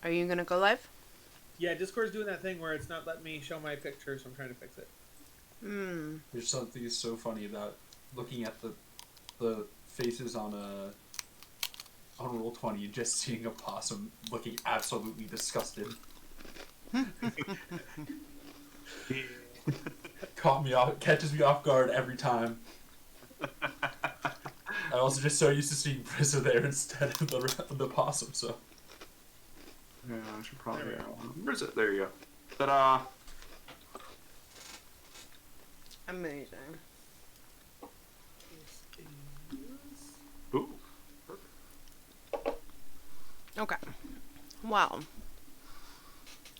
Are you gonna go live? Yeah, Discord's doing that thing where it's not letting me show my picture, so I'm trying to fix it. There's something so funny about looking at the faces on Roll20 and just seeing a possum looking absolutely disgusted. Catches me off guard every time. I'm also just so used to seeing Brissa there instead of the possum, so. Yeah, I should probably. Where's it? There you go. Ta-da! Amazing. Ooh. Okay. Well,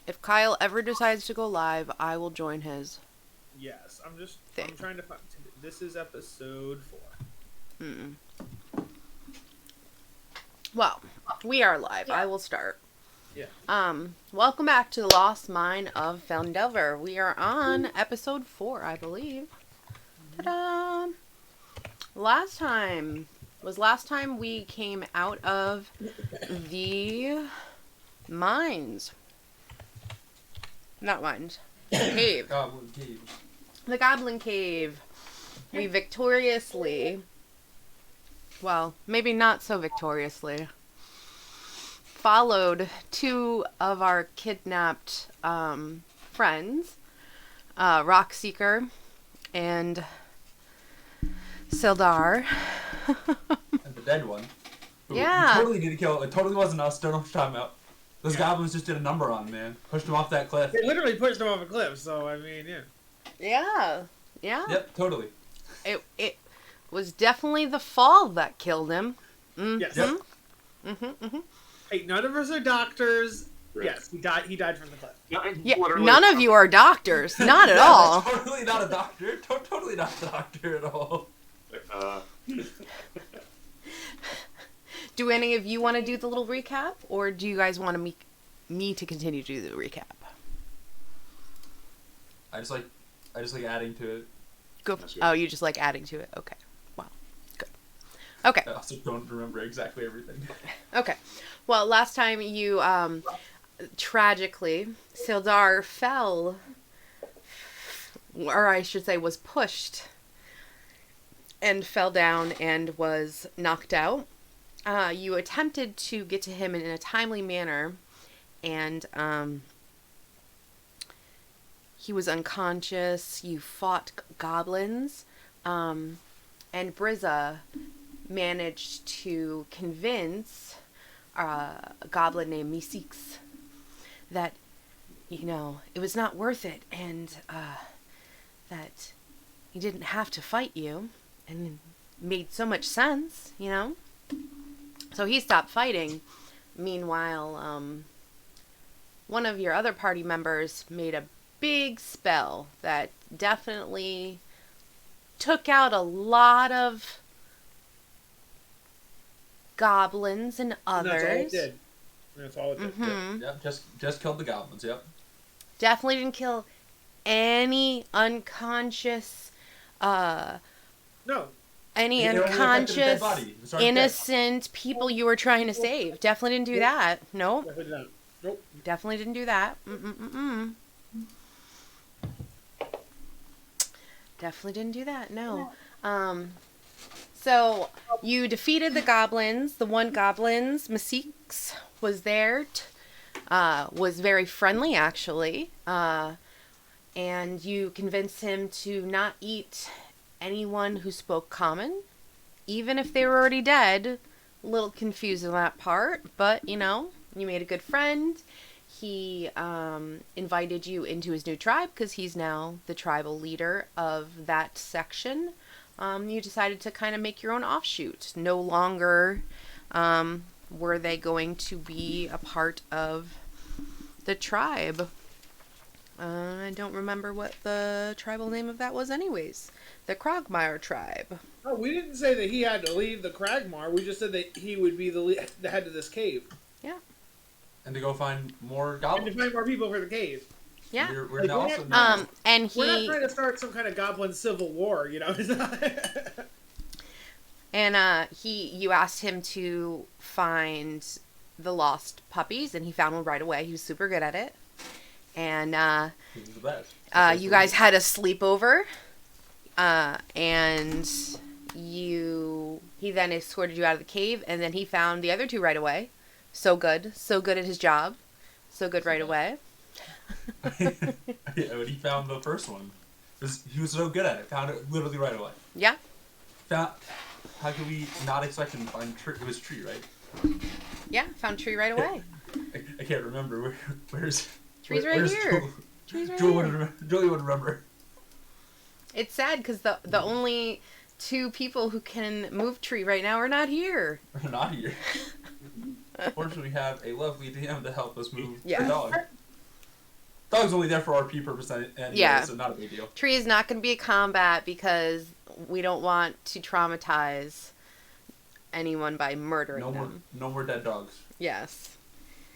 if Kyle ever decides to go live, I will join his. Yes, I'm Thing. trying to find. This is episode 4. Well, we are live. I will start. Yeah. Welcome back to the Lost Mine of Fandelver. We are on episode 4, I believe. Ta-da! Last time we came out of the mines. Not mines. Cave. Goblin Cave. The Goblin Cave. We victoriously, well, maybe not so victoriously, followed 2 of our kidnapped friends, Rockseeker and Sildar. And the dead one. Who Yeah. We totally need to kill. It totally wasn't us. Don't know what you're talking about. Those goblins just did a number on him, man. Pushed him off that cliff. They literally pushed him off a cliff, so I mean, yeah. Yeah. Yeah. Yep, totally. It was definitely the fall that killed him. Yes. Mm-hmm. Hey, none of us are doctors. Right. Yes, he died from the cliff. Yeah, Literally. none of you are doctors. Not at Yeah, all. Totally not a doctor. Totally not a doctor at all. Do any of you want to do the little recap, or do you guys want me to continue to do the recap? I just like adding to it. Go. That's good. Oh, you just like adding to it. Okay. Wow. Good. Okay. I also don't remember exactly everything. Okay. Well, last time you tragically Sildar fell, or I should say was pushed and fell down and was knocked out. You attempted to get to him in a timely manner, and he was unconscious. You fought goblins, and Brizza managed to convince a goblin named Meeseeks that, you know, it was not worth it, and that he didn't have to fight you, and it made so much sense, you know? So he stopped fighting. Meanwhile, one of your other party members made a big spell that definitely took out a lot of goblins and others. And that's all it did. Mm-hmm. Yep, just killed the goblins. Yep. Definitely didn't kill any unconscious, No. any It only affected the dead unconscious, body. It was already innocent people you were trying to save. Definitely didn't do that. Nope. Definitely not. Nope. Definitely didn't do that. Mm-mm-mm-mm. Definitely didn't do that. No. So you defeated the goblins. The one goblins, Meeseeks, was there. Was very friendly, actually. And you convinced him to not eat anyone who spoke common, even if they were already dead. A little confused on that part, but, you know, you made a good friend. He invited you into his new tribe because he's now the tribal leader of that section. You decided to kind of make your own offshoot. No longer were they going to be a part of the tribe. I don't remember what the tribal name of that was anyways. The Krogmire tribe. Oh, we didn't say that he had to leave the Kragmar. We just said that he would be the head of this cave. Yeah. And to go find more And goblins. to find more people for the cave. Yeah. We're now also And We're not he trying to start some kind of goblin civil war, you know? you asked him to find the lost puppies, and he found one right away. He was super good at it. And This is the best. you guys had a sleepover, and he then escorted you out of the cave, and then he found the other two right away. So good at his job, so good right away. Yeah, when he found the first one, he was so good at it. Found it literally right away. Yeah. How could we not expect him to find tree? It was tree, right? Yeah, found tree right away. I can't remember. Where's Tree's right where's here. Tree's right Julie here. Julie would remember. It's sad because the only two people who can move tree right now are not here. We're not here. Fortunately, we have a lovely DM to help us move Yeah. the dog. Dog's only there for RP purpose anyway, Yeah. so not a big deal. Tree is not going to be a combat because we don't want to traumatize anyone by murdering them. No more dead dogs. Yes.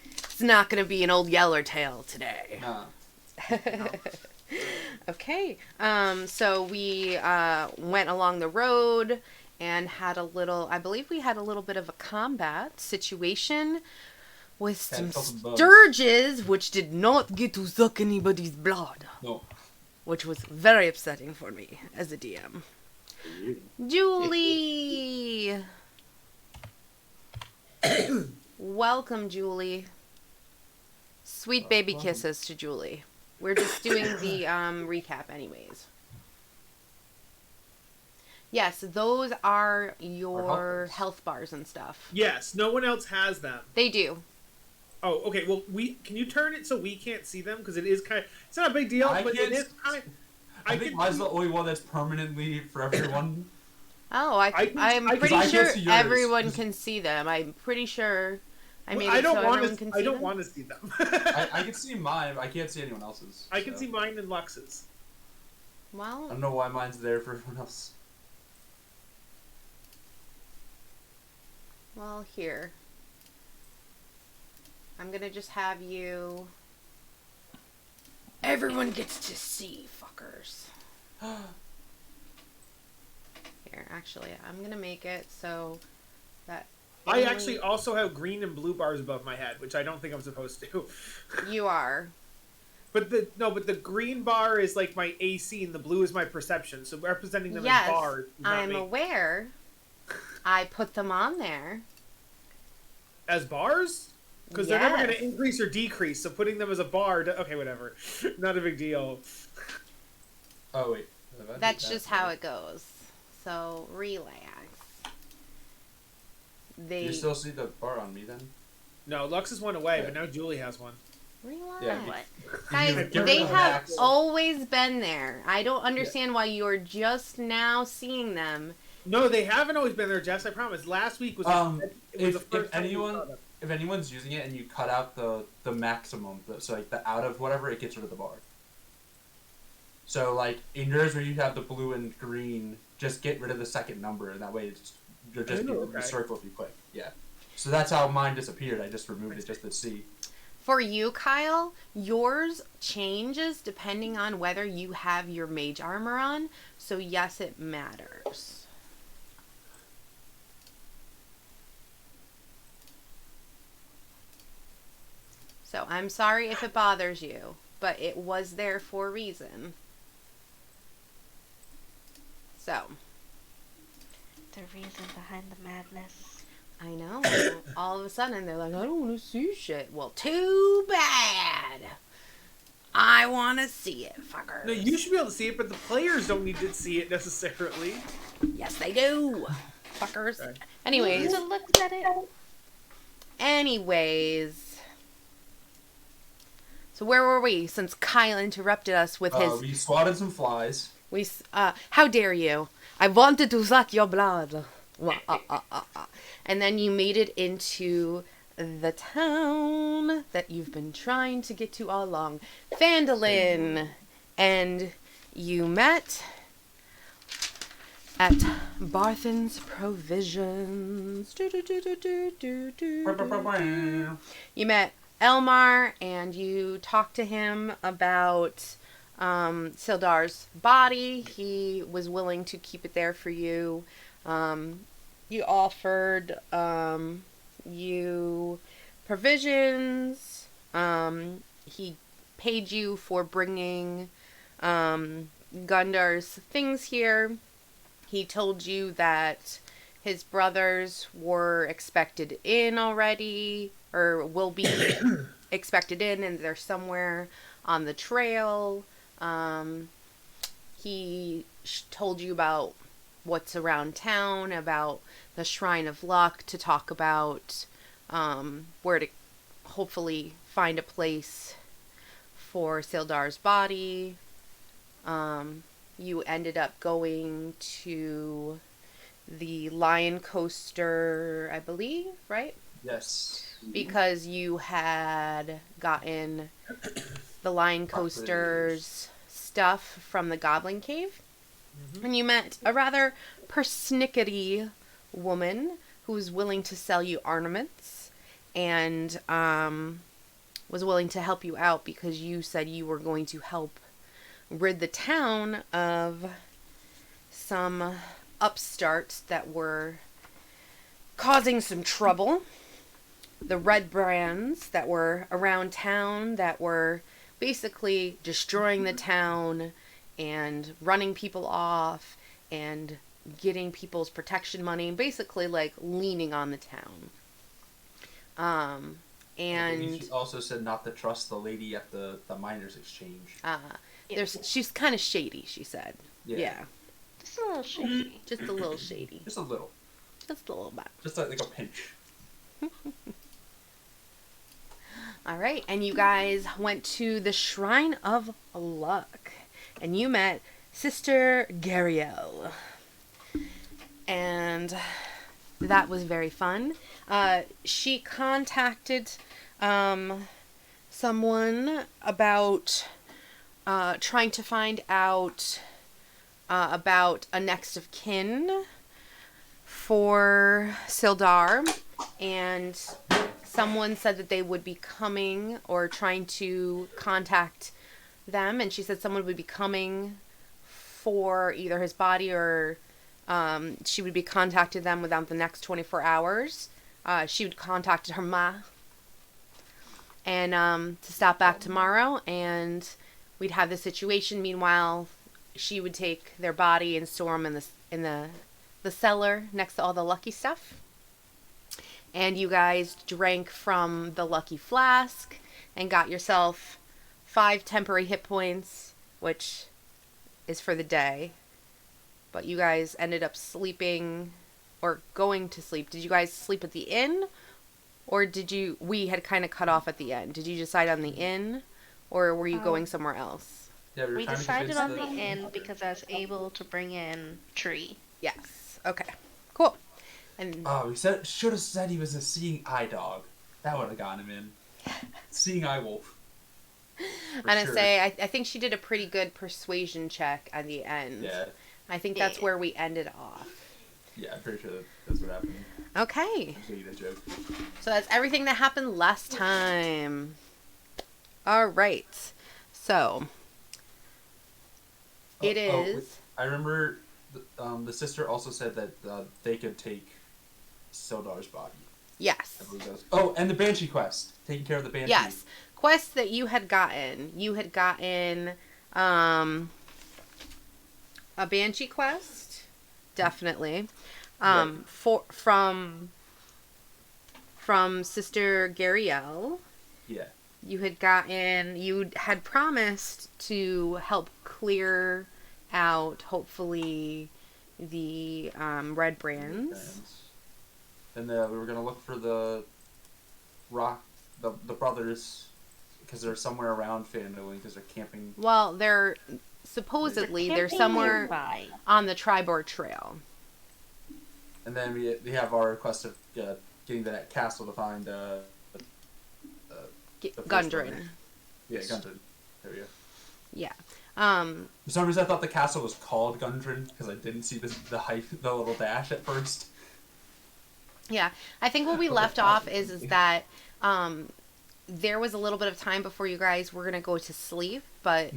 It's not going to be an old Yellertail today. Nah. Okay. So we went along the road and had I believe we had a little bit of a combat situation with some sturges, which did not get to suck anybody's blood. No. Which was very upsetting for me as a DM. Julie! Welcome, Julie. Sweet baby kisses to Julie. We're just doing the recap anyways. Yes, those are your health bars and stuff. Yes, no one else has them. They do. Oh, okay. Well, can you turn it so we can't see them? Because it is kind of... It's not a big deal, but it is kind of... I think mine's the only one that's permanently for everyone. Oh, I'm pretty sure everyone can see them. I'm pretty sure I made it so everyone can see them. I don't want to see them. I can see mine, but I can't see anyone else's. I can see mine and Lux's. Well, I don't know why mine's there for everyone else. Well, here. I'm gonna just have you... Everyone gets to see, fuckers. Here, actually, I'm gonna make it so that... I actually also have green and blue bars above my head, which I don't think I'm supposed to. You are. But the green bar is like my AC and the blue is my perception. So representing them as bars. I'm aware. I put them on there. As bars? Because they're never going to increase or decrease, so putting them as a bar... Okay, whatever. Not a big deal. Oh, wait. That's just how it goes. So, relax. Do you still see the bar on me, then? No, Lux is one away, but now Julie has one. Relax. Yeah, Guys, they have always been there. I don't understand why you're just now seeing them. No, they haven't always been there, Jess, I promise. Last week was... If anyone's using it and you cut out the maximum, so like the out of whatever, it gets rid of the bar. So like in yours where you have the blue and green, just get rid of the second number, and that way you'll just be in the circle if you click. Yeah. So that's how mine disappeared. I just removed it just to see. For you, Kyle, yours changes depending on whether you have your mage armor on. So yes, it matters. So I'm sorry if it bothers you, but it was there for a reason. So. The reason behind the madness. I know. All of a sudden they're like, I don't want to see shit. Well, too bad. I want to see it, fuckers. No, you should be able to see it, but the players don't need to see it necessarily. Yes, they do. Fuckers. Okay. Anyways. Look at it. Anyways. So where were we? Since Kyle interrupted us with his... We swatted some flies. How dare you? I wanted to suck your blood. And then you made it into the town that you've been trying to get to all along. Phandelver. And you met at Barthen's Provisions. You met Elmar, and you talked to him about Sildar's body. He was willing to keep it there for you. You offered you provisions. He paid you for bringing Gundar's things here. He told you that his brothers were expected in already, or will be expected in, and they're somewhere on the trail. He told you about what's around town, about the Shrine of Luck, to talk about where to hopefully find a place for Sildar's body. You ended up going to the Lion Coaster, I believe, right? Yes. Because you had gotten the Lion Coaster's stuff from the Goblin Cave. And you met a rather persnickety woman who was willing to sell you ornaments and was willing to help you out because you said you were going to help rid the town of some upstarts that were causing some trouble. The red brands that were around town that were basically destroying the town and running people off and getting people's protection money, basically like leaning on the town. And She also said not to trust the lady at the miners' exchange. she's kind of shady, she said. Yeah. Just a little shady. Just a little shady. Just a little. Just a little bit. Just like a pinch. All right, and you guys went to the Shrine of Luck, and you met Sister Gariel, and that was very fun. She contacted someone about trying to find out about a next of kin for Sildar, and someone said that they would be coming or trying to contact them, and she said someone would be coming for either his body or she would be contacting them within the next 24 hours. She would contact her ma and to stop back tomorrow, and we'd have the situation. Meanwhile, she would take their body and store them in the cellar next to all the lucky stuff. And you guys drank from the lucky flask and got yourself 5 temporary hit points, which is for the day. But you guys ended up sleeping or going to sleep. Did you guys sleep at the inn? Or we had kind of cut off at the end. Did you decide on the inn? Or were you going somewhere else? Yeah, We decided on the inn because I was able to bring in Tree. Yes. Okay. Cool. And we should have said he was a seeing eye dog. That would have gotten him in. Seeing eye wolf. I'm gonna say I think she did a pretty good persuasion check at the end. Yeah. I think that's where we ended off. Yeah, I'm pretty sure that's what happened. Okay. I'm saying that joke. So that's everything that happened last time. All right. So it is. I remember the sister also said that they could take Sildar's body. Yes. I believe that was, and the Banshee Quest. Taking care of the Banshee. Yes. Quest that you had gotten. You had gotten a Banshee Quest. Definitely. Right. From Sister Gariel. Yeah. You had promised to help clear out, hopefully, the red brands. And we were going to look for the brothers, because they're somewhere around Fandelver, because they're camping. Well, they're supposedly they're somewhere nearby on the Tribord Trail. And then we have our quest of getting to that castle to find the Gundren. brother. Yeah, Gundren. There we go. Yeah. For some reason, I thought the castle was called Gundren because I didn't see the little dash at first. Yeah. I think what we left off is that there was a little bit of time before you guys were gonna go to sleep, but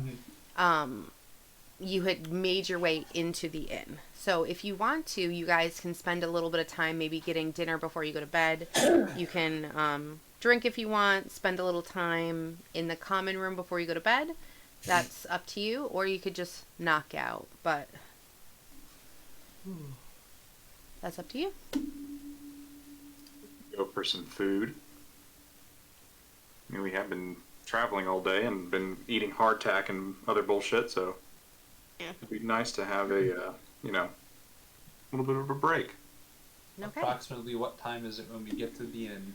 you had made your way into the inn. So if you want to, you guys can spend a little bit of time maybe getting dinner before you go to bed. You can drink if you want, spend a little time in the common room before you go to bed. That's up to you, or you could just knock out, but that's up to you. Go for some food. I mean, we have been traveling all day and been eating hardtack and other bullshit, so it'd be nice to have a, little bit of a break. Okay. Approximately what time is it when we get to the inn?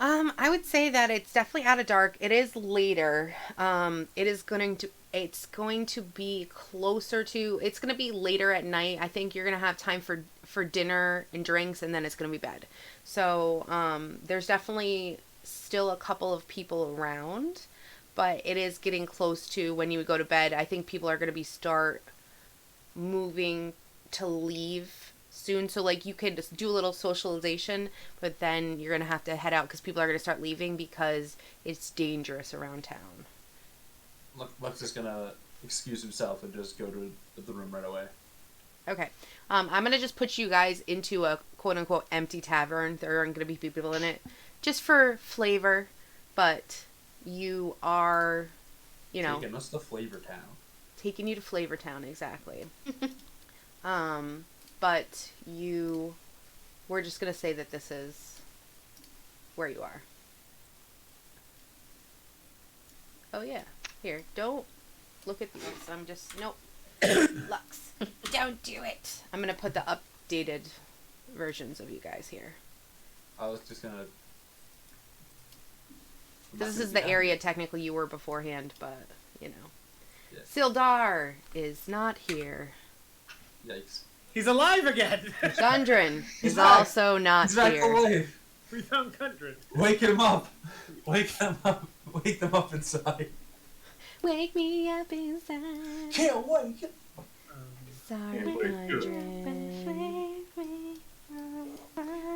I would say that it's definitely out of dark. It is later. It's going to be closer to, it's going to be later at night. I think you're going to have time for dinner and drinks, and then it's going to be bed. So, there's definitely still a couple of people around, but it is getting close to when you would go to bed. I think people are going to start moving to leave soon, so like you could just do a little socialization, but then you're gonna have to head out because people are gonna start leaving because it's dangerous around town. Lux is gonna excuse himself and just go to the room right away. Okay, I'm gonna just put you guys into a quote-unquote empty tavern. There aren't gonna be people in it, just for flavor, but you are, taking us to Flavor Town. Taking you to Flavor Town, exactly. But we're just going to say that this is where you are. Oh, yeah. Here, don't look at these. I'm just, nope. Lux, don't do it. I'm going to put the updated versions of you guys here. I was just going to... This is the area technically you were beforehand, but, Yeah. Sildar is not here. Yikes. He's alive again! Gundren is back. also not He's back here. alive! We found Gundren. Wake him up! Wake them up! Wake them up inside! Wake me up inside. Can't wait! Sorry, Can't wait. Gundren.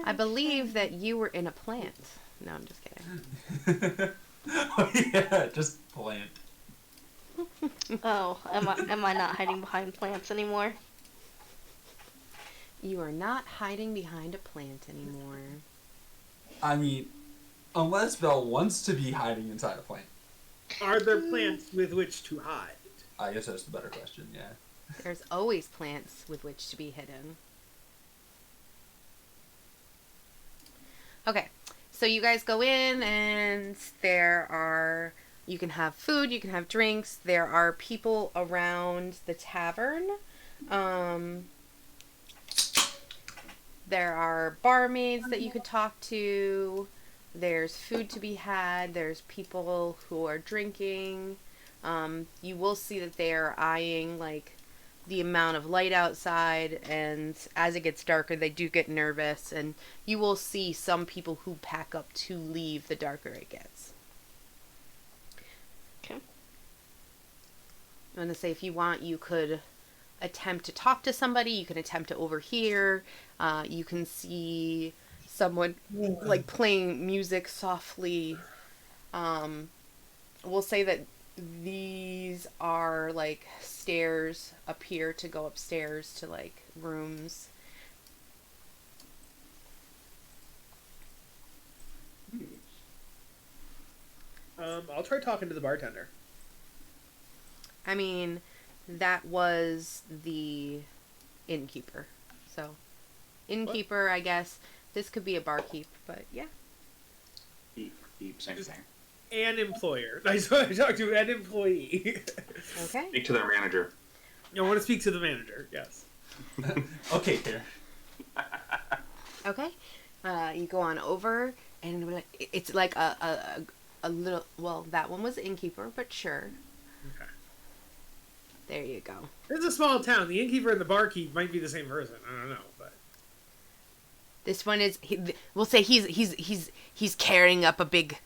I believe that you were in a plant. No, I'm just kidding. Oh yeah, just plant. Oh, am I not hiding behind plants anymore? You are not hiding behind a plant anymore. I mean, unless Belle wants to be hiding inside a plant. Are there plants with which to hide? I guess that's the better question, yeah. There's always plants with which to be hidden. Okay, so you guys go in and you can have food, you can have drinks. There are people around the tavern. There are barmaids that you could talk to. There's food to be had. There's people who are drinking. You will see that they are eyeing like the amount of light outside, and as it gets darker they do get nervous, and you will see some people who pack up to leave the darker it gets. Okay. I'm going to say if you want, you could attempt to talk to somebody, you can attempt to overhear, you can see someone like playing music softly. We'll say that these are like stairs up here to go upstairs to like rooms. I'll try talking to the bartender. I mean, that was the innkeeper. So, innkeeper, I guess. This could be a barkeep, but yeah. Keep, same thing. An employer. I talk to an employee. Okay. Speak to their manager. I want to speak to the manager, yes. Okay, there. Okay. You go on over, and it's like a little. Well, that one was innkeeper, but sure. Okay. There you go. It's a small town. The innkeeper and the barkeep might be the same person. I don't know, but This one is. We'll say he's carrying up a big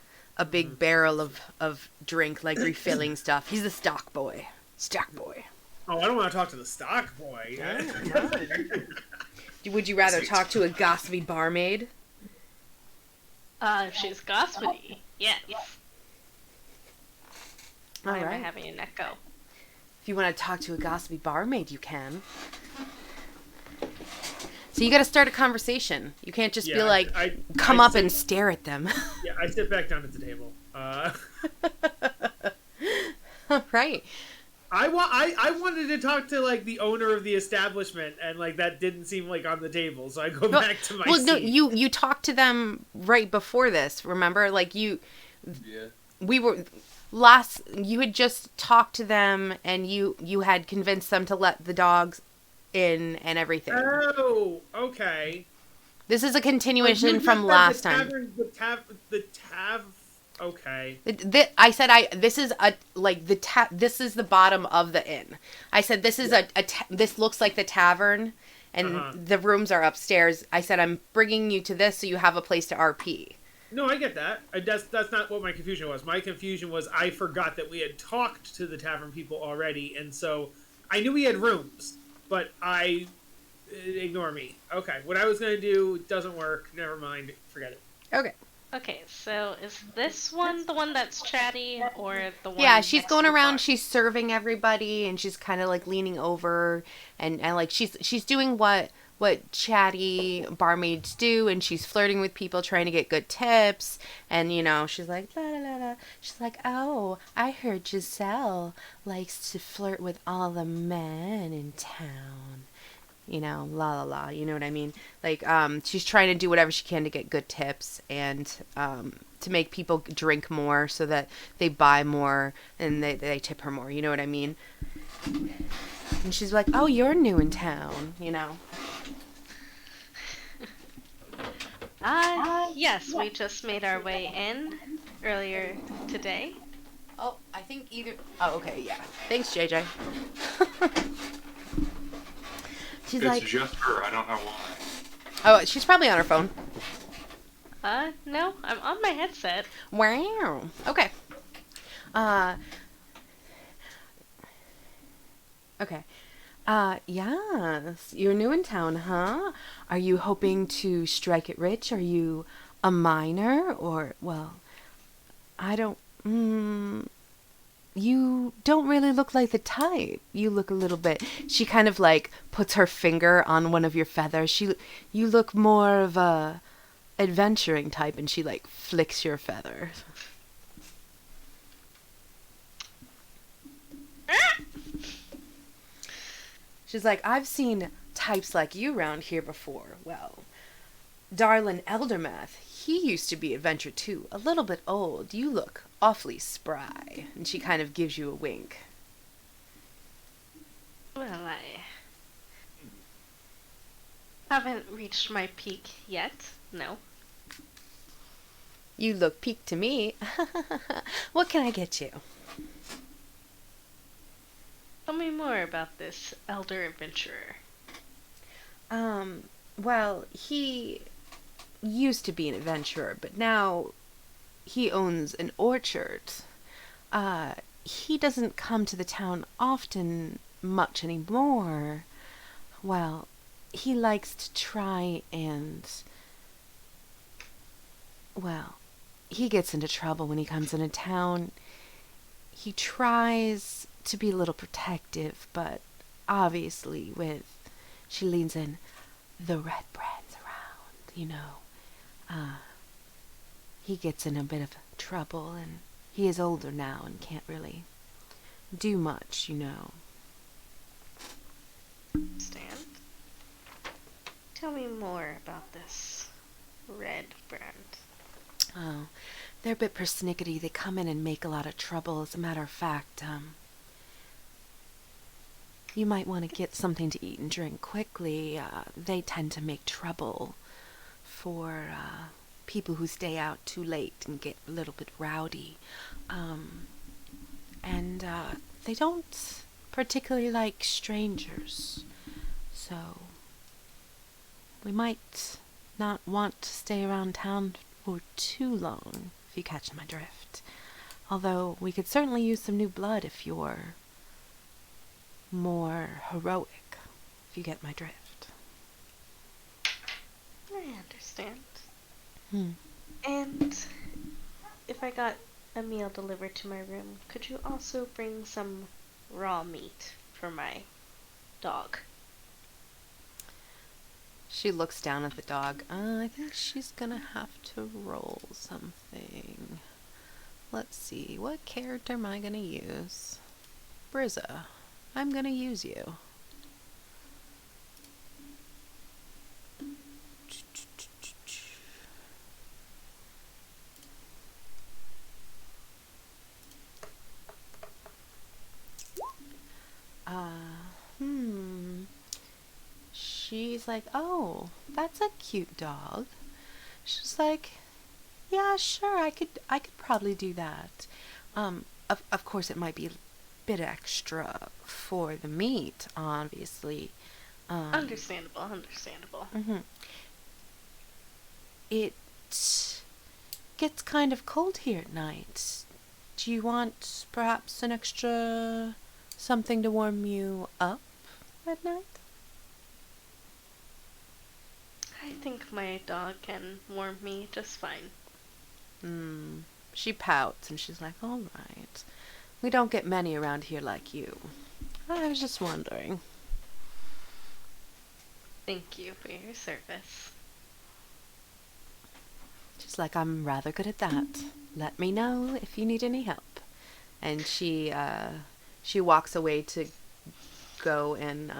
barrel of drink, like refilling stuff. He's the stock boy. Stock boy. oh, I don't want to talk to the stock boy. Would you rather talk to a gossipy barmaid? If she's gossipy, yes. Why am I Alright. having an echo? If you want to talk to a gossipy barmaid, you can. So you got to start a conversation. You can't just be Yeah, like, I come up sit- and stare at them. Yeah, I sit back down at the table. Right. I wanted to talk to like the owner of the establishment, and like that didn't seem like on the table, so I go back to my Well, no, seat. you talked to them right before this. Remember, like Yeah. we were you had just talked to them, and you had convinced them to let the dogs in and everything. Oh, okay. This is a continuation You from just last said time. Okay. I said this is this is the bottom of the inn. I said this is this looks like the tavern, and the rooms are upstairs. I said I'm bringing you to this so you have a place to RP. No, I get that. That's not what my confusion was. My confusion was I forgot that we had talked to the tavern people already, and so I knew we had rooms, but ignore me. Okay, what I was gonna do doesn't work. Never mind. Forget it. Okay. Okay, so is this one the one that's chatty, or the one? Yeah, she's next going to the around. bar? She's serving everybody, and she's kind of like leaning over, and like she's doing what chatty barmaids do, and she's flirting with people, trying to get good tips, and she's like la la la la. She's like, oh, I heard Giselle likes to flirt with all the men in town. La la la, you know what I mean? Like, she's trying to do whatever she can to get good tips and to make people drink more so that they buy more and they tip her more, you know what I mean? And she's like, oh, you're new in town, Yes, we just made our way in earlier today. Oh, I think either... Oh, okay, yeah. Thanks, JJ. She's It's like... just her. I don't know why. Oh, she's probably on her phone. No, I'm on my headset. Wow. Okay. Okay. Yes. You're new in town, huh? Are you hoping to strike it rich? Are you a miner? Or, well, I don't... you don't really look like the type. You look a little bit... She kind of, like, puts her finger on one of your feathers. You look more of a adventuring type, and she, like, flicks your feather. She's like, I've seen types like you around here before. Well, Darlin Eldermath, he used to be adventure too. A little bit old. You look awfully spry. And she kind of gives you a wink. Well, I haven't reached my peak yet. No. You look peaked to me. What can I get you? Tell me more about this elder adventurer. Well, he used to be an adventurer, but now he owns an orchard. He doesn't come to the town often much anymore. Well, he likes to try and... Well, he gets into trouble when he comes into town. He tries to be a little protective, but obviously she leans in, the red brand's around, he gets in a bit of trouble, and he is older now and can't really do much, Stand. Tell me more about this red brand. Oh, they're a bit persnickety. They come in and make a lot of trouble. As a matter of fact, you might want to get something to eat and drink quickly. They tend to make trouble for people who stay out too late and get a little bit rowdy. And they don't particularly like strangers. So we might not want to stay around town for too long, if you catch my drift. Although we could certainly use some new blood if you're more heroic, if you get my drift. I understand. Hmm. And if I got a meal delivered to my room, could you also bring some raw meat for my dog? She looks down at the dog. I think she's gonna have to roll something. Let's see, what character am I gonna use? Brizza, I'm gonna use you. She's like, oh, that's a cute dog. She's like, yeah, sure, I could probably do that. Of course, it might be a bit extra for the meat, obviously. Understandable. Mm-hmm. It gets kind of cold here at night. Do you want perhaps an extra something to warm you up at night? I think my dog can warm me just fine. She pouts and she's like, all right. We don't get many around here like you. I was just wondering. Thank you for your service. She's like, I'm rather good at that. Let me know if you need any help. And she walks away to go and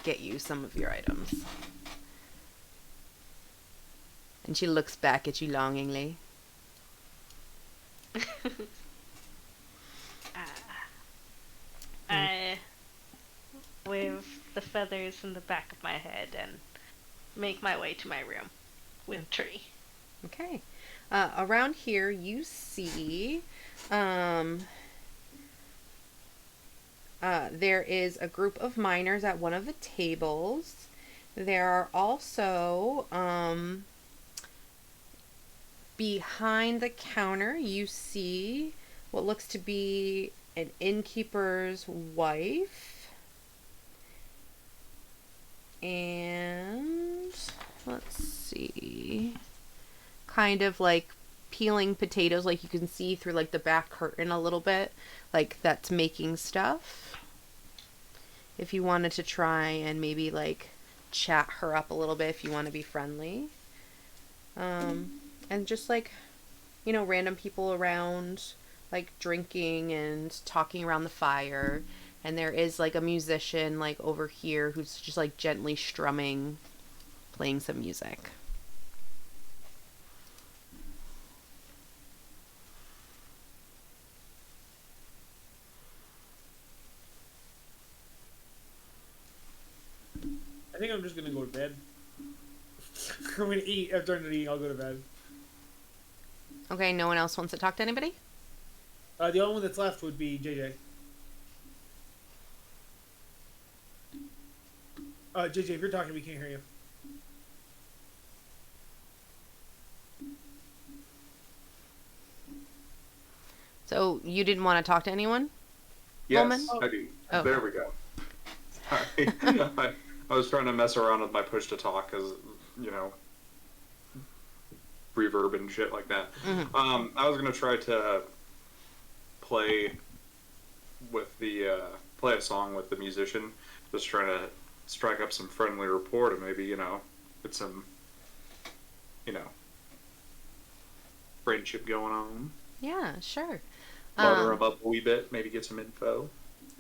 get you some of your items. And she looks back at you longingly. I wave the feathers in the back of my head and make my way to my room with Tree. Okay. Around here, you see there is a group of miners at one of the tables. There are also behind the counter, you see what looks to be an innkeeper's wife. And let's see, kind of like peeling potatoes, like you can see through like the back curtain a little bit, like that's making stuff. If you wanted to try and maybe like chat her up a little bit, if you want to be friendly. And just like, you know, random people around, like drinking and talking around the fire. And there is like a musician like over here who's just like gently strumming, playing some music. I think I'm just gonna go to bed. I'm gonna eat. After I'm done eating, I'll go to bed. Okay, no one else wants to talk to anybody? The only one that's left would be JJ. JJ, if you're talking, we can't hear you. So you didn't want to talk to anyone? Yes, Woman? I do. Oh. There we go. I was trying to mess around with my push to talk because, you know, reverb and shit like that. Mm-hmm. I was gonna try to play a song with the musician, just trying to strike up some friendly rapport and maybe, you know, get some, you know, friendship going on. Yeah, sure. Butter him up a wee bit, maybe get some info.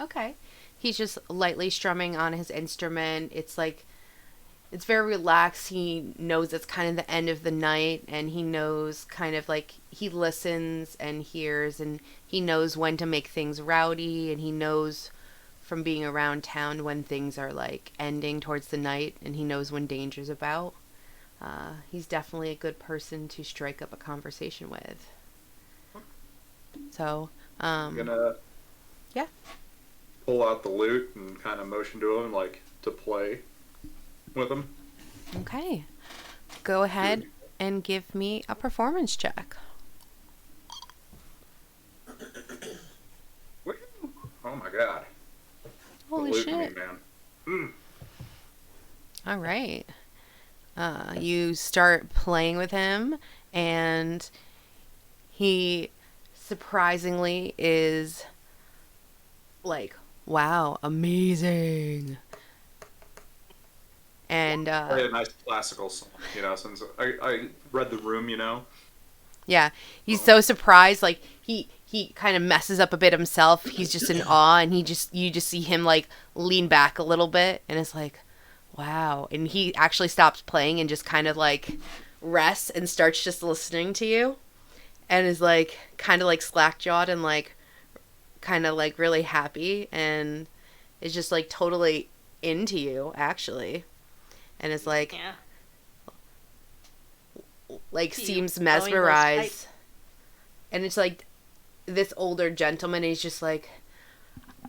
Okay. He's just lightly strumming on his instrument. It's like, it's very relaxed. He knows it's kind of the end of the night, and he knows kind of like, he listens and hears, and he knows when to make things rowdy, and he knows from being around town when things are like ending towards the night, and he knows when danger's about. He's definitely a good person to strike up a conversation with. So, I'm gonna yeah. pull out the lute and kind of motion to him, like, to play with him. Okay. Go ahead and give me a performance check. Oh my god. Holy The lute shit. me, man. All right. You start playing with him, and he surprisingly is like, wow, amazing. And Play a nice classical song, since I read the room, yeah, he's so surprised. Like he kind of messes up a bit himself. He's just in awe, and you just see him like lean back a little bit, and it's like, wow. And he actually stops playing and just kind of like rests and starts just listening to you, and is like kind of like slack jawed and like kind of like really happy, and is just like totally into you actually, and is like. Yeah. Like You seems blowing those mesmerized, and it's like this older gentleman. He's just like,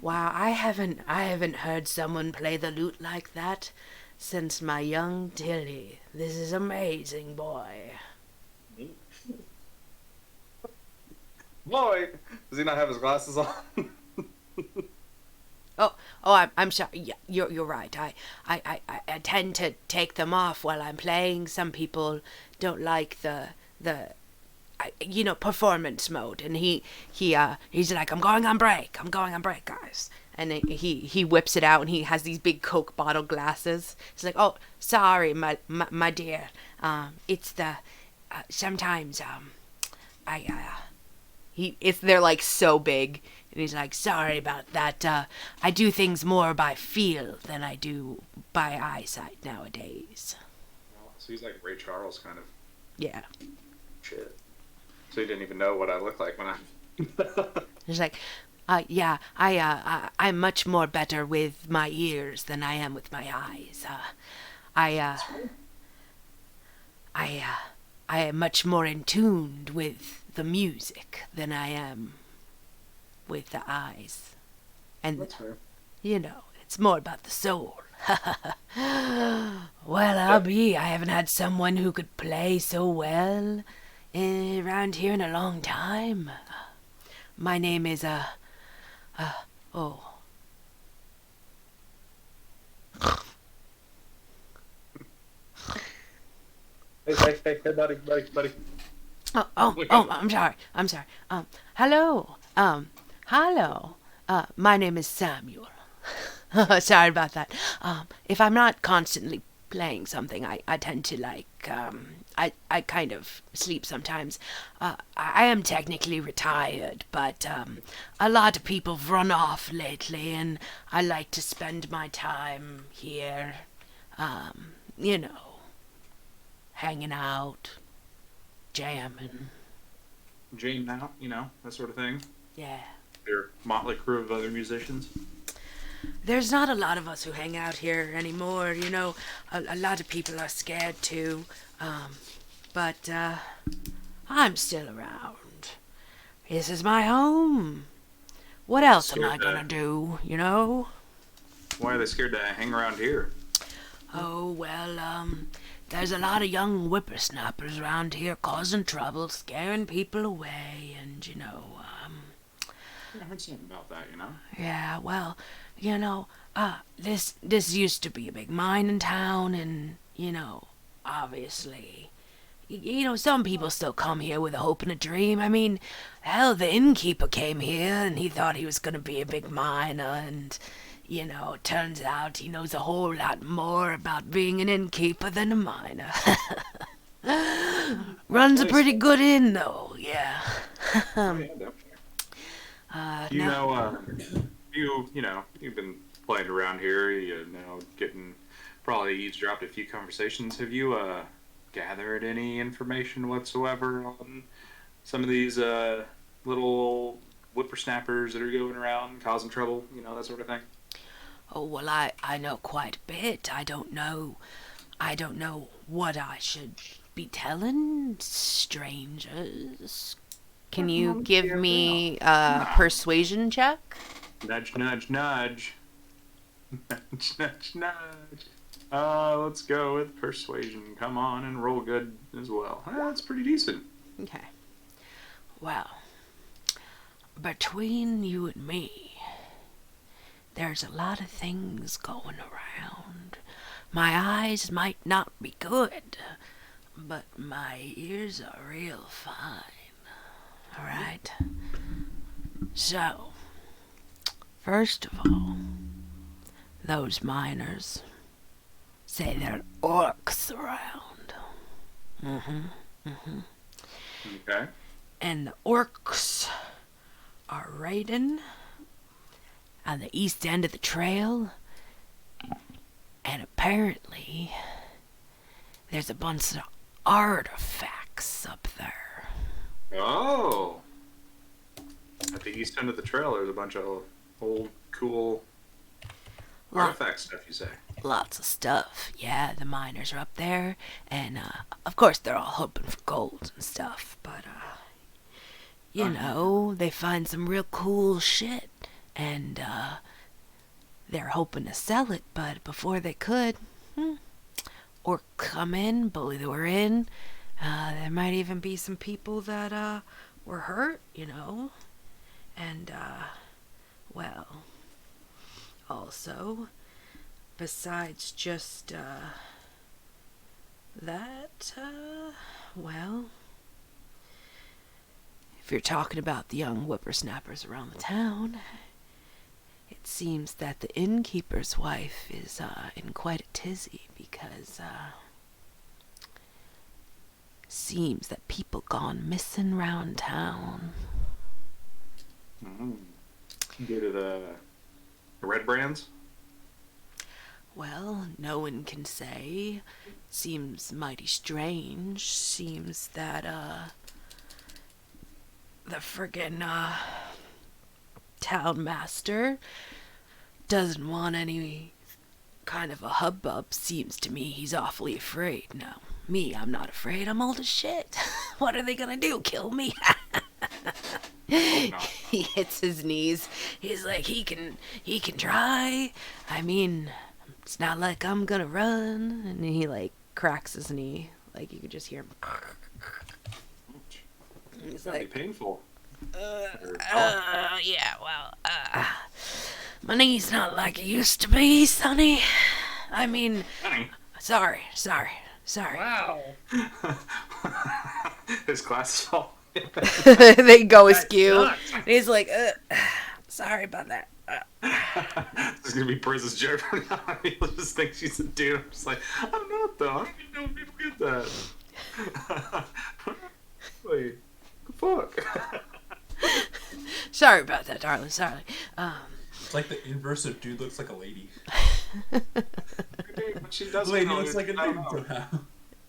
wow, I haven't heard someone play the lute like that since my young Tilly. This is amazing, boy. Boy, does he not have his glasses on? I'm sorry. Yeah, you're right. I tend to take them off while I'm playing. Some people don't like the performance mode. And he's like, I'm going on break, guys. And he whips it out, and he has these big Coke bottle glasses. He's like, oh, sorry, my dear. It's the sometimes they're like so big. And he's like, sorry about that. I do things more by feel than I do by eyesight nowadays. So he's like Ray Charles kind of. Yeah. Shit. So he didn't even know what I looked like when I... He's like, I'm much more better with my ears than I am with my eyes. I am much more in tune with the music than I am with the eyes. And, That's fair. it's more about the soul. Well, I haven't had someone who could play so well around here in a long time. My name is, oh. Hey, buddy. I'm sorry. Hello. Hello. My name is Samuel. Sorry about that. If I'm not constantly playing something, I tend to like, I kind of sleep sometimes. I am technically retired, but a lot of people have run off lately, and I like to spend my time here, hanging out, jamming. Jane out, that sort of thing. Yeah. Your motley crew of other musicians. There's not a lot of us who hang out here anymore, a lot of people are scared to, but I'm still around. This is my home. What else am I gonna do, Why are they scared to hang around here? Oh, well, there's a lot of young whippersnappers around here causing trouble, scaring people away, and, I heard something about that, Yeah, well, this used to be a big mine in town, and, obviously, some people still come here with a hope and a dream. I mean, hell, the innkeeper came here, and he thought he was gonna be a big miner, and, turns out he knows a whole lot more about being an innkeeper than a miner. Runs a pretty good inn, though, yeah. You've been playing around here, getting probably eavesdropped a few conversations. Have you gathered any information whatsoever on some of these little whippersnappers that are going around causing trouble, that sort of thing? Oh, well, I know quite a bit. I don't know what I should be telling strangers. Can you give me a persuasion check? Nudge, nudge, nudge. Nudge, nudge, nudge. Let's go with persuasion. Come on and roll good as well. That's pretty decent. Okay. Well, between you and me, there's a lot of things going around. My eyes might not be good, but my ears are real fine. All right. So, first of all, those miners, say there are orcs around. Okay. And the orcs are raiding on the east end of the trail. And apparently, there's a bunch of artifacts up there. Oh. At the east end of the trail, there's a bunch of old, cool artifact stuff, you say? Lots of stuff. Yeah, the miners are up there. And, of course, they're all hoping for gold and stuff. But, you know, they find some real cool shit. And, they're hoping to sell it. But before they could, or come in, bully the were in. There might even be some people that, were hurt, you know. And, well, also, besides just, that, well, if you're talking about the young whippersnappers around the town, it seems that the innkeeper's wife is, in quite a tizzy because, seems that people gone missing round town. Due to the red brands? Well, no one can say. Seems mighty strange. Seems that, the friggin', town master doesn't want any kind of a hubbub. Seems to me he's awfully afraid. Now, me, I'm not afraid. I'm old as shit. What are they gonna do? Kill me? He hits his knees. He's like, he can try. I mean, it's not like I'm gonna run. And he, like, cracks his knee. Like, you could just hear him. He's It's gotta be like, painful. yeah, well, my knee's not like it used to be, Sonny. I mean, Honey. sorry. Wow. His glasses all. They go askew. sucks. And he's like, sorry about that. This is gonna be Priz's joke from now on. He'll just think she's a dude. I'm just like, I'm not though. I don't even know if people get that. Wait, the fuck? Sorry about that, darling. Sorry. It's like the inverse of dude looks like a lady. But she does. Lady know, looks like a I don't dude know. somehow.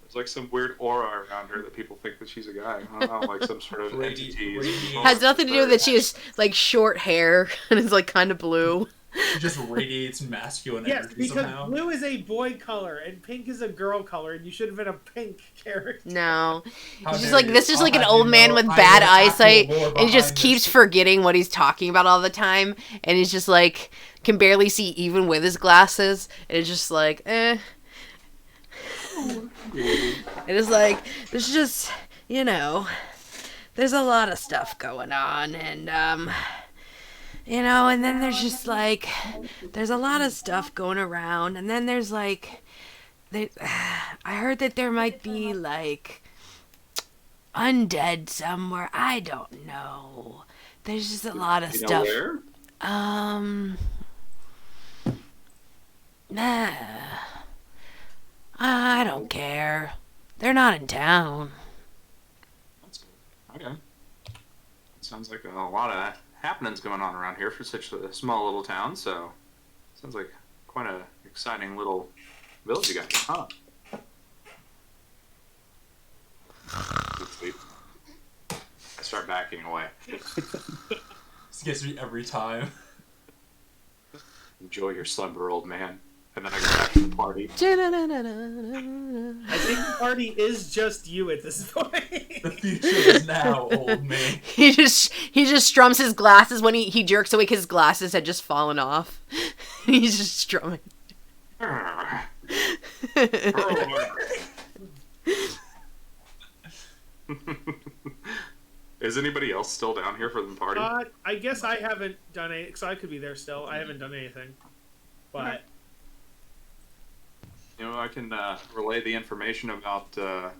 There's like some weird aura around her that people think that she's a guy. I don't know, like some sort of entity. Has nothing to do with that she has like short hair and is like kind of blue. She just radiates masculine Yes, energy because somehow. blue is a boy color and pink is a girl color, and you should have been a pink character. No. How He's just dare like you. this is I'll like an have old you man know with I bad know actual eyesight lore and he just behind keeps this. forgetting what he's talking about all the time and he's just like can barely see even with his glasses and it's just like It is like there's just there's a lot of stuff going on and and then there's just like there's a lot of stuff going around and then there's like I heard that there might be like undead somewhere. I don't know. There's just a lot of You know stuff. where? Nah. I don't care. They're not in town. That's good. Okay. Sounds like a lot of happenings going on around here for such a small little town. So, sounds like quite a exciting little village you got, huh? Good sleep. I start backing away. This gets me every time. Enjoy your slumber, old man. And then I go back to the party. I think the party is just you at this point. The future is now, old man. He just strums his glasses when he jerks away 'cause his glasses had just fallen off. He's just strumming. Is anybody else still down here for the party? I guess I haven't done it, because I could be there still. I haven't done anything. But I can relay the information about the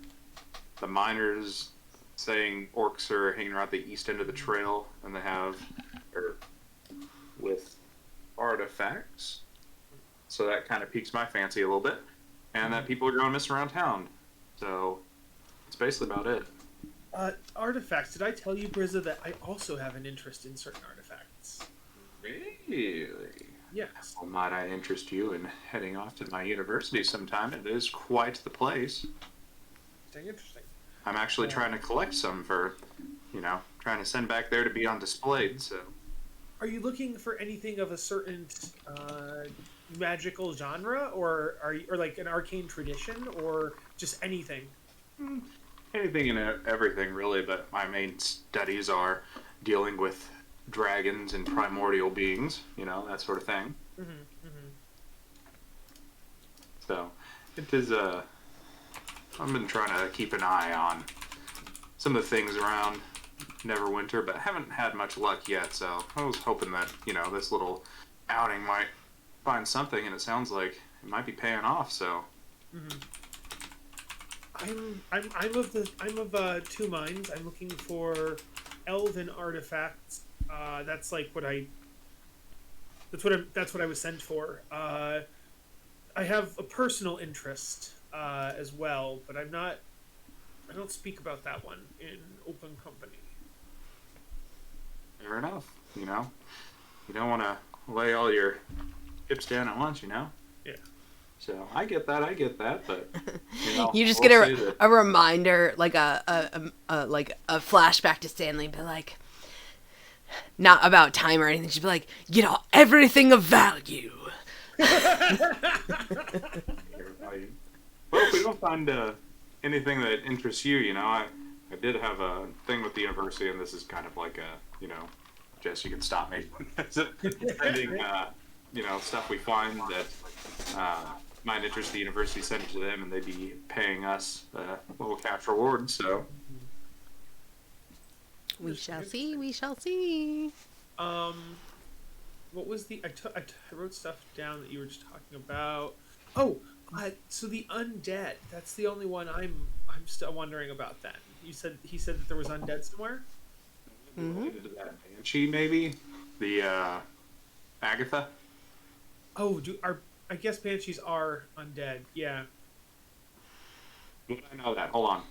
miners saying orcs are hanging around the east end of the trail, and they have with artifacts. So that kind of piques my fancy a little bit. and that people are going missing around town. So that's basically about it. Artifacts. Did I tell you, Brizza, that I also have an interest in certain artifacts? Really? Yes. Well, might I interest you in heading off to my university sometime? It is quite the place. Interesting. I'm actually trying to collect some for, trying to send back there to be on display. So, are you looking for anything of a certain magical genre, or or like an arcane tradition, or just anything? Anything and everything, really. But my main studies are dealing with dragons and primordial beings, that sort of thing. So, it is I've been trying to keep an eye on some of the things around Neverwinter, but haven't had much luck yet. So I was hoping that this little outing might find something, and it sounds like it might be paying off. So I'm of two minds. I'm looking for elven artifacts. That's what I was sent for. I have a personal interest as well, but I don't speak about that one in open company. Fair enough. You don't want to lay all your chips down at once. Yeah. So I get that, but you just get a reminder, like a flashback to Stanley, but like not about time or anything. She'd be like, everything of value. Well, if we don't find anything that interests you, I did have a thing with the university, and this is kind of like a, Jess, you can stop me. Sending, stuff we find that might interest the university, send it to them, and they'd be paying us a little cash reward, so. We shall see. What was I wrote stuff down that you were just talking about. Oh, so the undead. That's the only one I'm still wondering about. Then he said that there was undead somewhere. Related to that Banshee, maybe the Agatha. Oh, I guess banshees are undead. Yeah. Would I know that? Hold on.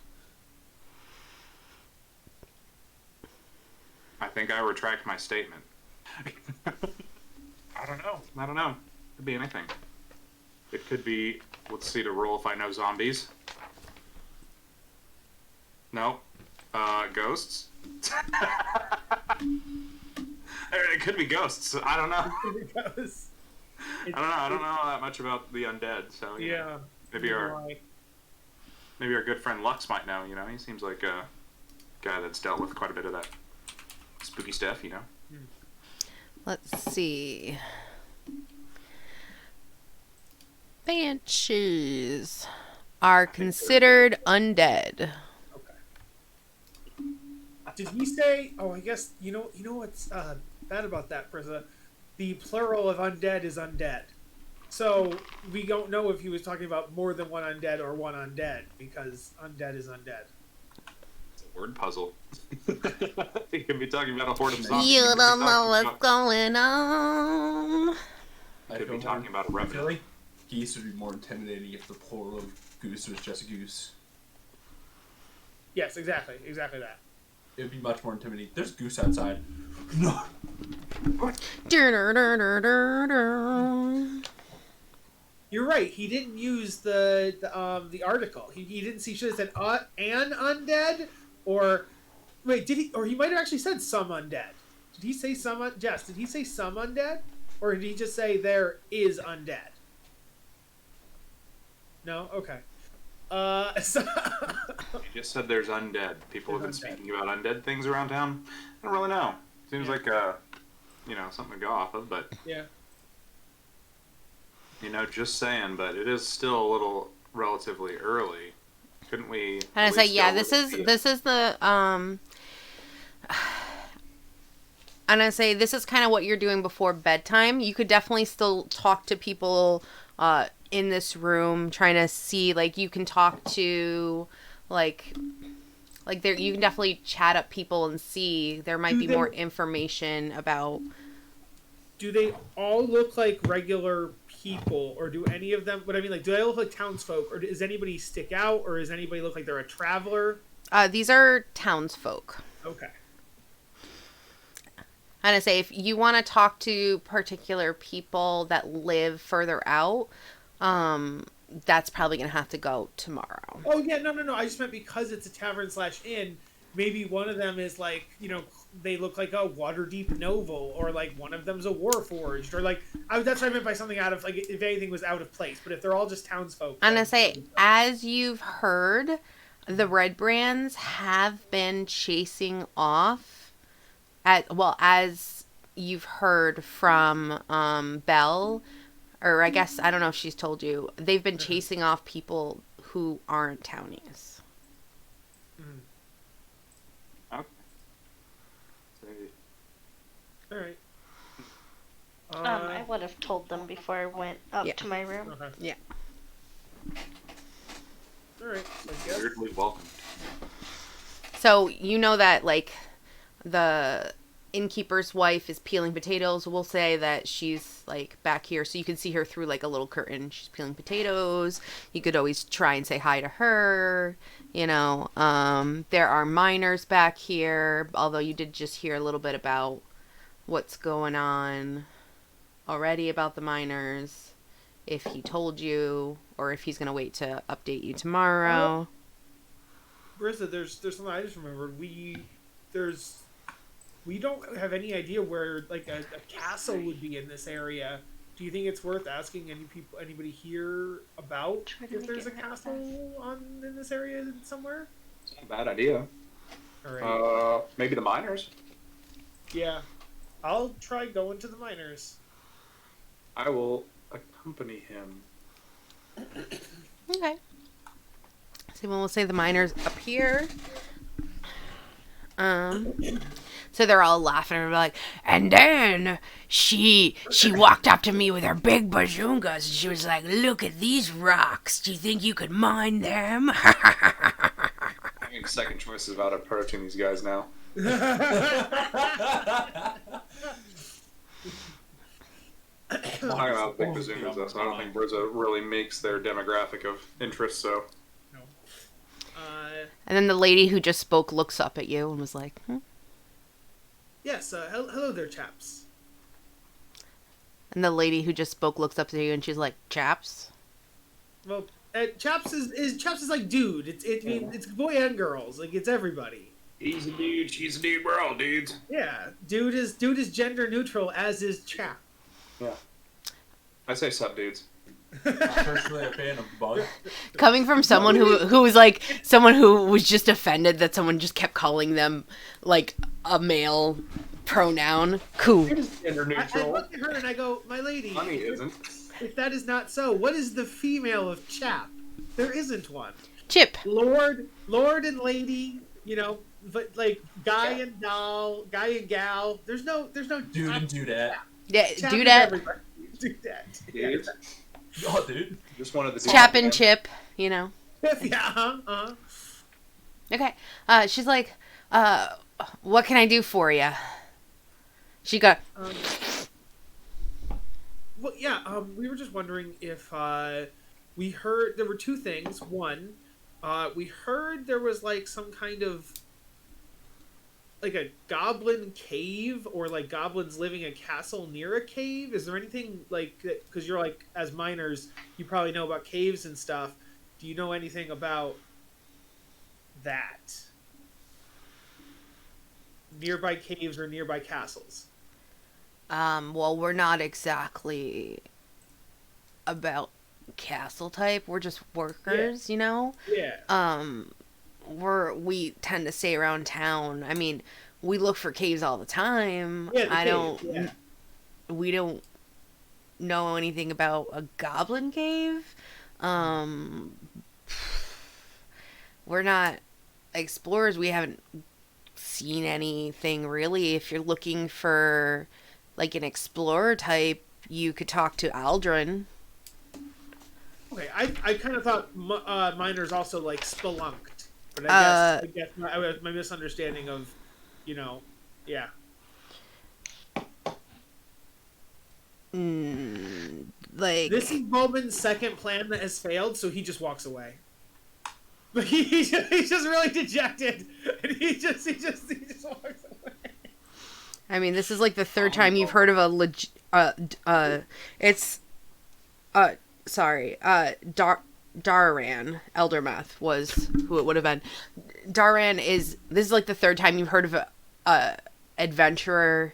I think I retract my statement. I don't know. Could be anything. It could be, let's see to roll if I know zombies. No. Ghosts? It could be ghosts. I don't know. I don't know that much about the undead, so yeah. Maybe our good friend Lux might know, he seems like a guy that's dealt with quite a bit of that spooky stuff, Let's see. Banshees are considered undead. Okay. Did he say? Oh, I guess you know what's bad about that, Brizza? The plural of undead is undead. So we don't know if he was talking about more than one undead or one undead, because undead is undead. It's a word puzzle. He could be talking about a horde of zombies. You don't know what's going on. I could be talking about a I feel revenant. like geese would be more intimidating if the plural of goose was just goose. Yes, exactly that. It would be much more intimidating. There's goose outside. No. You're right. He didn't use the article. He didn't see. Should have said an undead, or wait, did he? Or he might have actually said some undead. Did he say some? Jess, did he say some undead, or did he just say there is undead? No. Okay. So He just said there's undead. People have been speaking about undead things around town. I don't really know. Seems like something to go off of, but yeah. Just saying. But it is still a little relatively early. Couldn't we? And I say, yeah, this is the and I say this is kind of what you're doing before bedtime. You could definitely still talk to people in this room, trying to see, like, you can talk to like there, you can definitely chat up people and see there might be more information about do they all look like regular people, or do any of them? What I mean, like, do they look like townsfolk, or does anybody stick out, or does anybody look like they're a traveler? These are townsfolk. Okay. I'm gonna say if you want to talk to particular people that live further out, that's probably gonna have to go tomorrow. Oh yeah, no. I just meant because it's a tavern / inn. Maybe one of them is like, they look like a Waterdeep noble, or like one of them's a Warforged, or like that's what I meant by something out of, like, if anything was out of place. But if they're all just townsfolk, I'm gonna say, as you've heard, the Red Brands have been chasing off, as you've heard from Belle, or I guess, I don't know if she's told you, they've been chasing off people who aren't townies. Okay. all right. I would have told them before I went up Yeah. to my room. Okay. Yeah. All right. So I guess. Weirdly welcomed. So you know that, like, the innkeeper's wife is peeling potatoes. We'll say that she's, like, back here, so you can see her through, like, a little curtain. She's peeling potatoes. You could always try and say hi to her. There are miners back here, although you did just hear a little bit about what's going on already about the miners. If he told you, or if he's going to wait to update you tomorrow. Marissa, there's something I just remembered. We don't have any idea where, like, a castle would be in this area. Do you think it's worth asking anybody here about Try to if make there's a it castle in this area somewhere? It's not a bad idea. All right. Maybe the miners. Yeah, I'll try going to the miners. I will accompany him. Okay. So we'll say the miners up here. So they're all laughing and like, and then she walked up to me with her big bazungas and she was like, "Look at these rocks. Do you think you could mine them?" I think second choice is about approaching these guys now. I'm talking about big bazookas, though, so I don't think Brizza really makes their demographic of interest, so. No. And then the lady who just spoke looks up at you and was like, Yes. Hello there, chaps. And the lady who just spoke looks up at you and she's like, "Chaps?" Well, chaps is like dude. It's boy and girls. Like, it's everybody. He's a dude, she's a dude, we're all dudes. Yeah, dude is gender neutral, as is chap. Yeah. I say sup, dudes. I'm personally a fan of Bug. Coming from someone who was like, someone who was just offended that someone just kept calling them, like, a male pronoun. Cool. It is gender I neutral. look at her and I go, my lady. Honey isn't. If that is not so, what is the female of chap? There isn't one. Chip. Lord and lady. But like guy and doll, guy and gal. There's no Dude and dudette. Yeah, Chap do is that. everybody. Dudette. Dudes. Oh, dude. Just wanted to Chap and chip, Yeah. Okay. She's like, what can I do for you? She got, Well, yeah. We were just wondering if we heard there were two things. One, we heard there was like some kind of like a goblin cave, or like goblins living in a castle near a cave. Is there anything like that? Because you're like, as miners, you probably know about caves and stuff. Do you know anything about that? Nearby caves or nearby castles? well, we're not exactly about castle type. We're just workers, Yeah. We tend to stay around town. I mean, we look for caves all the time. Yeah, We don't know anything about a goblin cave. We're not explorers. We haven't seen anything really. If you're looking for like an explorer type, you could talk to Aldrin. Okay, I kind of thought miners also like spelunked, but I guess my misunderstanding of, yeah. Like, this is Bowman's second plan that has failed, so he just walks away. But he's just really dejected, and he just walks away. I mean, this is like the third time you've heard of a Daran Eldermouth was who it would have been. This is like the third time you've heard of a adventurer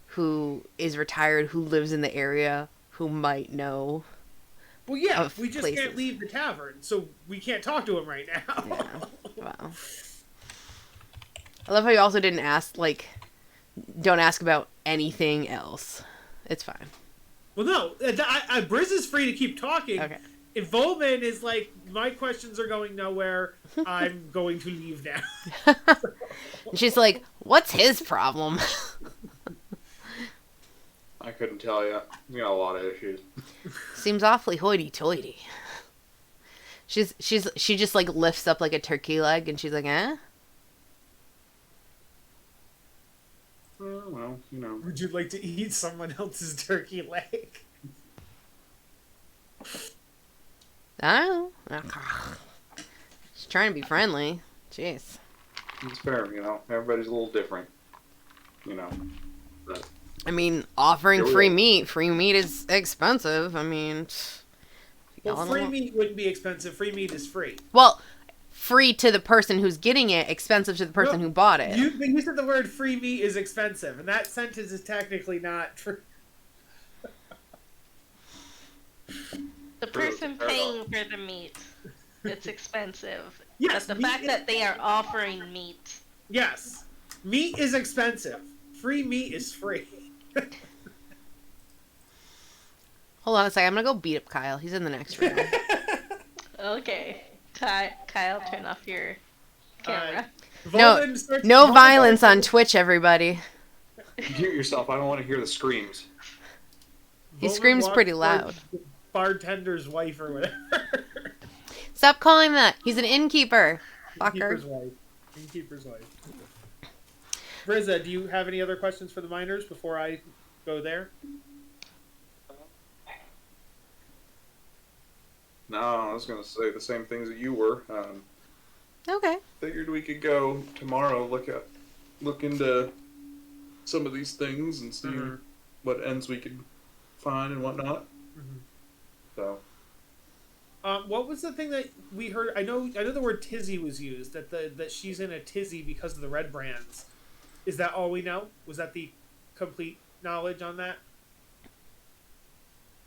who is retired, who lives in the area, who might know. Well, yeah, Of we just places. can't leave the tavern, so we can't talk to him right now. Yeah. Wow. I love how you also didn't ask, like, don't ask about anything else. It's fine. Well, no, Briz is free to keep talking. Okay. If Volman is like, my questions are going nowhere, I'm going to leave now. And she's like, what's his problem? I couldn't tell you. You got a lot of issues. Seems awfully hoity-toity. She just like lifts up like a turkey leg and she's like, eh? Well, you know. Would you like to eat someone else's turkey leg? I don't know. She's trying to be friendly. Jeez. It's fair, you know. Everybody's a little different. You know. But I mean, offering You're free right. meat. Free meat is expensive. I mean, Well, free meat wouldn't be expensive. Free meat is free. well, free to the person who's getting it, expensive to the person No, who bought it. You said the word free meat is expensive, and that sentence is technically not true. The person paying for the meat, it's expensive. Yes, but the meat fact is- that they are offering meat. Yes, meat is expensive. Free meat is free. Hold on a second. I'm gonna go beat up Kyle. He's in the next room. Okay. Kyle, turn off your camera. Volman starts- No Volman violence starts- on Twitch, everybody. mute yourself. I don't want to hear the screams. He Volman screams walks pretty towards loud. the bartender's wife or whatever. Stop calling that. He's an innkeeper. Innkeeper's Fucker. wife. Innkeeper's wife. Brizza, do you have any other questions for the miners before I go there? No, I was going to say the same things that you were. Okay. Figured we could go tomorrow, look into some of these things and see Mhm. what ends we could find and whatnot. Mhm. So What was the thing that we heard? I know the word tizzy was used. That she's in a tizzy because of the red brands. Is that all we know? Was that the complete knowledge on that?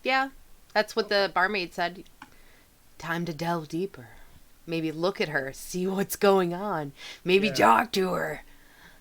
Yeah. That's what the barmaid said. Time to delve deeper. Maybe look at her, see what's going on. Maybe Yeah. talk to her.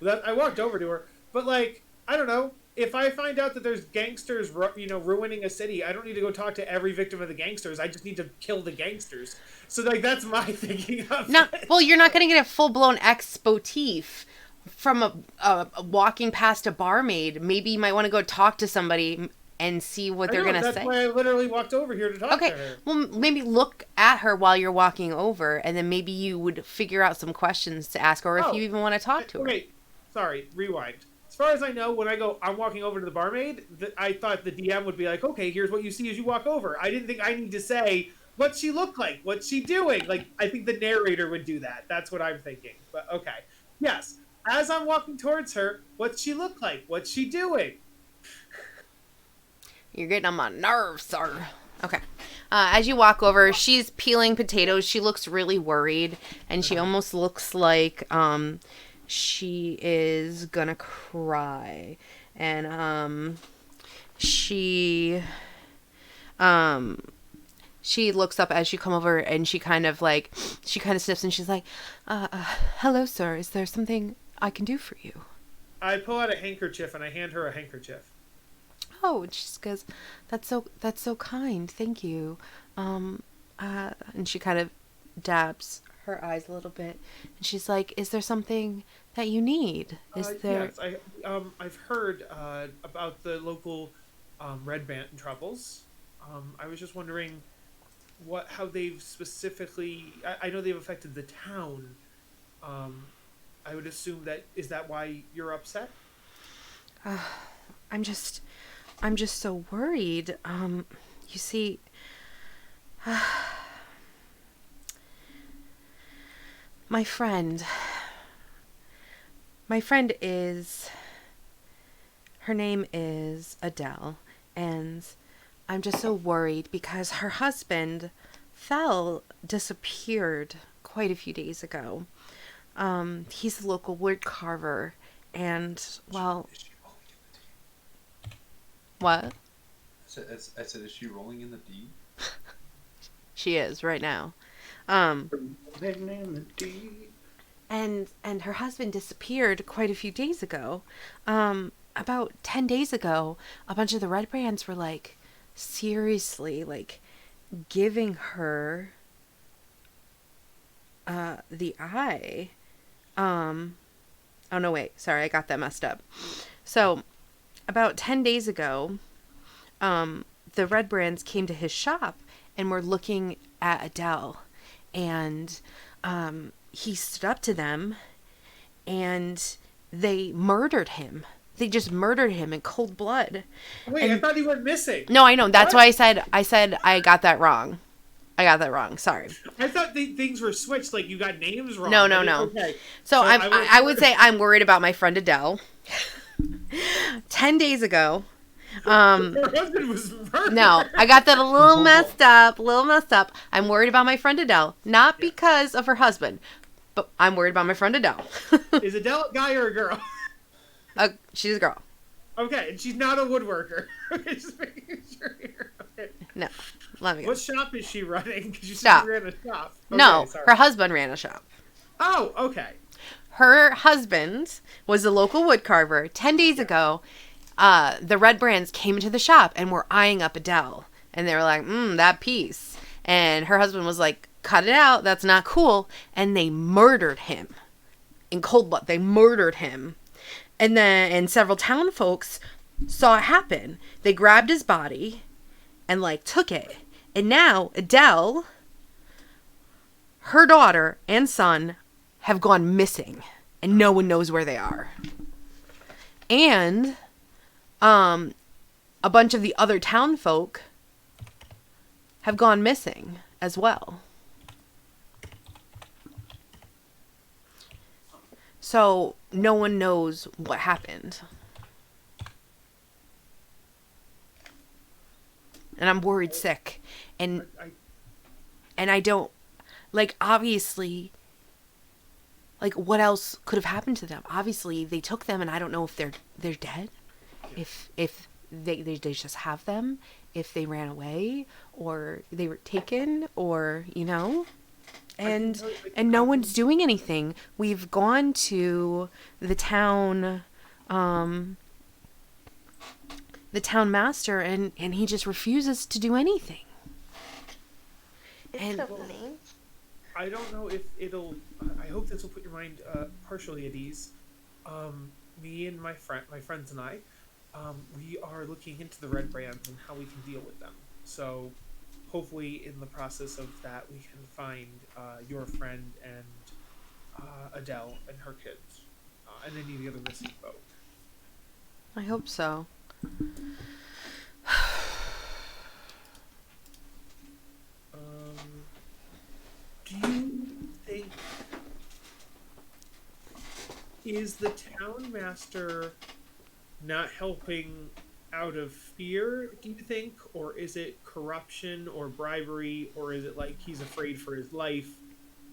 I walked over to her, but like I don't know. If I find out that there's gangsters, ruining a city, I don't need to go talk to every victim of the gangsters. I just need to kill the gangsters. So like that's my thinking of No, it. well, you're not going to get a full-blown expotif from a walking past a barmaid. Maybe you might want to go talk to somebody and see what they're going to That's say. why I literally walked over here to talk Okay, to her. well, maybe look at her while you're walking over, and then maybe you would figure out some questions to ask her, or if Oh, you even want to talk to her. Okay, sorry, rewind. As far as I know, when I'm walking over to the barmaid, I thought the DM would be like, okay, here's what you see as you walk over. I didn't think I need to say, what's she look like? What's she doing? Like, I think the narrator would do that. That's what I'm thinking. But okay. Yes, as I'm walking towards her, what's she look like? What's she doing? You're getting on my nerves, sir. Okay. As you walk over, she's peeling potatoes. She looks really worried, and she almost looks like she is gonna cry. And she looks up as you come over, and she kind of sniffs, and she's like, hello, sir. Is there something I can do for you? I pull out a handkerchief and I hand her a handkerchief. Oh, and she just goes, that's so kind, thank you. And she kind of dabs her eyes a little bit, and she's like, is there something that you need? Is there? Yes, I've heard about the local red band troubles. I was just wondering how they've specifically. I know they've affected the town. I would assume is that why you're upset? I'm just so worried. You see, my friend is, her name is Adele, and I'm just so worried because her husband disappeared quite a few days ago. He's a local wood carver, and, well, Is she rolling in the deep? what? I said, is she rolling in the deep? She is right now. And her husband disappeared quite a few days ago. About 10 days ago, a bunch of the Red Brands were like, seriously, like, giving her the eye. Oh no, wait, sorry, I got that messed up. So, about 10 days ago, the Red Brands came to his shop and were looking at Adele, and he stood up to them, and they murdered him. They just murdered him in cold blood. Wait, And- I thought he went missing. No, I know. That's What? why I said I got that wrong. I got that wrong. Sorry. I thought things were switched. Like you got names wrong. No. Okay. So I would was- say I'm worried about my friend Adele. 10 days ago. Her husband was murdered. No, I got that a little messed up. I'm worried about my friend Adele. Not because of her husband, but I'm worried about my friend Adele. Is Adele a guy or a girl? She's a girl. Okay, and she's not a woodworker. Okay, just making sure here. Okay. No. Let me go. What shop is she running? Because you said Stop. she ran a shop. Okay, No, sorry. her husband ran a shop. Oh, okay. Her husband was a local wood carver. 10 days ago, the Red Brands came into the shop and were eyeing up Adele. And they were like, that piece. And her husband was like, cut it out. That's not cool. And they murdered him in cold blood. They murdered him. And several town folks saw it happen. They grabbed his body and like took it. And now Adele, her daughter and son have gone missing, and no one knows where they are. And a bunch of the other town folk have gone missing as well. So no one knows what happened. And I'm worried sick. And I don't, like, obviously, like, what else could have happened to them? Obviously, they took them, and I don't know if they're dead. If they just have them, if they ran away, or they were taken, or, you know. And no one's doing anything. We've gone to the town master, and he just refuses to do anything. It's And- so names. I don't know if it'll. I hope this will put your mind partially at ease. Me and my friends and I, we are looking into the Red Brands and how we can deal with them. So, hopefully, in the process of that, we can find your friend and Adele and her kids, and any of the other missing folk. I hope so. Do you think is the town master not helping out of fear, do you think, or is it corruption or bribery, or is it like he's afraid for his life?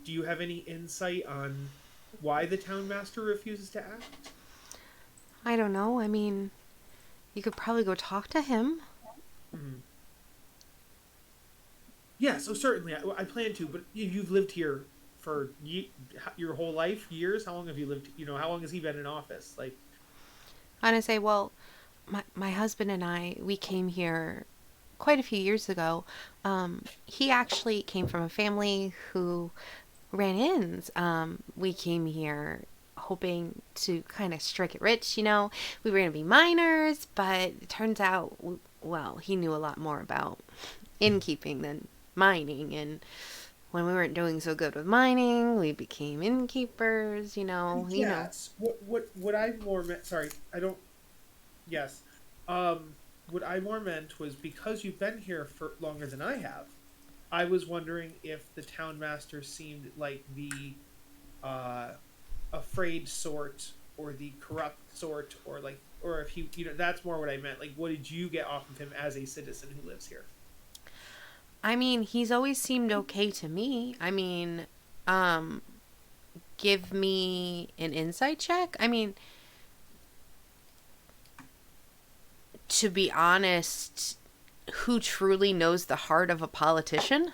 Do you have any insight on why the town master refuses to act? I don't know. I mean, you could probably go talk to him. Mm-hmm. Yeah, so certainly I plan to, but you've lived here for your whole life, years. How long have you lived? How long has he been in office? Like, And I say, well, my husband and I, we came here quite a few years ago. He actually came from a family who ran inns. We came here hoping to kind of strike it rich, We were going to be miners, but it turns out, well, he knew a lot more about innkeeping than mining, and when we weren't doing so good with mining, we became innkeepers, yes. What I more meant? Sorry, I don't. Yes. what I more meant was because you've been here for longer than I have, I was wondering if the town master seemed like the afraid sort or the corrupt sort or if he, that's more what I meant. Like, what did you get off of him as a citizen who lives here? I mean, he's always seemed okay to me. I mean, give me an insight check. I mean, to be honest, who truly knows the heart of a politician?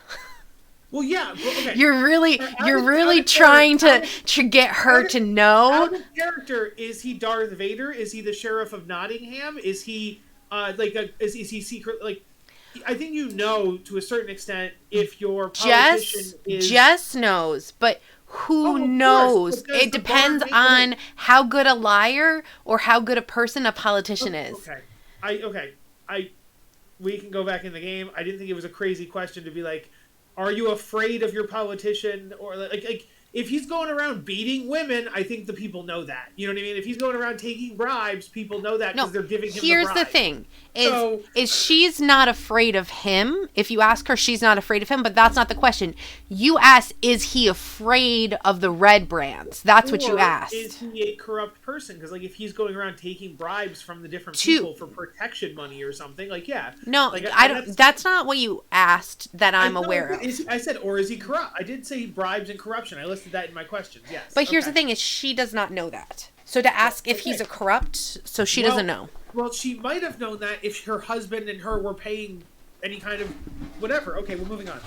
Well, yeah. Okay. You're really trying to get her to know. Out of character, is he Darth Vader? Is he the Sheriff of Nottingham? Is he is he secret? Like, I think to a certain extent if your politician is. Jess knows, but who knows? Course, it depends on how good a liar or how good a person a politician is. Okay. We can go back in the game. I didn't think it was a crazy question to be like, are you afraid of your politician? Or like if he's going around beating women, I think the people know that. You know what I mean? If he's going around taking bribes, people know that because they're giving him here's the bribe. The thing. Is she's not afraid of him. If you ask her, she's not afraid of him, but that's not the question. You asked, is he afraid of the red brands? That's what you asked. Is he a corrupt person? Because like if he's going around taking bribes from the different people for protection money or something, like yeah. No, like, I don't. That's not what you asked that I'm aware of. I said, or is he corrupt? I did say bribes and corruption. I listed that in my questions. Yes. But here's the thing: is she does not know that. So to ask if he's a corrupt, so she doesn't know. Well, she might have known that if her husband and her were paying any kind of whatever. Okay, we're moving on.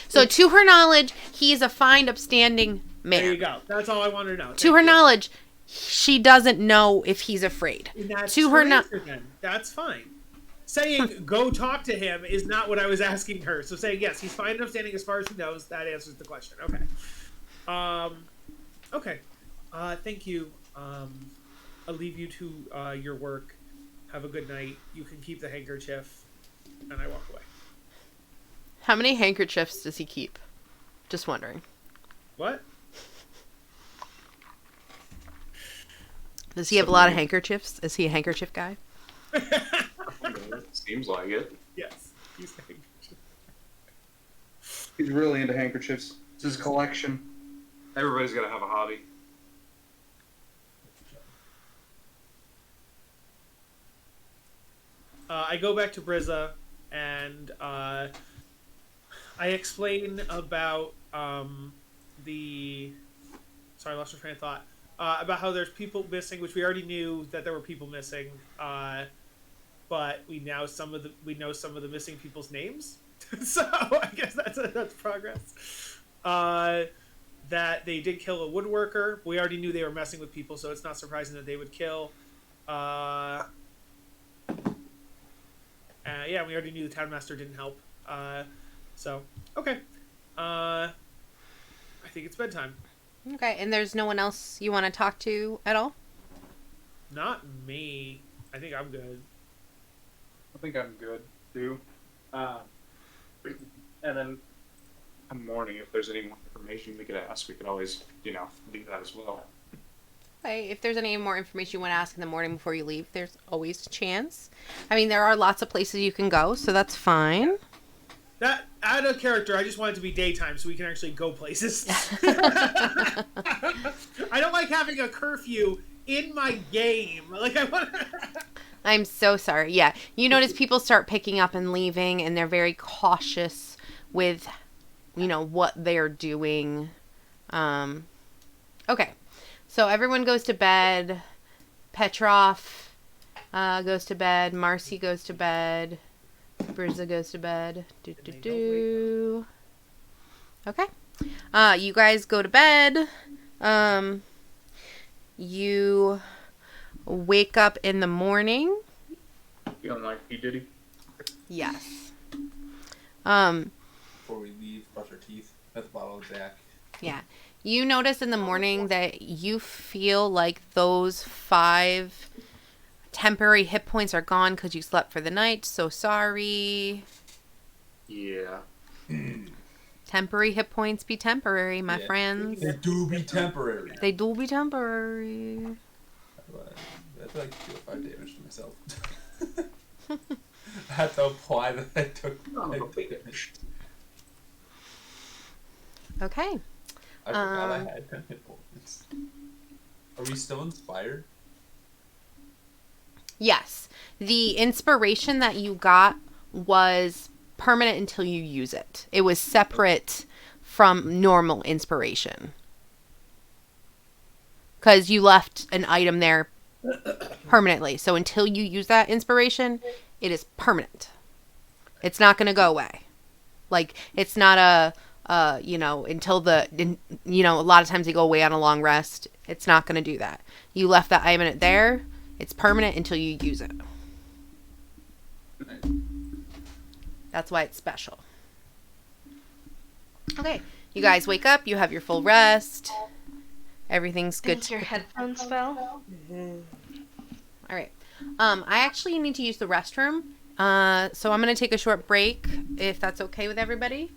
So to her knowledge, he is a fine, upstanding man. There you go. That's all I wanted to know. To her knowledge, she doesn't know if he's afraid. To her knowledge, that's fine. Saying go talk to him is not what I was asking her. So saying yes, he's fine and upstanding as far as he knows. That answers the question. Okay. Okay. Thank you. I'll leave you to your work. Have a good night. You can keep the handkerchief. And I walk away. How many handkerchiefs does he keep? Just wondering. What? Does he have a lot of handkerchiefs? Is he a handkerchief guy? Seems like it. Yes. He's a handkerchief. He's really into handkerchiefs. It's his collection. Everybody's got to have a hobby. I go back to Brizza, and I explain about the... Sorry, I lost my train of thought. About how there's people missing, which we already knew that there were people missing, but we know some of the missing people's names. So I guess that's progress. That they did kill a woodworker. We already knew they were messing with people, so it's not surprising that they would kill. Yeah, we already knew the town master didn't help. So okay. I think it's bedtime. Okay, and there's no one else you want to talk to at all? Not me. I think I'm good. I think I'm good too. And then In the morning, if there's any more information we could ask, we could always, do that as well. Okay, if there's any more information you want to ask in the morning before you leave, there's always a chance. I mean, there are lots of places you can go, so that's fine. That out of character, I just want it to be daytime so we can actually go places. I don't like having a curfew in my game. Like I want. I'm so sorry. Yeah, you notice people start picking up and leaving, and they're very cautious with, what they're doing. Okay, so everyone goes to bed. Petrov goes to bed. Marcy goes to bed. Brizza goes to bed. Okay. You guys go to bed. You wake up in the morning. feeling like P. Diddy. Yes. Before we leave, brush our teeth at the bottle of Jack. Yeah. You notice in the morning that you feel like those 5 temporary hit points are gone because you slept for the night. So sorry. Yeah. Temporary hit points be temporary, my friends. They do be temporary. They do be temporary. I feel like I deal 5 damage to myself. I had to apply that I took. Son of a I took it. bitch. Okay. I forgot I had 10 hit points. Are we still inspired? Yes. The inspiration that you got was permanent until you use it. It was separate from normal inspiration. Because you left an item there permanently. So until you use that inspiration, it is permanent. It's not going to go away. Like, it's not until a lot of times they go away on a long rest. It's not going to do that. You left that item there. It's permanent until you use it. That's why it's special. Okay. You guys wake up. You have your full rest. Everything's good. Think your headphones fell? All right. I actually need to use the restroom. So I'm going to take a short break if that's okay with everybody.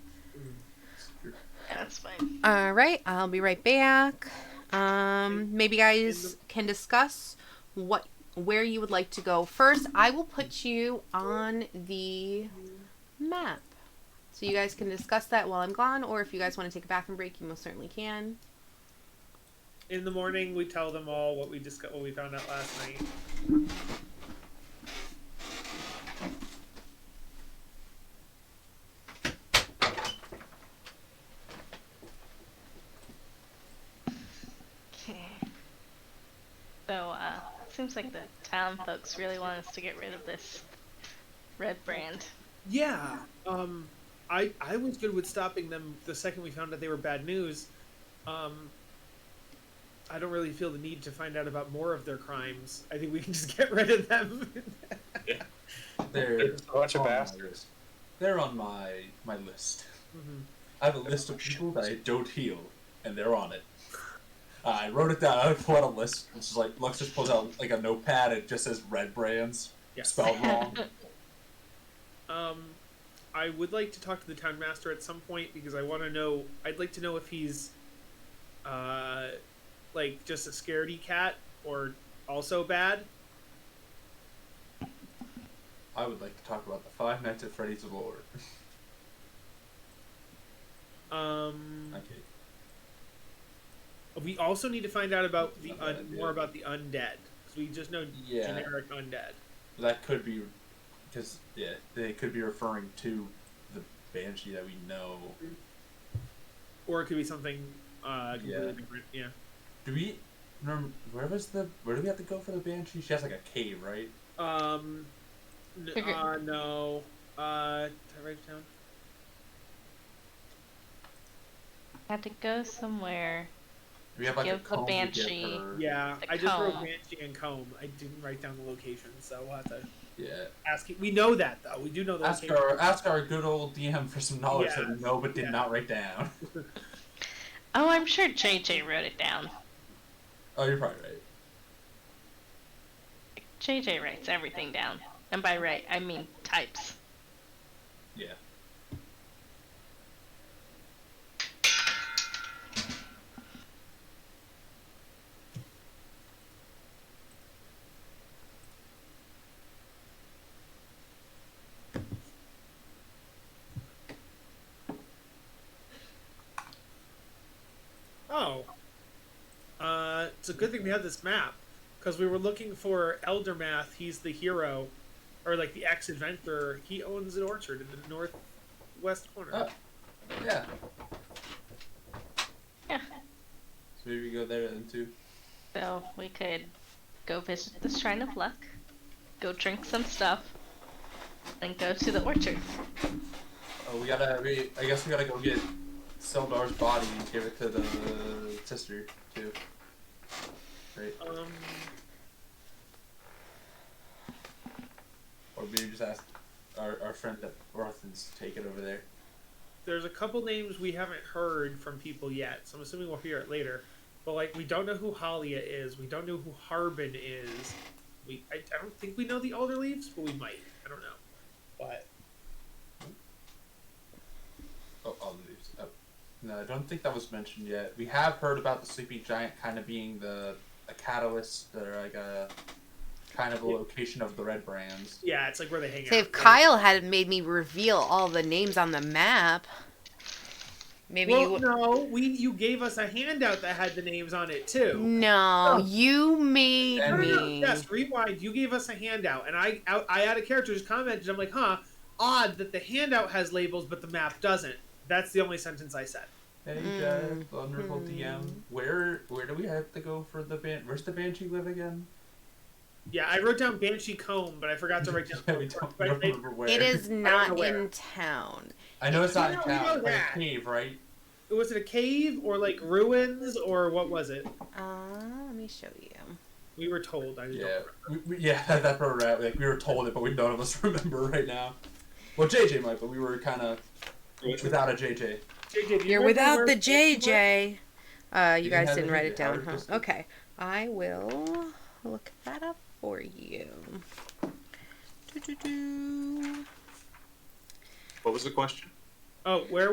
Yeah, that's fine. All right. I'll be right back. Maybe you guys can discuss where you would like to go. First, I will put you on the map. So you guys can discuss that while I'm gone, or if you guys want to take a bathroom break, you most certainly can. In the morning, we tell them all what we found out last night. Okay. So, seems like the town folks really want us to get rid of this red brand. Yeah. I was good with stopping them the second we found out they were bad news. I don't really feel the need to find out about more of their crimes. I think we can just get rid of them. They're There's a bunch of on my bastards. list. They're on my list. Mhm. I have a list of people that I don't heal, and they're on it. I wrote it down. I pulled out a list. It's just like Lux just pulls out like a notepad. It just says red brands Yes. spelled wrong. I would like to talk to the town master at some point because I want to know. I'd like to know if he's, like just a scaredy cat or also bad. I would like to talk about the Five Nights at Freddy's lore. Okay. We also need to find out about the Not a bad idea. more about the undead because we just know Yeah. generic undead. That could be because they could be referring to the Banshee that we know. Or it could be something completely different. Yeah. Do we remember where do we have to go for the Banshee? She has like a cave, right? No. Did I write it down? Had to go somewhere. Do we have like Give a the comb to give Banshee. her? Yeah, The I just wrote comb. Banshee and Comb. I didn't write down the location, so we'll have to Yeah. ask. We know that though. We do know the Ask location. our good old DM for some knowledge that we Yeah. know but did Yeah. not write down. Oh, I'm sure JJ wrote it down. Oh, you're probably right. JJ writes everything down. And by write, I mean types. Yeah. Oh. It's a good thing we have this map because we were looking for Eldermath. He's the hero, or like the ex-adventurer. He owns an orchard in the northwest corner. Oh. Yeah. Yeah. So maybe we go there then too. So we could go visit the Shrine of Luck, go drink some stuff, and go to the orchard. Oh, I guess we gotta go get Seldar's body and give it to the sister too. Right? Or maybe just ask our friend at Orthans to take it over there. There's a couple names we haven't heard from people yet, so I'm assuming we'll hear it later. But like, we don't know who Halia is. We don't know who Harbin is. I don't think we know the Elder Leaves, but we might. I don't know. But Oh, leaves. Oh. No, I don't think that was mentioned yet. We have heard about the sleeping giant kind of being a catalyst or like a kind of a location of the red brands. Yeah, it's like where they hang out. Say if right? Kyle had made me reveal all the names on the map, maybe Well, you would. no, you gave us a handout that had the names on it too. No, you made No, No, me. yes, rewind. You gave us a handout, and I had a character just commented. I'm like, huh, odd that the handout has labels but the map doesn't. That's the only sentence I said. Hey, Jeff, wonderful DM. Where do we have to go for the Where's the Banshee live again? Yeah, I wrote down Banshee Comb, but I forgot to write down. Yeah, we don't remember where. It is know not where. in town. I know it's not in We know town. It's like that. a cave, right? Was it a cave or like ruins or what was it? Let me show you. We were told. I just Yeah, don't remember. that's where we're at. Like we were told it, but none of us remember right now. Well, JJ might, but we were kind of without a JJ. JJ, do you You're remember without where the Banshee was? JJ. You You guys have didn't the write JJ. it down, I huh? just- Okay. I will look that up for you. Doo-doo-doo. What was the question? Oh, where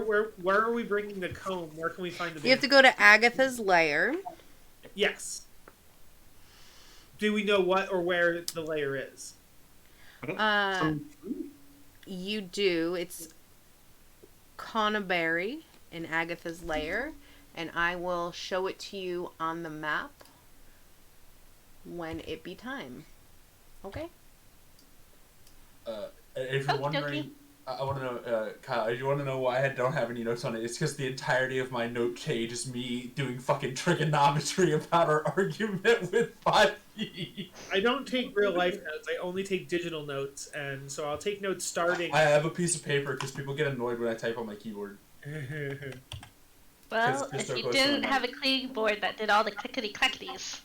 are we bringing the comb? Where can we find the? You have to go to Agatha's lair. Yes. Do we know what or where the layer is? You do. It's Connaberry in Agatha's lair, and I will show it to you on the map when it be time. Okay? If you're Okey wondering, dokey. I want to know, Kyle, if you want to know why I don't have any notes on it, it's because the entirety of my note page is me doing fucking trigonometry about our argument with 5e. I don't take real life notes. I only take digital notes, and so I'll take notes starting. I have a piece of paper because people get annoyed when I type on my keyboard. Well, Just if so you close to didn't the have a keyboard that did all the clickety clackities.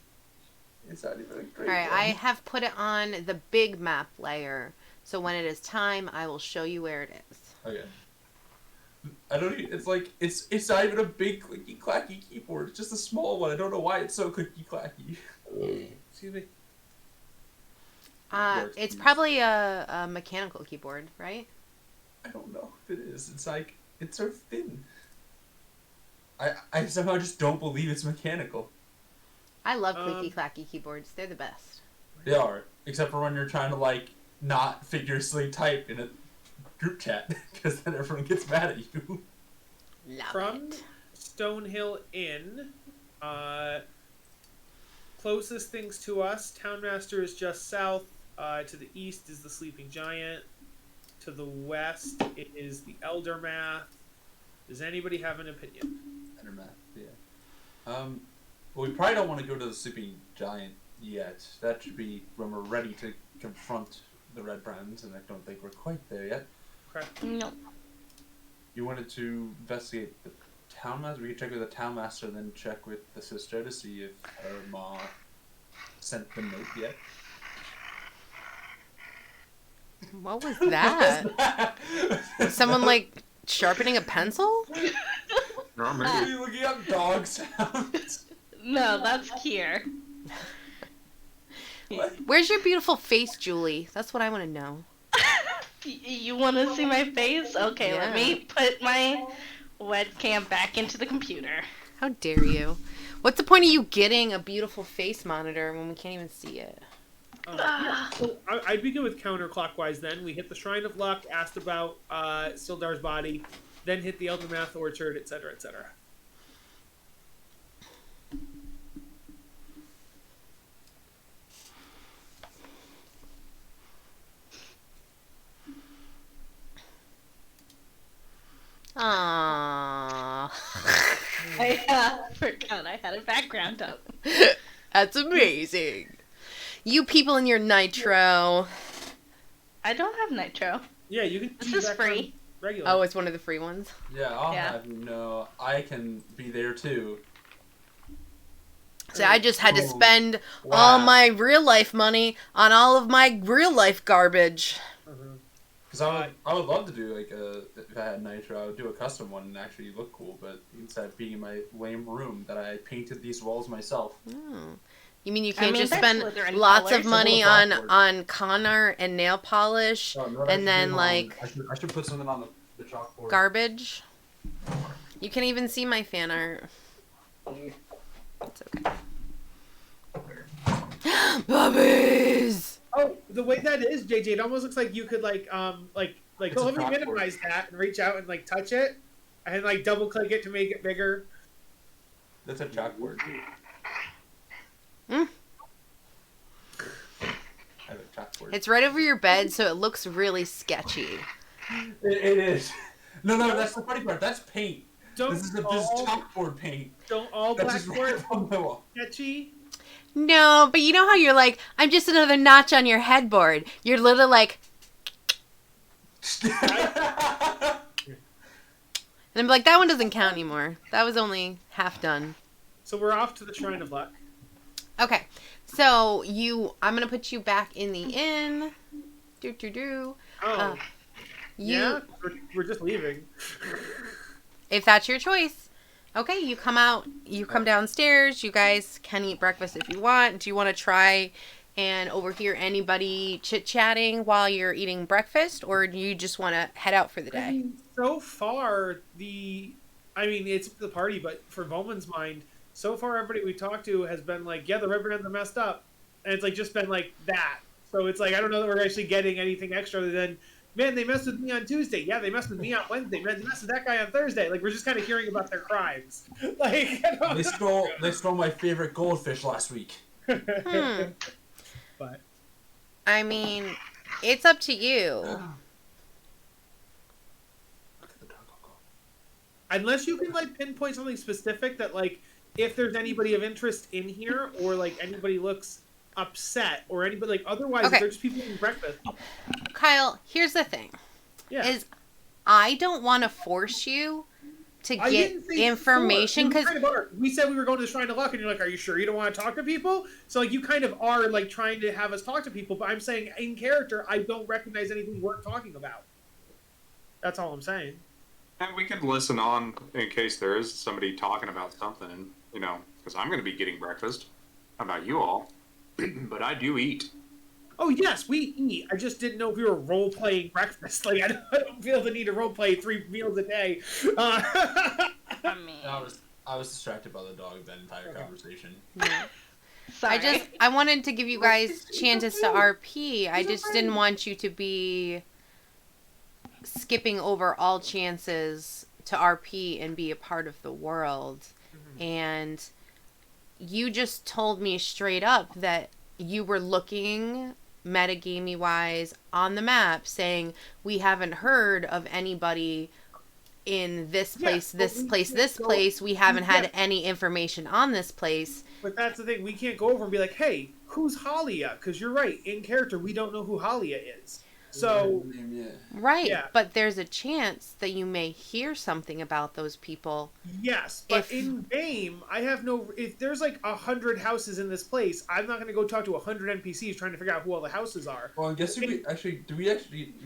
It's not even a great Alright, one. I have put it on the big map layer, so when it is time, I will show you where it is. Okay. I don't. It's like it's not even a big clicky clacky keyboard. It's just a small one. I don't know why it's so clicky clacky. Excuse me. Works, It's please. probably a mechanical keyboard, right? I don't know if it is. It's like it's so thin. I somehow just don't believe it's mechanical. I love clicky clacky keyboards. They're the best. They are, except for when you're trying to like not figuratively type in a group chat, because then everyone gets mad at you. Love From it. Stonehill Inn, closest things to us, Townmaster is just south. To the east is the Sleeping Giant. To the west it is the Eldermath. Does anybody have an opinion? Endermath, yeah. Well, we probably don't want to go to the Sleeping Giant yet. That should be when we're ready to confront the Red Brands, and I don't think we're quite there yet. Okay. No. You wanted to investigate the Townmaster? We could check with the Townmaster and then check with the sister to see if her ma sent the note yet. What was that? Someone like sharpening a pencil? No, Are maybe. you looking up dog sounds? No, that's Kier. What? Where's your beautiful face, Julie? That's what I want to know. You want to see my face? Okay, let Yeah. me put my webcam back into the computer. How dare you? What's the point of you getting a beautiful face monitor when we can't even see it? So I'd be good with counterclockwise then. We hit the Shrine of Luck, asked about Sildar's body, then hit the Eldermath Orchard, etc., etc. Aww. I forgot I had a background up. That's amazing. You people in your nitro. I don't have nitro. Yeah, you can. This choose is that free. from Regular. Oh, it's one of the free ones. Yeah, I'll Yeah. have you know, I can be there too. So I just had to Ooh. spend Wow. all my real life money on all of my real life garbage. Mhm. Because I would love to do like if I had Nitro, I would do a custom one and actually look cool. But instead of being in my lame room that I painted these walls myself. Oh. You mean you I can't mean, just that's spend Slytherin lots colors. of money It's a on little blackboard. on Connor and nail polish Oh, you know what I and should then do? like I should put something on the chalkboard. garbage? You can't even see my fan art. It's okay. Puppies! the way that is, JJ, it almost looks like you could like It's oh, a let me chalkboard. minimize that and reach out and like touch it and like double click it to make it bigger. That's a chalkboard. Mm. I have a chalkboard. It's right over your bed, so it looks really sketchy. It is. No, that's the funny part. That's paint. Don't This is all chalkboard paint. don't all That's just right blackboard on the wall. sketchy. No, but you know how you're like, I'm just another notch on your headboard. You're literally like, and I'm like, that one doesn't count anymore. That was only half done. So we're off to the Shrine of Luck. Okay, so I'm gonna put you back in the inn. Oh, You, we're just leaving. if that's your choice. Okay, you come out, you come downstairs, you guys can eat breakfast if you want. Do you want to try and overhear anybody chit-chatting while you're eating breakfast, or do you just want to head out for the I day? mean, so far it's the party, but for Volman's mind, so far everybody we talked to has been like, yeah, the Reverend are messed up, and it's like just been like that. So it's like I don't know that we're actually getting anything extra other than, man, they messed with me on Tuesday. Yeah, they messed with me on Wednesday. Man, they messed with that guy on Thursday. Like, we're just kind of hearing about their crimes. Like, I don't They stole my favorite goldfish last week. Hmm. But I mean, it's up to you. unless you can like pinpoint something specific that like, if there's anybody of interest in here, or like anybody looks upset, or anybody like otherwise, Okay. they're just people eating breakfast. Kyle, here's the thing. Yeah. Is I don't want to force you to I get didn't say information before. because We said we were going to the Shrine of Luck, and you're like, "Are you sure you don't want to talk to people?" So like, you kind of are like trying to have us talk to people, but I'm saying in character, I don't recognize anything worth talking about. That's all I'm saying. And we can listen on in case there is somebody talking about something, you know, because I'm going to be getting breakfast. How about you all? But I do eat. Oh yes, we eat. I just didn't know if we were role playing breakfast. Like I don't feel the need to role play 3 meals a day. I mean, I was distracted by the dog that entire conversation. sorry. I wanted to give you guys chances to RP. I just didn't want you to be skipping over all chances to RP and be a part of the world. And you just told me straight up that you were looking metagamey wise on the map saying we haven't heard of anybody in this place, this place. We haven't had any information on this place. But that's the thing. We can't go over and be like, "Hey, who's Halia?" Because you're right. In character, we don't know who Halia is. So Right. Yeah. But there's a chance that you may hear something about those people. yes, but If- in game, I have no. If there's like 100 houses in this place, I'm not going to go talk to 100 NPCs trying to figure out who all the houses are. Well, I guess we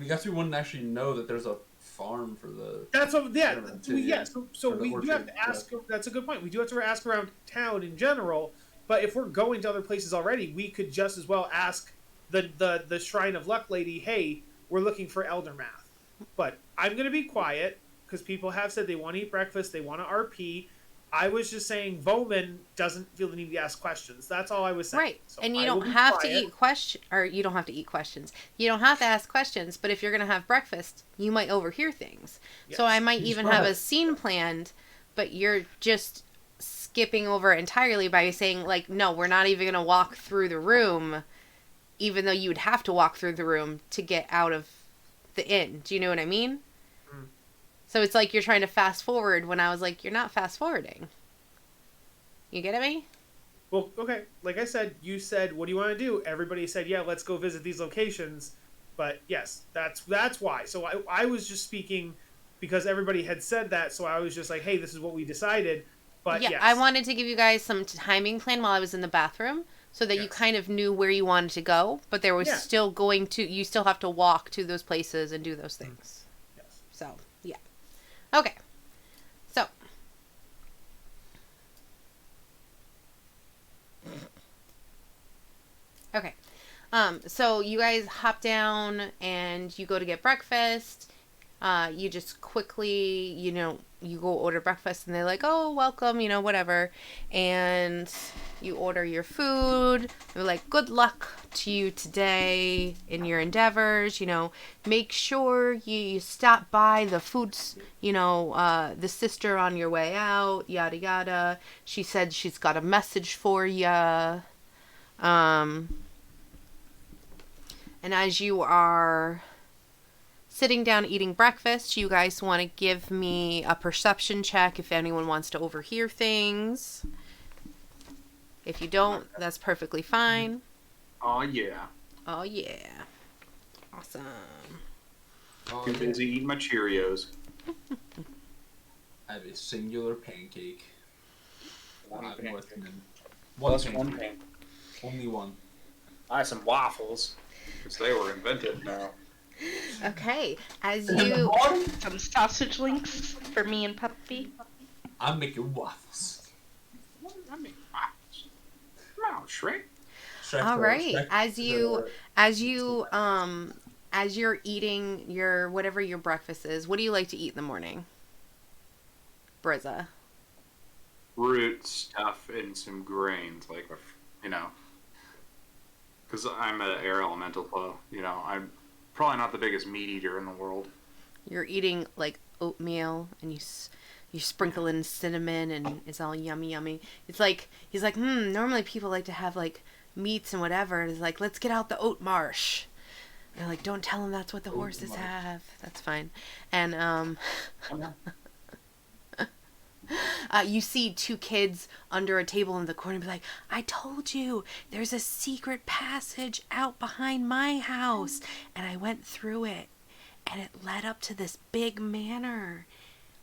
guess we wouldn't actually know that there's a farm for the. That's what. Yeah. Yeah. So Or the we do have orchard, to ask. That's a good point. We do have to ask around town in general. But if we're going to other places already, we could just as well ask the Shrine of Luck lady, "Hey, we're looking for Elder Math." But I'm going to be quiet because people have said they want to eat breakfast, they want to RP. I was just saying Bowman doesn't feel the need to ask questions. That's all I was saying. Right. So And you I don't will be have to quiet. eat you don't have to eat questions. You don't have to ask questions, but if you're going to have breakfast, you might overhear things. So Yes. I might even have a scene planned, but you're just skipping over it entirely by saying like, "No, we're not even going to walk through the room," even though you would have to walk through the room to get out of the inn. Do you know what I mean? Mm. So it's like you're trying to fast forward when I was like, you're not fast forwarding. You get me? Well, okay. Like I said, you said, "What do you want to do?" Everybody said, "Yeah, let's go visit these locations." But yes, that's why. So I was just speaking because everybody had said that. So I was just like, "Hey, this is what we decided." But Yeah, yes. I wanted to give you guys some timing plan while I was in the bathroom so that you Yes. kind of knew where you wanted to go, but there was Yeah. you still have to walk to those places and do those things. Yes. So, yeah. Okay. So. Okay. So you guys hop down and you go to get breakfast. You just quickly, you go order breakfast and they're like, oh, welcome, whatever. And you order your food. They're like, good luck to you today in your endeavors. Make sure you stop by the foods, the sister on your way out, yada, yada. She said she's got a message for you. And as you are sitting down eating breakfast, you guys want to give me a perception check if anyone wants to overhear things. If you don't, that's perfectly fine. Oh yeah. Oh yeah. Awesome. Oh, Too busy eating my Cheerios. I have a singular pancake. One I'm pancake. working in Plus pancake. one pancake. Only one. I have some waffles. Because they were invented now. Okay, as you... Some sausage links for me and Puppy. I'm making waffles. I mean, come on, Shrek. All right, as you're eating your, whatever your breakfast is, what do you like to eat in the morning? Brizza. Root stuff and some grains, like, because I'm an air elemental, so, I'm probably not the biggest meat eater in the world. You're eating like oatmeal and you sprinkle in cinnamon and it's all yummy yummy. It's like he's like, normally people like to have like meats and whatever, and it's like, let's get out the oat marsh. They're like, don't tell them that's what the horses have. That's fine. And you see two kids under a table in the corner be like, I told you, there's a secret passage out behind my house. And I went through it. And it led up to this big manor.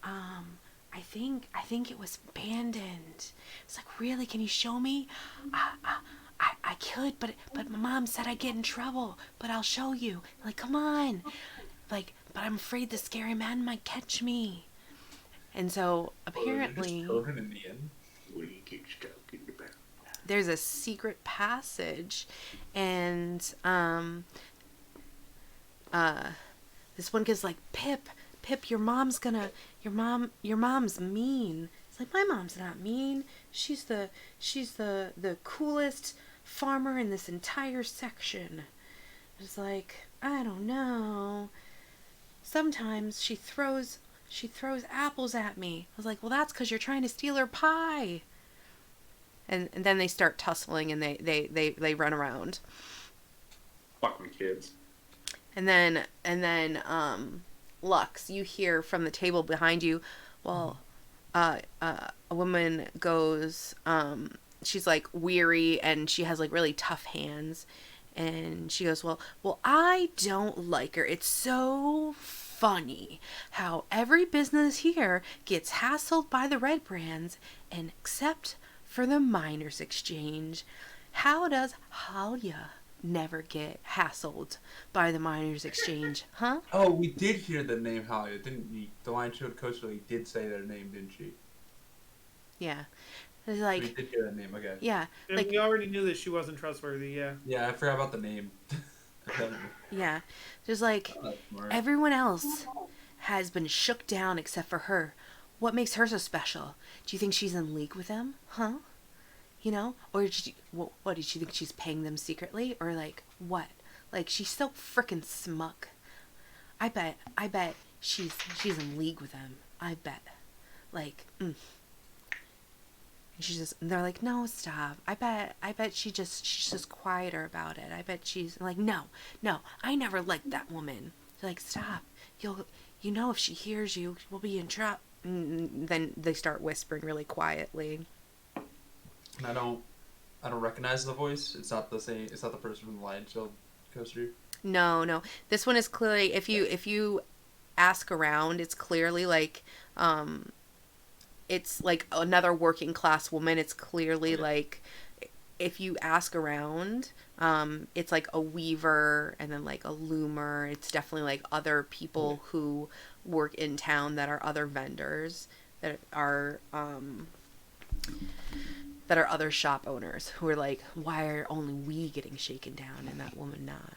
I think it was abandoned. It's like, really? Can you show me? I could, but my mom said I'd get in trouble. But I'll show you. Like, come on. Like, but I'm afraid the scary man might catch me. And so apparently there's a secret passage, and this one kid's like, Pip, your mom's mean. It's like, my mom's not mean. She's the coolest farmer in this entire section. It's like, I don't know. Sometimes she throws apples at me. I was like, well, that's because you're trying to steal her pie. And then they start tussling and they run around. Fucking kids. And then Lux, you hear from the table behind you, well, a woman goes, she's like weary and she has like really tough hands. And she goes, well, I don't like her. It's so funny how every business here gets hassled by the red brands, and except for the miners' exchange. How does Halia never get hassled by the miners' exchange, huh? Oh, we did hear the name Halia, didn't we? The Lion Shield Coach really did say their name, didn't she? Yeah. It's like, we did hear that name, okay. yeah. And Like, we already knew that she wasn't trustworthy, yeah. Yeah, I forgot about the name. yeah. Just like, Oh, that's smart. everyone else has been shook down except for her. What makes her so special? Do you think she's in league with them? Huh? Or did she, what did she think she's paying them secretly? Or like, what? Like, she's so frickin' smug. I bet she's in league with them. I bet. Like, And they're like, no, stop. I bet she's just quieter about it. I bet she's like, no, I never liked that woman. They're like, stop. If she hears you, we'll be in trouble. Then they start whispering really quietly. And I don't recognize the voice. It's not the same. It's not the person from the Lion Shield coaster. No. This one is clearly, if you ask around, it's clearly like, it's like another working class woman. It's clearly like, if you ask around, it's like a weaver and then like a loomer. It's definitely like other people who work in town that are other vendors that are other shop owners who are like, why are only we getting shaken down and that woman not,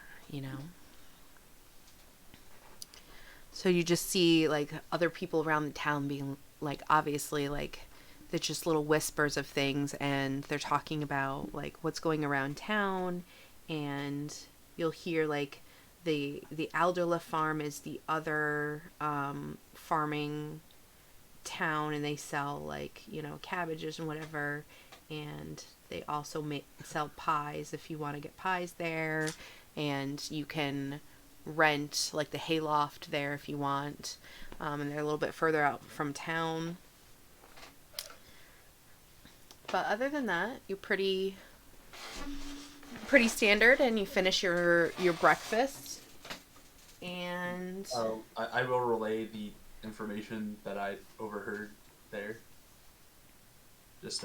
So you just see like other people around the town being like, obviously like it's just little whispers of things, and they're talking about like what's going around town, and you'll hear like the Alderla farm is the other farming town, and they sell like, you know, cabbages and whatever, and they also sell pies if you want to get pies there, and you can rent like the hayloft there if you want, and they're a little bit further out from town. But other than that, you're pretty standard, and you finish your breakfast, and I will relay the information that I overheard there. Just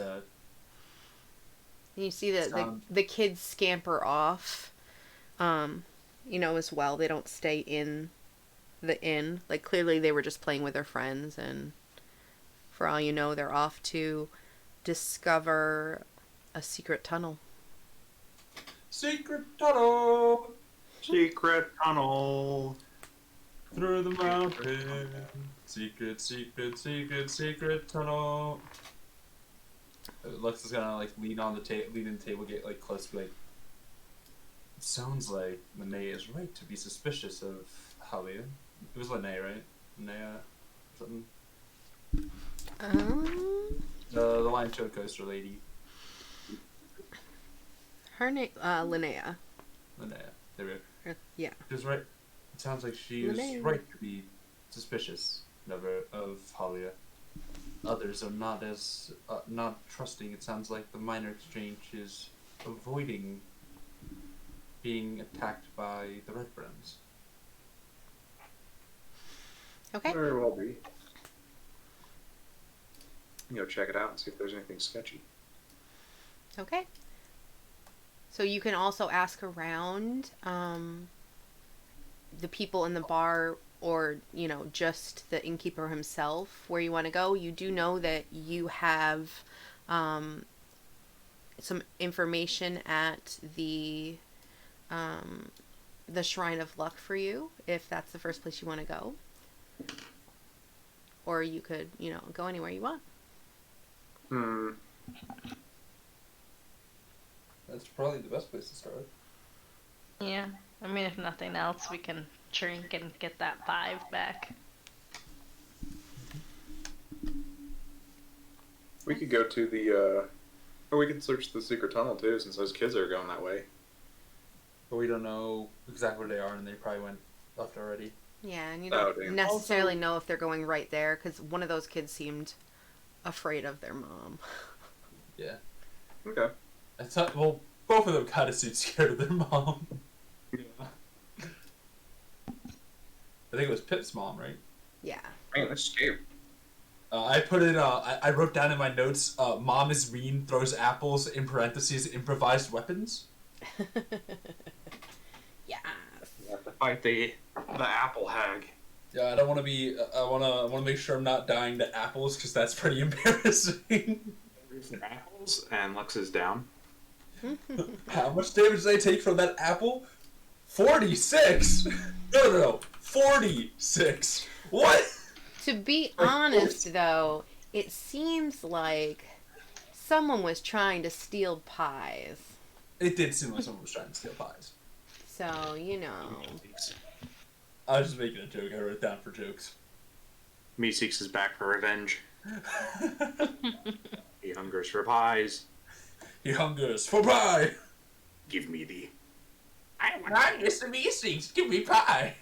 you see that the kids scamper off, you know, as well. They don't stay in the inn. Like, clearly they were just playing with their friends, and for all you know, they're off to discover a secret tunnel. secret tunnel Secret tunnel. through the mountain. Secret tunnel. Lux is gonna like lean in the table, get like close, be like, it sounds like Linnea is right to be suspicious of Halia. It was Linnea, right? Linnea something. The Lion Show Coaster lady. Her name, Linnea. Linnea. There we go. Yeah. She was right. It sounds like she is Linnea. right to be suspicious of Halia. Others are not as not trusting. It sounds like the minor exchange is avoiding being attacked by the Red Friends. Okay. Very well be. Go check it out and see if there's anything sketchy. Okay. So you can also ask around the people in the bar, or, you know, just the innkeeper himself, where you want to go. You do know that you have some information at the Shrine of Luck for you, if that's the first place you want to go. Or you could, you know, go anywhere you want. That's probably the best place to start. Yeah, I mean, if nothing else, we can drink and get that 5 back. We could go to the, or we could search the secret tunnel too, since those kids are going that way. But we don't know exactly where they are, and they probably went left already. Yeah, and you Oh, don't damn. necessarily know if they're going right there, because one of those kids seemed afraid of their mom. Yeah. Okay. I thought, well, both of them kind of seemed scared of their mom. Yeah. I think it was Pip's mom, right? Yeah. Man, that's scary. I put in, I wrote down in my notes, Mom is mean, throws apples, in parentheses, improvised weapons. Yes. You have to fight the apple hag. Yeah, I don't want to be, I want to make sure I'm not dying to apples, because that's pretty embarrassing. Apples, and Lux is down. How much damage did I take from that apple? 46! No, 46! What? To be honest, though, it seems like someone was trying to steal pies. It did seem like someone was trying to steal pies. So, you know. I was just making a joke. I wrote it down for jokes. Meeseeks is back for revenge. He hungers for pies. He hungers for pie! Give me the... I'm Mr. Meeseeks, give me pie!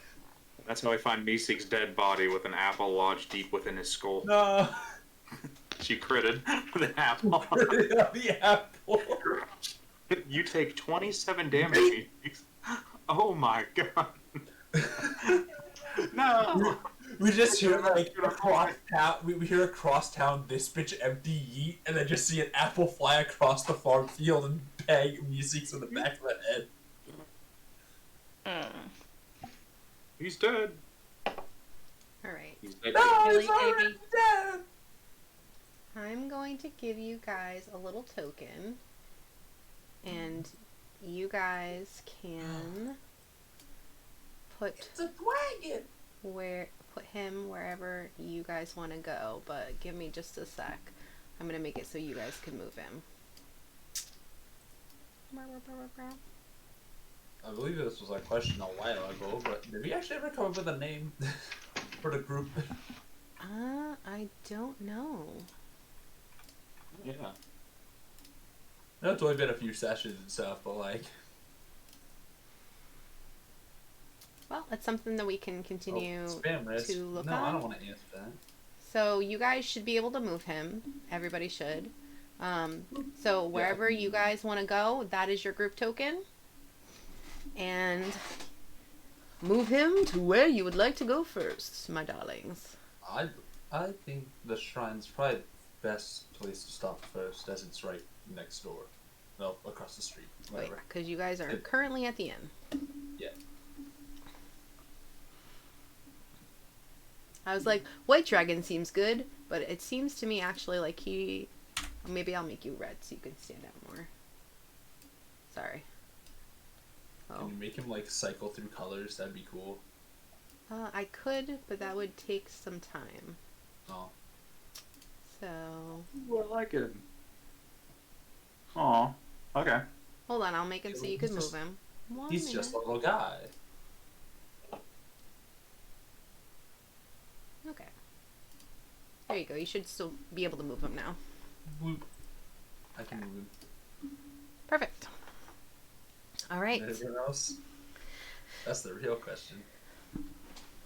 That's how I find Meeseeks' dead body with an apple lodged deep within his skull. No. She critted with an apple. The apple. You take 27 damage, Meeseeks. Oh my god. No! We just hear like across town. We hear across town, "This bitch empty yeet," and then just see an apple fly across the farm field and bang Meeseeks in the back of the head. He's dead. Alright. He's dead. No, Really, he's already baby? dead. I'm going to give you guys a little token. And you guys can put It's a dragon. put him wherever you guys want to go, but give me just a sec. I'm going to make it so you guys can move him. I believe this was a question a while ago, but did we actually ever come up with a name for the group? I don't know. Yeah. I know it's only been a few sessions and stuff, but like... Well, it's something that we can continue spam risk. to look no, on. I don't want to answer that. So you guys should be able to move him. Everybody should. So wherever you guys want to go, that is your group token. And move him to where you would like to go first, my darlings. I think the shrine's probably the best place to stop first, as it's right next door. Well, across the street. Wait, Whatever. because you guys are currently at the inn. Yeah. I was like, White Dragon seems good, but it seems to me actually like he... Maybe I'll make you red so you can stand out more. Sorry. Can Oh. you make him like cycle through colors? That'd be cool. I could, but that would take some time. Oh. So... Well, I like it. Aw. Okay. Hold on, I'll make him so you can He's move just- him. One He's just a minute. little guy. Okay. There you go. You should still be able to move him now. Whoop. I can move him. Perfect. All right. Anyone else? That's the real question.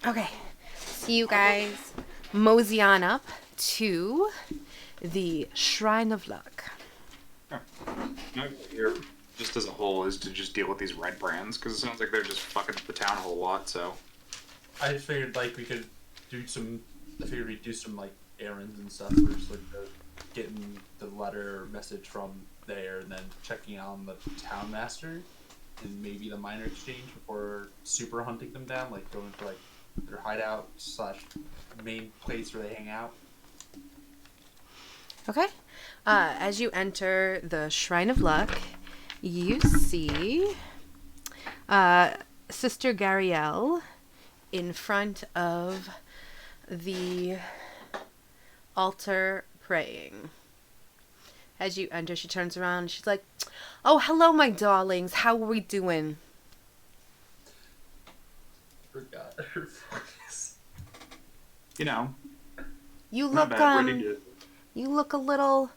Okay. So you guys mosey on up to the Shrine of Luck. My goal here, just as a whole, is to just deal with these red brands, because it sounds like they're just fucking up the town a whole lot, so... I just figured like we could do some. I figured we'd do some like errands and stuff. We're just like getting the letter or message from there, and then checking on the town master and maybe the minor exchange before super hunting them down. Like going to like their hideout / main place where they hang out. Okay. As you enter the Shrine of Luck, you see Sister Garielle in front of the altar praying. As you enter, she turns around and she's like, "Oh, hello, my darlings. How are we doing?" Forgot her voice. You know, You not look bad. Ready to... you look a little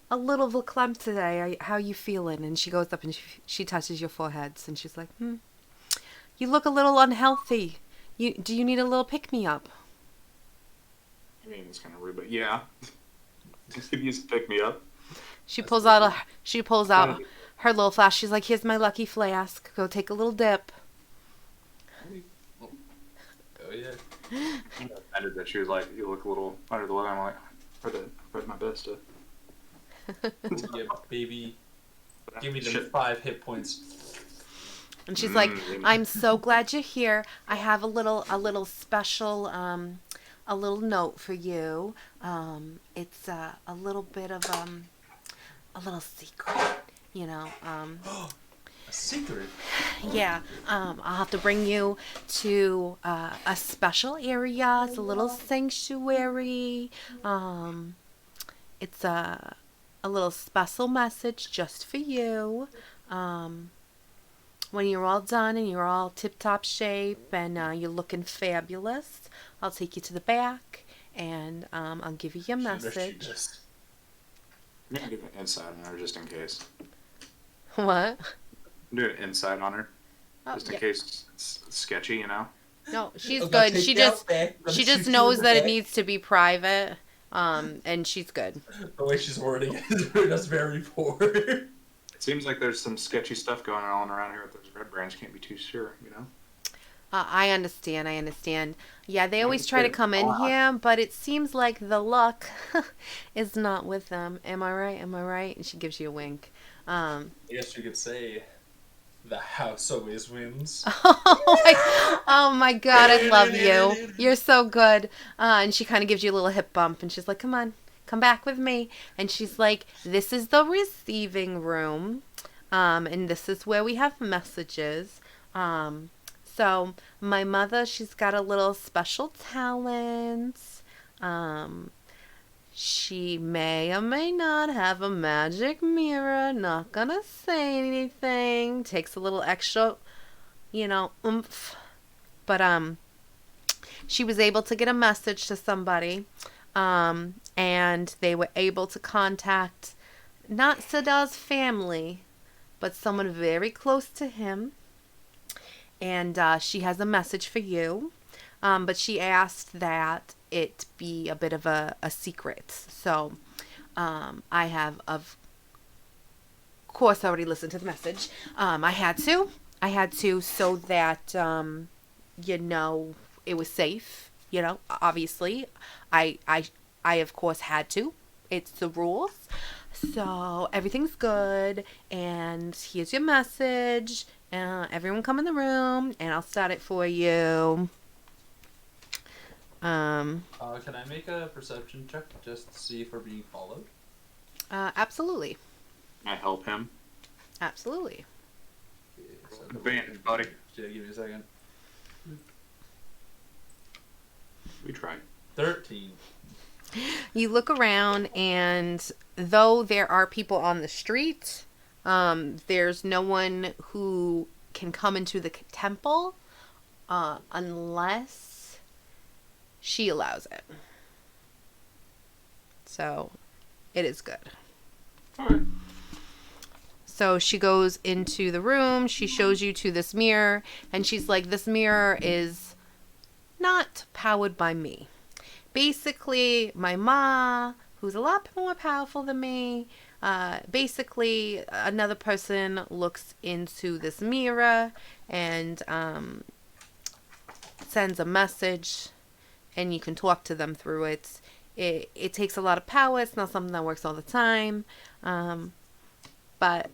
verklempt today. How you feeling? And she goes up and she touches your foreheads and she's like, "You look a little unhealthy. Do you need a little pick-me-up?" I mean, it's kind of rude, but yeah. Just could use pick me up. She pulls out her little flask. She's like, "Here's my lucky flask. Go take a little dip." Oh yeah. I'm offended that she was like, "You look a little under the weather." I'm like, "I tried my best to." Yeah, baby. Give me them Shit. 5 hit points. And she's like, Mm. "I'm so glad you're here. I have a little special a little note for you. It's a little bit of a little secret, you know. A secret. Yeah, I'll have to bring you to a special area. It's a little sanctuary. It's a little special message just for you. When you're all done and you're all tip-top shape and you're looking fabulous, I'll take you to the back and I'll give you your message." I'm gonna give an insight on her just in case. What? Do an insight on her Oh, just in yeah. case it's sketchy, you know. No, she's I'm gonna good. take She you out just back. I'm gonna she shoot just you knows in the that it back. needs to be private. And she's good. The way she's wording it is just very poor. It seems like there's some sketchy stuff going on around here with those red brands. Can't be too sure, you know. I understand. Yeah, they always try to come in Wow. here, but it seems like the luck is not with them. Am I right? And she gives you a wink. I guess you could say the house always wins. Oh my God, I love you. You're so good. And she kind of gives you a little hip bump, and she's like, "Come on, come back with me." And she's like, "This is the receiving room, and this is where we have messages. So my mother, she's got a little special talent. She may or may not have a magic mirror. Not gonna say anything. Takes a little extra, oomph. But she was able to get a message to somebody, and they were able to contact not Sadar's family, but someone very close to him. And she has a message for you, but she asked that it be a bit of a secret. So I have, of course, already listened to the message. I had to, so that it was safe. Obviously, I of course had to. It's the rules. So everything's good, and here's your message. Everyone come in the room, and I'll start it for you. Can I make a perception check just to see if we're being followed? Absolutely. I help him. Absolutely. Okay, so Advantage, buddy. Yeah, give me a second. We tried. 13. You look around, and though there are people on the street, there's no one who can come into the temple unless she allows it. So it is good. All right. So she goes into the room, she shows you to this mirror, and she's like, this mirror is not powered by me. Basically, my ma, who's a lot more powerful than me, basically another person looks into this mirror and sends a message, and you can talk to them through it. It takes a lot of power. It's not something that works all the time. But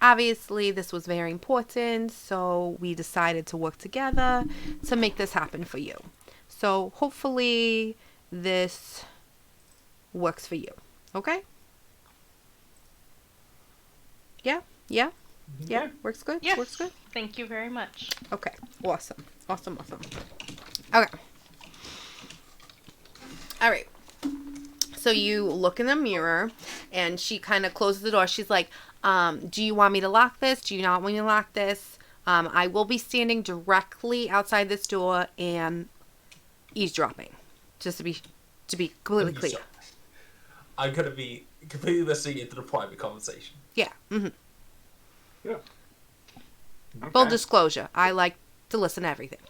obviously this was very important, so we decided to work together to make this happen for you. So hopefully this works for you. Okay? Yeah? Yeah? Works good? Yes. Works good? Thank you very much. Okay. Awesome. Okay. All right. So you look in the mirror, and she kind of closes the door. She's like, do you want me to lock this? Do you not want me to lock this? I will be standing directly outside this door and eavesdropping, just to be completely clear. I'm gonna be completely listening into the private conversation. Yeah. Mm-hmm. Yeah. Full Okay. disclosure, I like to listen to everything.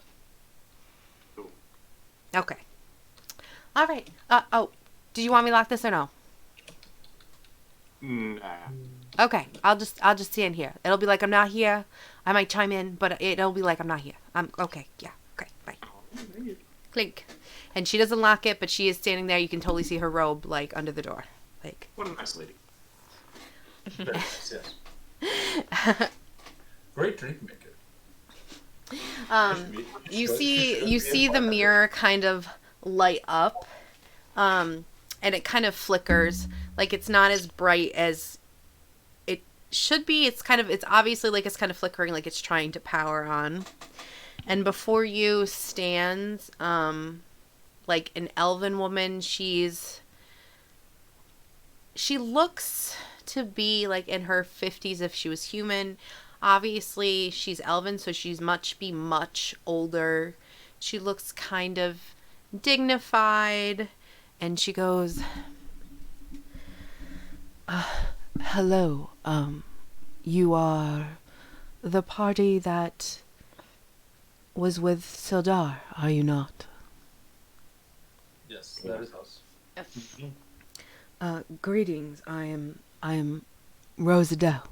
Cool. Okay. All right. Did you want me to lock this or no? Nah. Okay. I'll just stand here. It'll be like I'm not here. I might chime in, but it'll be like I'm not here. I'm okay. Yeah. Okay. Bye. Clink. And she doesn't lock it, but she is standing there. You can totally see her robe like under the door. Like. What a nice lady. Very nice, yes. Great drink maker. You see the mirror kind of light up, and it kind of flickers. Like it's not as bright as it should be. It's obviously like it's kind of flickering, like it's trying to power on. And before you stands, like an elven woman. She looks to be like in her 50s if she was human. Obviously, she's elven, so she's much older. She looks kind of dignified, and she goes, Hello, you are the party that was with Sildar, are you not? Yes, that is us. Yes. Greetings, I am Rosadell.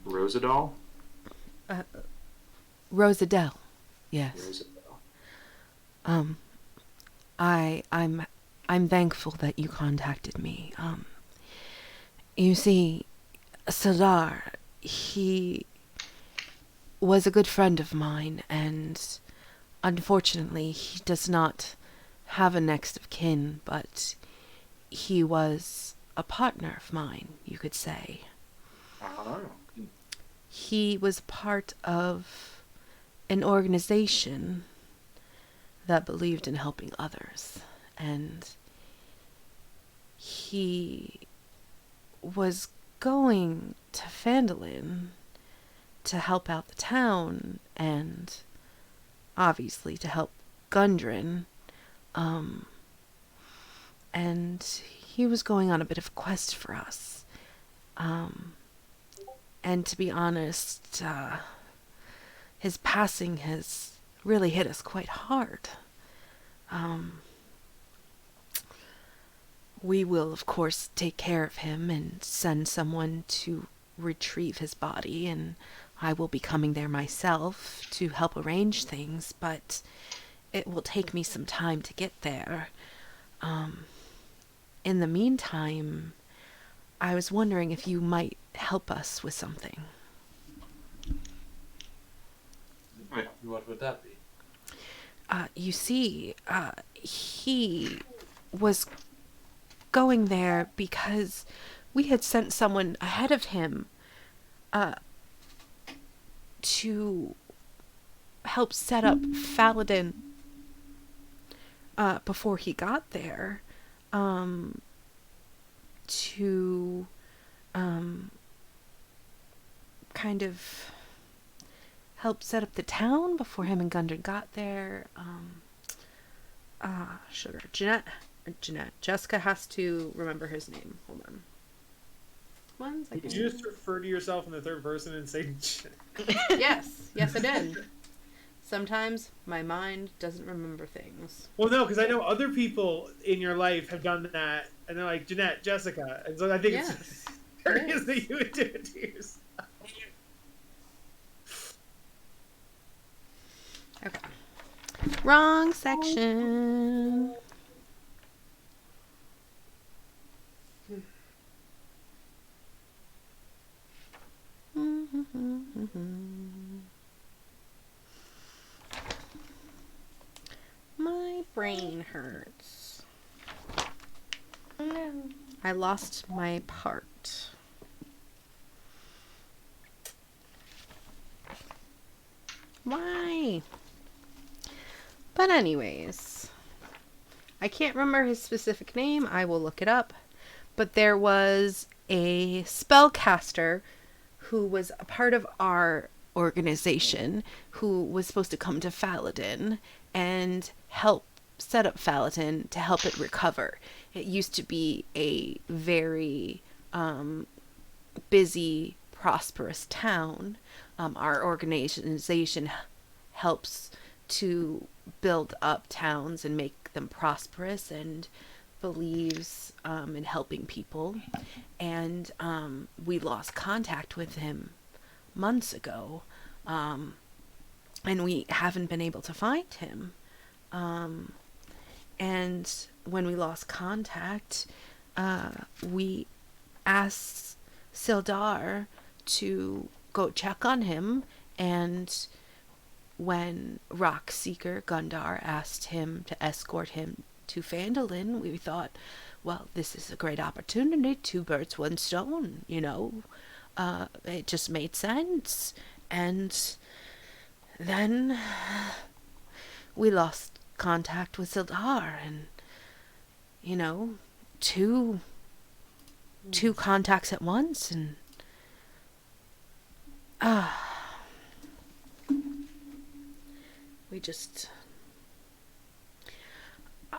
Rosadal? Rosadell, yes. Rosadal. I'm thankful that you contacted me. You see, Sildar, he was a good friend of mine, and unfortunately he does not have a next of kin, but he was a partner of mine, you could say. Oh. he was part of an organization that believed in helping others. And he was going to Phandelver to help out the town and obviously to help Gundren. And he was going on a bit of a quest for us. And to be honest, his passing has really hit us quite hard. We will, of course, take care of him and send someone to retrieve his body, and I will be coming there myself to help arrange things, but it will take me some time to get there. In the meantime, I was wondering if you might help us with something. What would that be? You see, he was going there because we had sent someone ahead of him to help set up Faladin before he got there, to kind of help set up the town before him and Gundren got there. Sugar. Jeanette. Jessica has to remember his name. Hold on. 1 second. Did you just refer to yourself in the third person and say... Yes, I did. Sometimes my mind doesn't remember things. Well, no, because I know other people in your life have done that, and they're like, Jeanette, Jessica. And so I think it's curious that you would do it to yourself. Okay. Wrong section. My brain hurts. No. I lost my part. Why? But anyways, I can't remember his specific name. I will look it up. But there was a spellcaster who was a part of our organization who was supposed to come to Faladin and help set up Faladin to help it recover. It used to be a very busy, prosperous town. Our organization helps to build up towns and make them prosperous and believes in helping people. And we lost contact with him months ago. And we haven't been able to find him. And when we lost contact, we asked Sildar to go check on him, and when Rockseeker Gundar asked him to escort him to Phandelver, we thought, well, this is a great opportunity, 2 birds, 1 stone, you know. It just made sense. And then we lost contact with Sildar, and, you know, two contacts at once, and we just...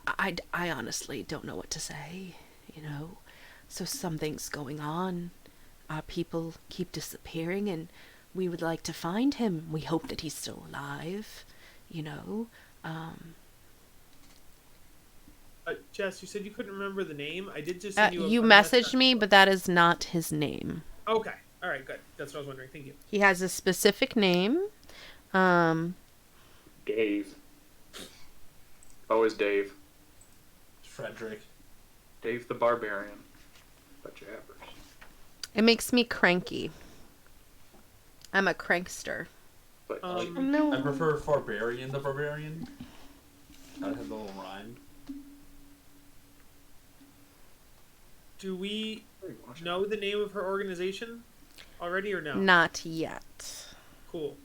I honestly don't know what to say, you know. So something's going on. People keep disappearing, and we would like to find him. We hope that he's still alive, you know. Jess, you said you couldn't remember the name. I did just send you you a messaged me, but that is not his name. Okay. All right, good. That's what I was wondering. Thank you. He has a specific name. Dave. Always Dave. Frederick. Dave the Barbarian. But jabbers. It makes me cranky. I'm a crankster. But I prefer Farbarian the Barbarian. That has a little rhyme. Do we know the name of her organization? already or no? Not yet. Cool.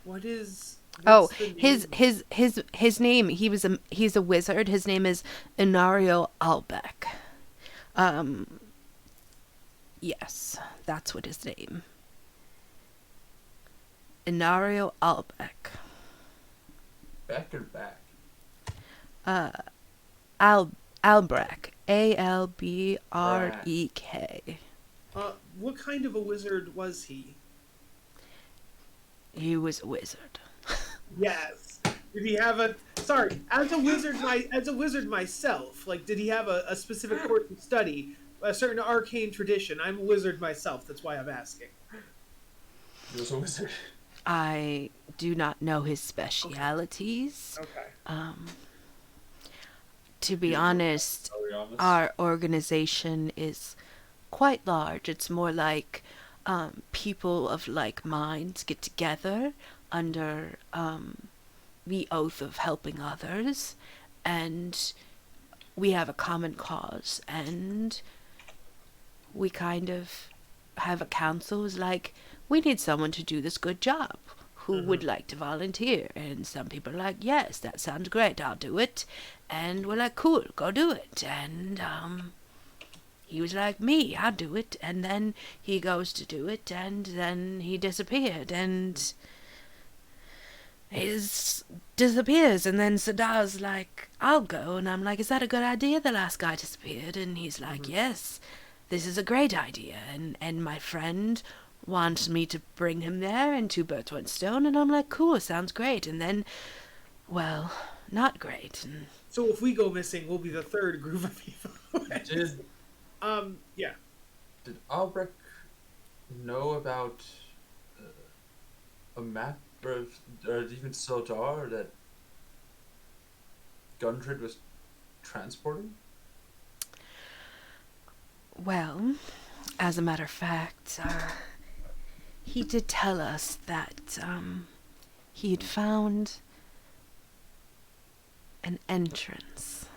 What is? Oh, what's the name? his name. He's a wizard. His name is Inario Albeck. Yes, that's what his name. Inario Albeck. Back or back? Albrecht. Albrek. What kind of a wizard was he? He was a wizard. Yes. Did he have a? Sorry, as a wizard myself, like, did he have a specific course of study, a certain arcane tradition? I'm a wizard myself. That's why I'm asking. He was a wizard. I do not know his specialities. Okay. To be honest, our organization is quite large. It's more like people of like minds get together under the oath of helping others, and we have a common cause, and we kind of have a council who's like, we need someone to do this good job. Who would like to volunteer? And some people are like, yes, that sounds great, I'll do it. And we're like, cool, go do it. And he was like, me, I'll do it. And then he goes to do it, and then he disappeared, and he disappears. And then Sadar's like, I'll go. And I'm like, is that a good idea? The last guy disappeared. And he's like, yes, this is a great idea. And my friend wants me to bring him there, and 2 birds, 1 stone. And I'm like, cool, sounds great. And then, well, not great. And So if we go missing, we'll be the third group of people. Yeah. Did Albrecht know about a map or even Sildar that Gundred was transporting? well, as a matter of fact, he did tell us that he had found an entrance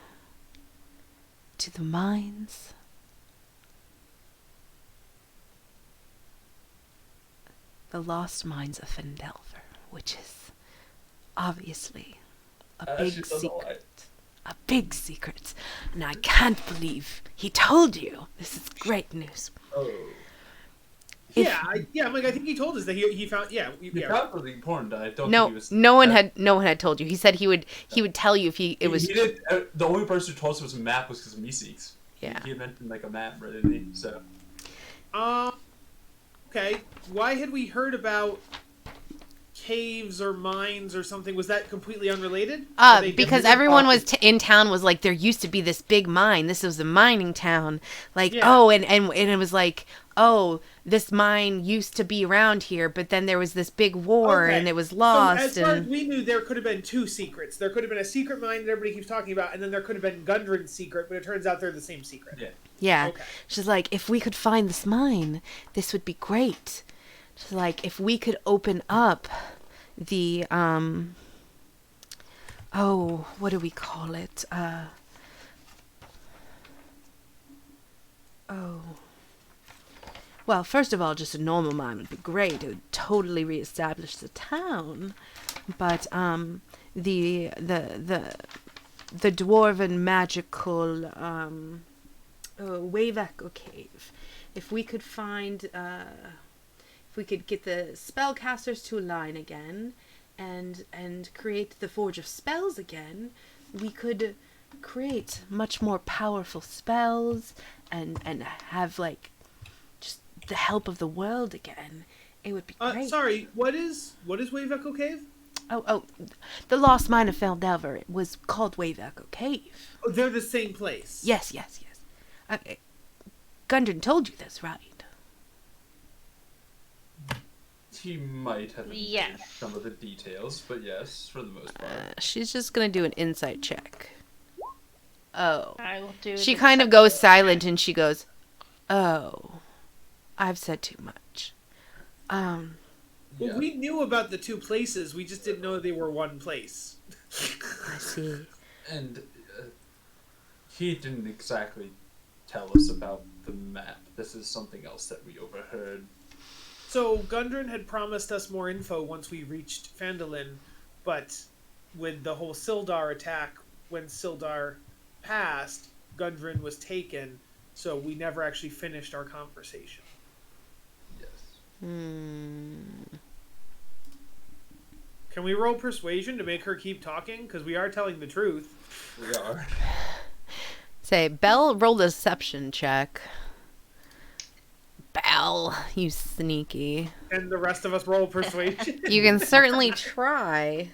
to the mines the lost mines of Fandelver, which is obviously a big secret. A big secret. And I can't believe he told you. This is great news. Oh. If- I'm like, I think he told us that he found. Yeah, He found something important. I don't think No, he was. no one had told you. He said he would tell you if it was. He did. The only person who told us it was a map was because of Meeseeks. Yeah. He had mentioned like a map, right? Didn't he? So. Okay. Why had we heard about caves or mines or something? Was that completely unrelated? Because everyone was in town was like, there used to be this big mine. This was a mining town. Like, Yeah. oh, and it was like, oh, this mine used to be around here, but then there was this big war Okay. and it was So lost. as far as we knew, there could have been 2 secrets. There could have been a secret mine that everybody keeps talking about, and then there could have been Gundren's secret, but it turns out they're the same secret. Yeah. Yeah. Okay. She's like, if we could find this mine, this would be great. She's like, if we could open up the, what do we call it? Well, first of all, just a normal mine would be great. It would totally reestablish the town. But, the dwarven magical, wave echo cave. If we could find, if we could get the spellcasters to align again, and create the Forge of Spells again, we could create much more powerful spells, and have like just the help of the world again. It would be great. Sorry, what is Wave Echo Cave? Oh, the lost mine of Fandelver was called Wave Echo Cave. Oh, they're the same place. Yes. Gundren told you this, right? He might have Yes. some of the details, but yes, for the most part. She's just gonna do an insight check. Oh. I will do. She the kind of goes silent and she goes, oh, I've said too much. Well, Yeah. we knew about the 2 places. We just didn't know they were one place. I see. And he didn't exactly tell us about the map. This is something else that we overheard. So Gundren had promised us more info once we reached Phandelin, but with the whole Sildar attack, when Sildar passed, Gundren was taken, so we never actually finished our conversation. Yes. Can we roll Persuasion to make her keep talking? Because we are telling the truth. We are. Say, Belle rolled a deception check. Belle, you sneaky. And the rest of us roll Persuasion. You can certainly try.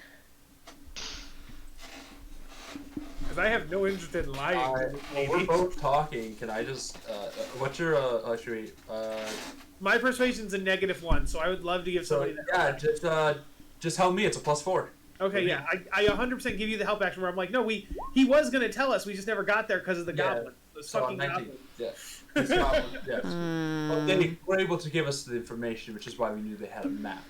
Because I have no interest in lying. to this Well, we're lady. both talking. Can I just... what's your... actually... My Persuasion's a -1, so I would love to give So, somebody that. yeah, just help me. It's a +4. Okay, yeah. I 100% give you the help action where I'm like, no, he was going to tell us. We just never got there because of the Yeah. goblin. Those So fucking 19. goblins. Yeah. This goblin, yes. But they were able to give us the information, which is why we knew they had a map.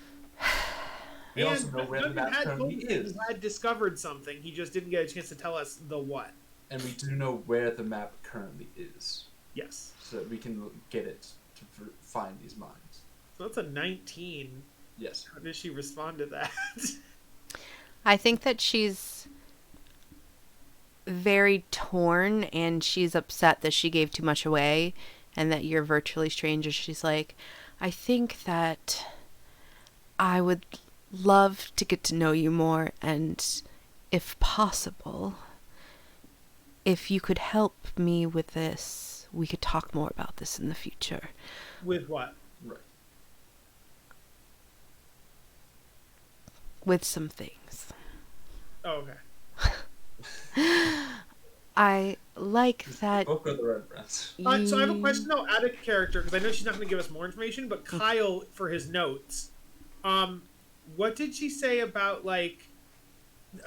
We And also know where the Gundren map had currently told us is. he had discovered something. He just didn't get a chance to tell us the what. And we do know where the map currently is. Yes. So that we can get it to find these mines. So that's a 19. Yes. How does she respond to that? I think that she's very torn and she's upset that she gave too much away and that you're virtually strangers. She's like, I think that I would love to get to know you more, and if possible, if you could help me with this, we could talk more about this in the future. With what? Right. With some things. Oh, okay. I like that Both go the red friends. So I have a you- question though, out of character, because I know she's not going to give us more information. But Kyle, for his notes, what did she say about like?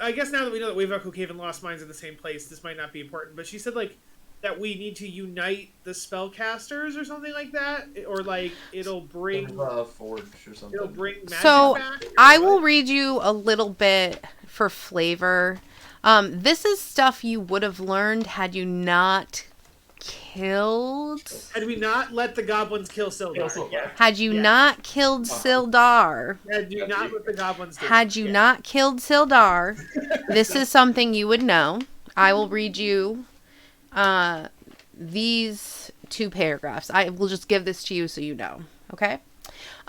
I guess now that we know that Wave Echo Cave and Lost Mines are the same place, this might not be important. But she said like that we need to unite the spellcasters or something like that, or like it'll bring Forge or something. it'll bring magic So, back. or I what? will read you a little bit for flavor. This is stuff you would have learned had you not killed. Had we not let the goblins kill Sildar? Yeah. Had you Yeah. not killed Sildar. Had you not let the goblins do it. Had you Yeah. not killed Sildar. This is something you would know. I will read you these two paragraphs. I will just give this to you so you know. Okay?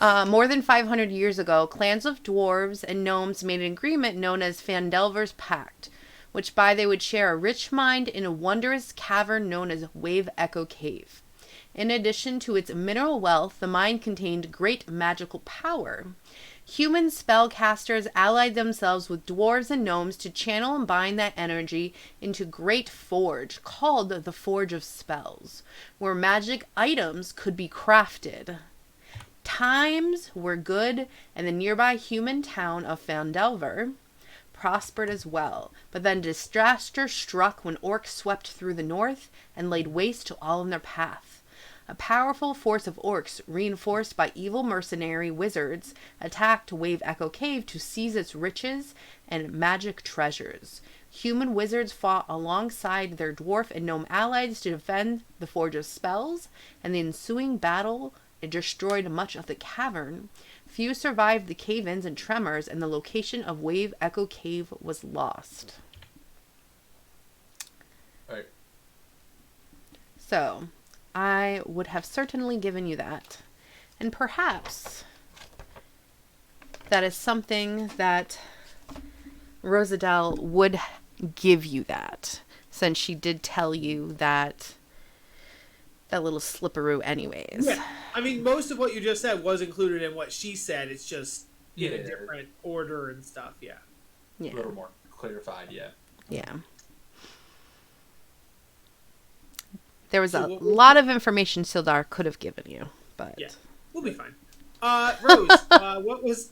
More than 500 years ago, clans of dwarves and gnomes made an agreement known as Fandelver's Pact, which by they would share a rich mine in a wondrous cavern known as Wave Echo Cave. In addition to its mineral wealth, the mine contained great magical power. Human spellcasters allied themselves with dwarves and gnomes to channel and bind that energy into great forge called the Forge of Spells, where magic items could be crafted. Times were good, and the nearby human town of Fandelver prospered as well. But then disaster struck when orcs swept through the north and laid waste to all in their path. A powerful force of orcs, reinforced by evil mercenary wizards, attacked Wave Echo Cave to seize its riches and magic treasures. Human wizards fought alongside their dwarf and gnome allies to defend the Forge of Spells, and the ensuing battle destroyed much of the cavern. Few survived the cave-ins and tremors, and the location of Wave Echo Cave was lost. Right. So, I would have certainly given you that. And perhaps that is something that Rosadel would give you that, since she did tell you that little slipperoo anyways. Yeah, I mean, most of what you just said was included in what she said. It's just in a Yeah. different order and stuff. Yeah. A Yeah. little more clarified, yeah. Yeah. There was So a what- lot of information Sildar could have given you, but Yeah. We'll be fine. Rose, what was?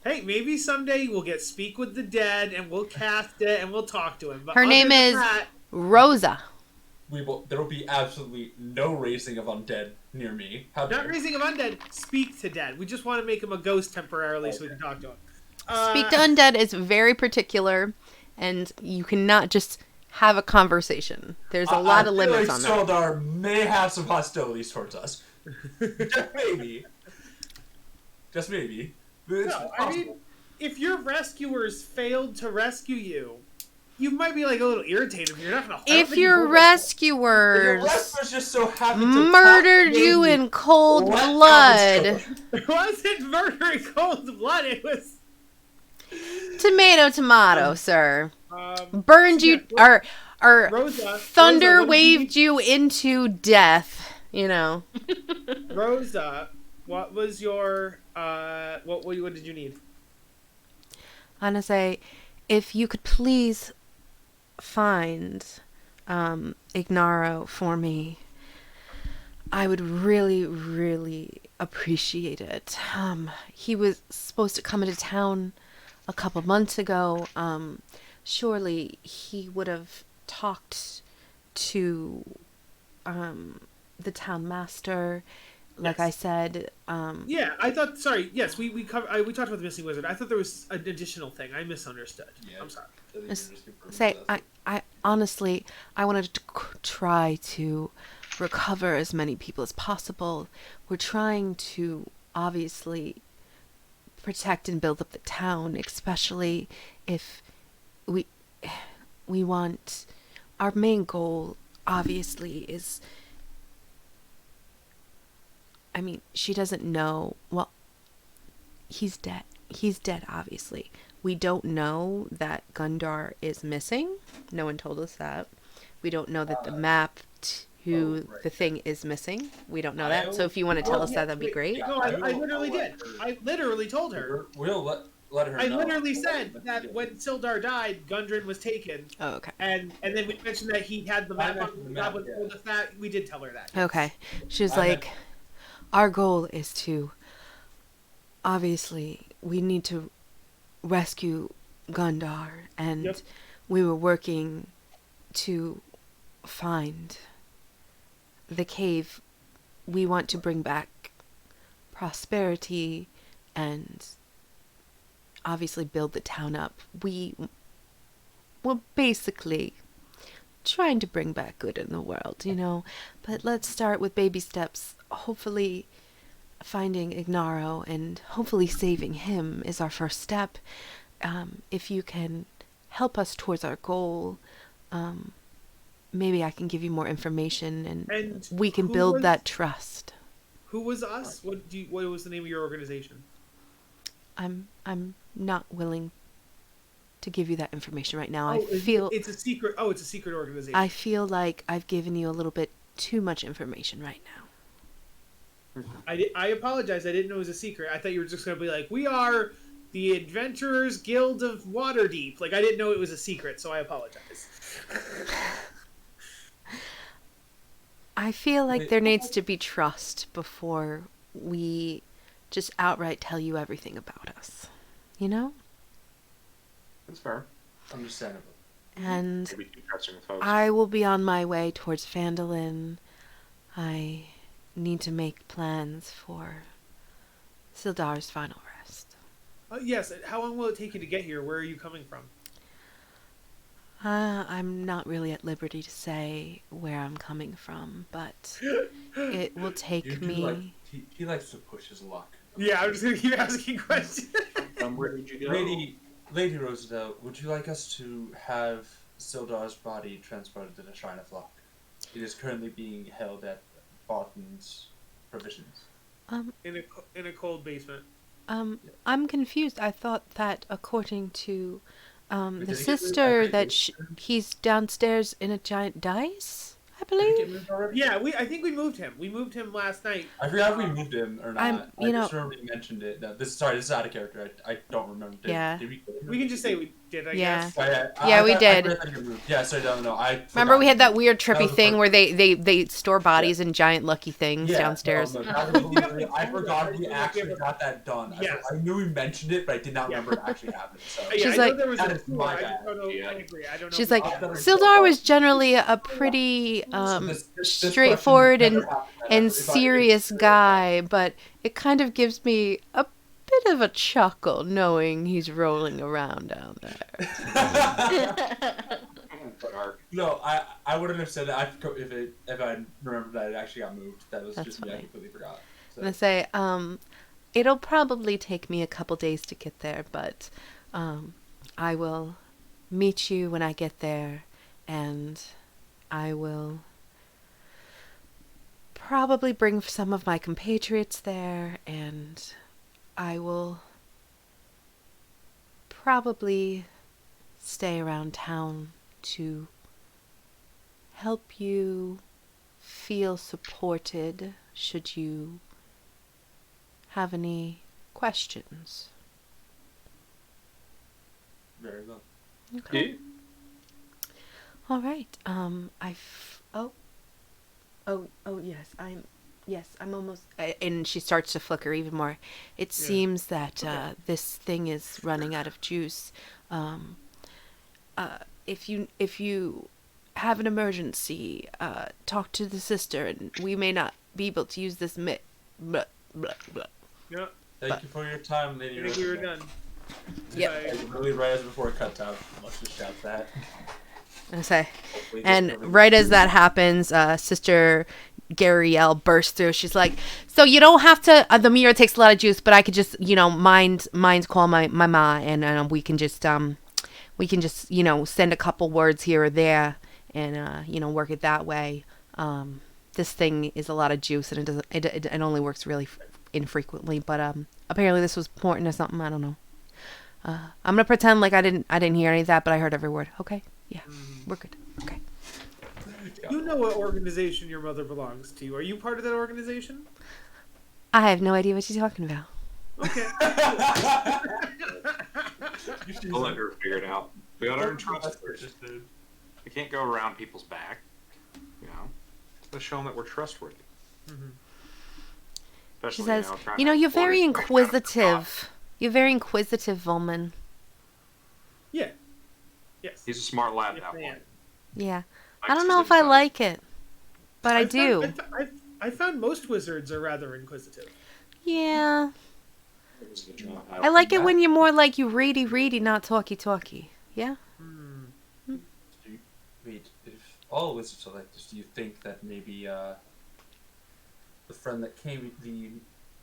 Hey, maybe someday we'll get Speak with the Dead and we'll cast it and we'll talk to him. But her other name than is that, Rosa. There will be absolutely no raising of undead near me. How not dare. raising of undead. Speak to dead. We just want to make him a ghost temporarily so we can talk to him. Speak to Undead is very particular, and you cannot just have a conversation. There's a lot of limits on that. Sildar may have some hostilities towards us. Just maybe. Just maybe. But it's No, I mean, possible. if your rescuers failed to rescue you, you might be like a little irritated. But you're not gonna. If your rescuers Rescuers just so happen to murdered talk you me, in cold let blood, It wasn't murder in cold blood. It was. tomato, sir, burned you or Rosa, thunder Rosa, what did waved you into death. You know. Rosa, what was your what did you need? I'm gonna say, if you could please find Ignaro for me, I would really, really appreciate it. He was supposed to come into town a couple months ago. Surely he would have talked to the town master. Like Yes. I said, Yeah, I thought. Sorry. Yes, we talked about the missing wizard. I thought there was an additional thing. I misunderstood. Yeah. I'm sorry. say I honestly I wanted to try to recover as many people as possible. We're trying to obviously protect and build up the town, especially if we want, our main goal obviously is, I mean, she doesn't know. Well, he's dead. He's dead, obviously. We don't know that Gundar is missing. No one told us that. We don't know that the map to the thing is missing. We don't know that. So if you want to tell us that, that'd be great. No, I literally did. I literally told her. We'll let her I know. literally said that when Sildar died, Gundren was taken, Oh, okay. and then we mentioned that he had the I map. mentioned the The map, goblin yeah. told us that. We did tell her that. Okay. She was I meant- like, our goal is to, obviously, we need to rescue Gundar, and Yep. we were working to find the cave. We want to bring back prosperity and obviously build the town up. We were basically trying to bring back good in the world, you know. But let's start with baby steps. Hopefully finding Ignaro and hopefully saving him is our first step. If you can help us towards our goal, maybe I can give you more information and And we can who build was- that trust. Who was us? What was the name of your organization? I'm not willing to give you that information right now. Oh, I feel it's a secret. Oh, it's a secret organization. I feel like I've given you a little bit too much information right now. I apologize. I didn't know it was a secret. I thought you were just going to be like, we are the Adventurers Guild of Waterdeep. Like, I didn't know it was a secret, so I apologize. I feel like there needs to be trust before we just outright tell you everything about us. You know? That's fair. Understandable. And Maybe keep trusting the folks. I will be on my way towards Phandelver. I need to make plans for Sildar's final rest. Yes, how long will it take you to get here? Where are you coming from? I'm not really at liberty to say where I'm coming from, but it will take me... He likes to push his luck. Yeah, I'm just going to keep asking questions. Where did you go? Lady Rosendale, would you like us to have Sildar's body transported to the Shrine of Luck? It is currently being held at Barton's Provisions. In a cold basement. I'm confused. I thought that according to Did the it get sister moved? that he's downstairs in a giant dice, I Did he get believe. moved already? Yeah, I think we moved him. We moved him last night. I forgot if we moved him or not. I'm- you I know- just remember you mentioned it. No, this is out of character. I don't remember. Yeah. Did we get him? We can just say we did, I Yeah. guess. Oh, Yeah, we I did. read that you moved. Yeah, sorry, no. I Remember we forgot. had that weird That trippy was the thing first- where they store bodies in giant lucky things Yeah, downstairs. no, that was literally- I forgot we actually got that done. Yes. I knew we mentioned it, but I did not remember it actually happened. So. Yeah, She's I know like- there was That a is tour, my I just bad. don't know. Yeah. I agree. I don't know. She's if like, we- Sildar was generally a pretty This question straightforward never and happened. and If I- serious guy, but it kind of gives me a bit of a chuckle knowing he's rolling around down there. dark. No, I wouldn't have said that if I remembered that it actually got moved. That was That's just me. I fine. completely forgot. So. I'm gonna say, it'll probably take me a couple days to get there, but I will meet you when I get there, and I will probably bring some of my compatriots there, and I will probably stay around town to help you feel supported should you have any questions. Very well. Okay. All right. Yes, I'm almost. And she starts to flicker even more. It seems that this thing is running out of juice. If you have an emergency, talk to the sister, and we may not be able to use this mitt. Blah, blah, blah. Yeah, Thank you for your time, Lady. I think we were done. Yep. Like, really, right as before it cuts out, let's just shout that. I say. Hopefully And everything- right as that happens, Sister Garielle bursts through. She's like, "So you don't have to. The mirror takes a lot of juice, but I could just, mind call my ma, and we can just send a couple words here or there, and work it that way. This thing is a lot of juice, and it only works really infrequently, but apparently this was important or something. I don't know. I'm gonna pretend like I didn't hear any of that, but I heard every word. Okay, yeah, we're good. Okay." You know what organization your mother belongs to. Are you part of that organization? I have no idea what you're talking about. Okay. We'll let her figure it out. We gotta earn trust first. We can't go around people's back. Let's show them that we're trustworthy. Especially, She says, trying to "You're very afford it, like, out of the inquisitive. You're very inquisitive, Volman. Yeah. Yes. He's a smart lad, Yes, that I one. am. Yeah, I Likes don't his know if I info. like it, but I I've do. found- I found most wizards are rather inquisitive. Yeah, I like it when you're more like you ready, not talky. Yeah. Wait, if all wizards are like this, do you think that maybe the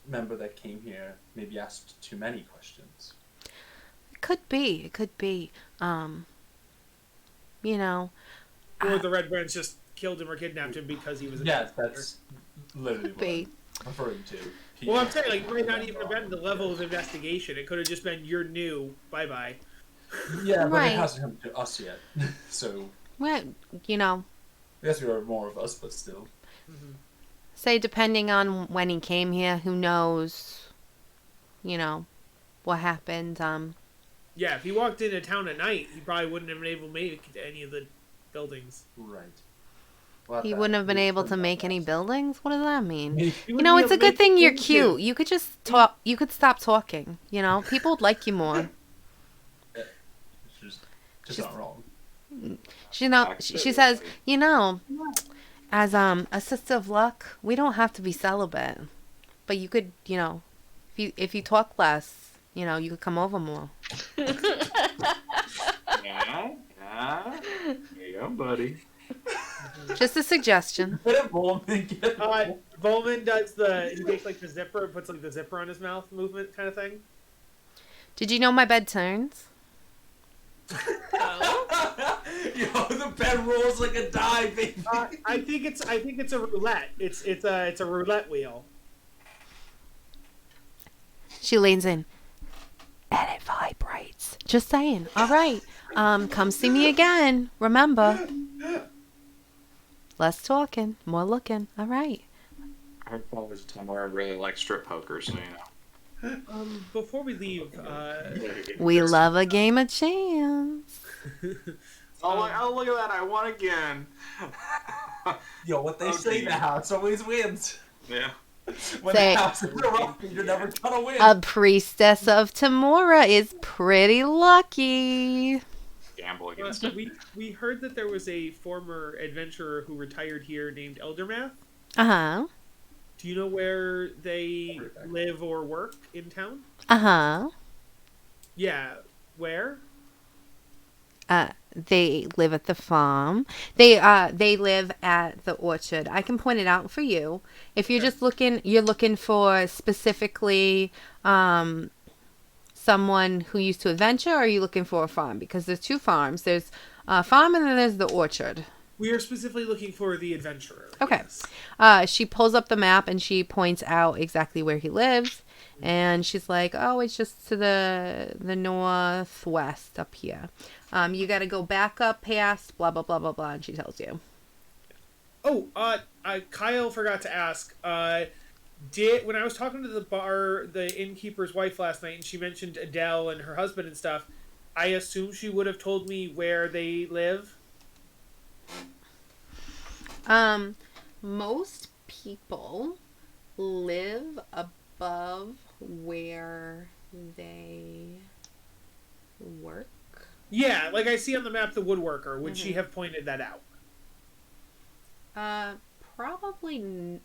member that came here, maybe asked too many questions? It could be. Or the Red Brands just killed him or kidnapped him because he was a Yeah, translator. that's literally Could what be. I'm referring to. Well, I'm saying, it might not even have been the level of investigation. It could have just been, you're new, bye-bye. Yeah, but Right. it hasn't come to us yet. So, Well, I guess there are more of us, but still. say depending on when he came here, who knows, what happened. Yeah, if he walked into town at night, he probably wouldn't have been able to make it to any of the buildings. Right. Well, He that- wouldn't have been we able turned to out make that, any so- buildings? What does that mean? He You wouldn't know, be it's a able to good make thing you're into- cute. You could just talk. You could stop talking. People would like you more. It's just She's- not wrong. She says, as a sister of luck, we don't have to be celibate, but you could, if you talk less, you could come over more. Yeah. There you go, buddy. Just a suggestion. Volman does he takes the zipper and puts the zipper on his mouth movement kind of thing. Did you know my bed turns? The bed rolls like a die, baby. I think it's a roulette. It's a roulette wheel. She leans in. And it vibrates. Just saying. All right. Come see me again. Remember. Less talking, more looking. All right. I heard there's a time where I really like strip poker, so Before we leave, We love a game of chance. Oh, look at that! I won again. Yo, what they say, the house always wins. Yeah. When Say- the house is rough, you're never gonna win. A priestess of Tamora is pretty lucky. Gamble against it. we heard that there was a former adventurer who retired here named Eldermath. Uh-huh. Do you know where they live or work in town? Uh-huh. Yeah, where? they live at the farm. They live at the orchard. I can point it out for you. If you're just you're looking for specifically someone who used to adventure, or are you looking for a farm? Because there's two farms. There's a farm and then there's the orchard. We are specifically looking for the adventurer. Okay. Yes. She pulls up the map and she points out exactly where he lives. And she's like, oh, it's just to the northwest up here. You got to go back up past blah, blah, blah, blah, blah. And she tells you. Oh, Kyle forgot to ask. When I was talking to the innkeeper's wife last night, and she mentioned Adele and her husband and stuff, I assume she would have told me where they live. Most people live above where they work. Yeah, like I see on the map the woodworker. Would she have pointed that out? Probably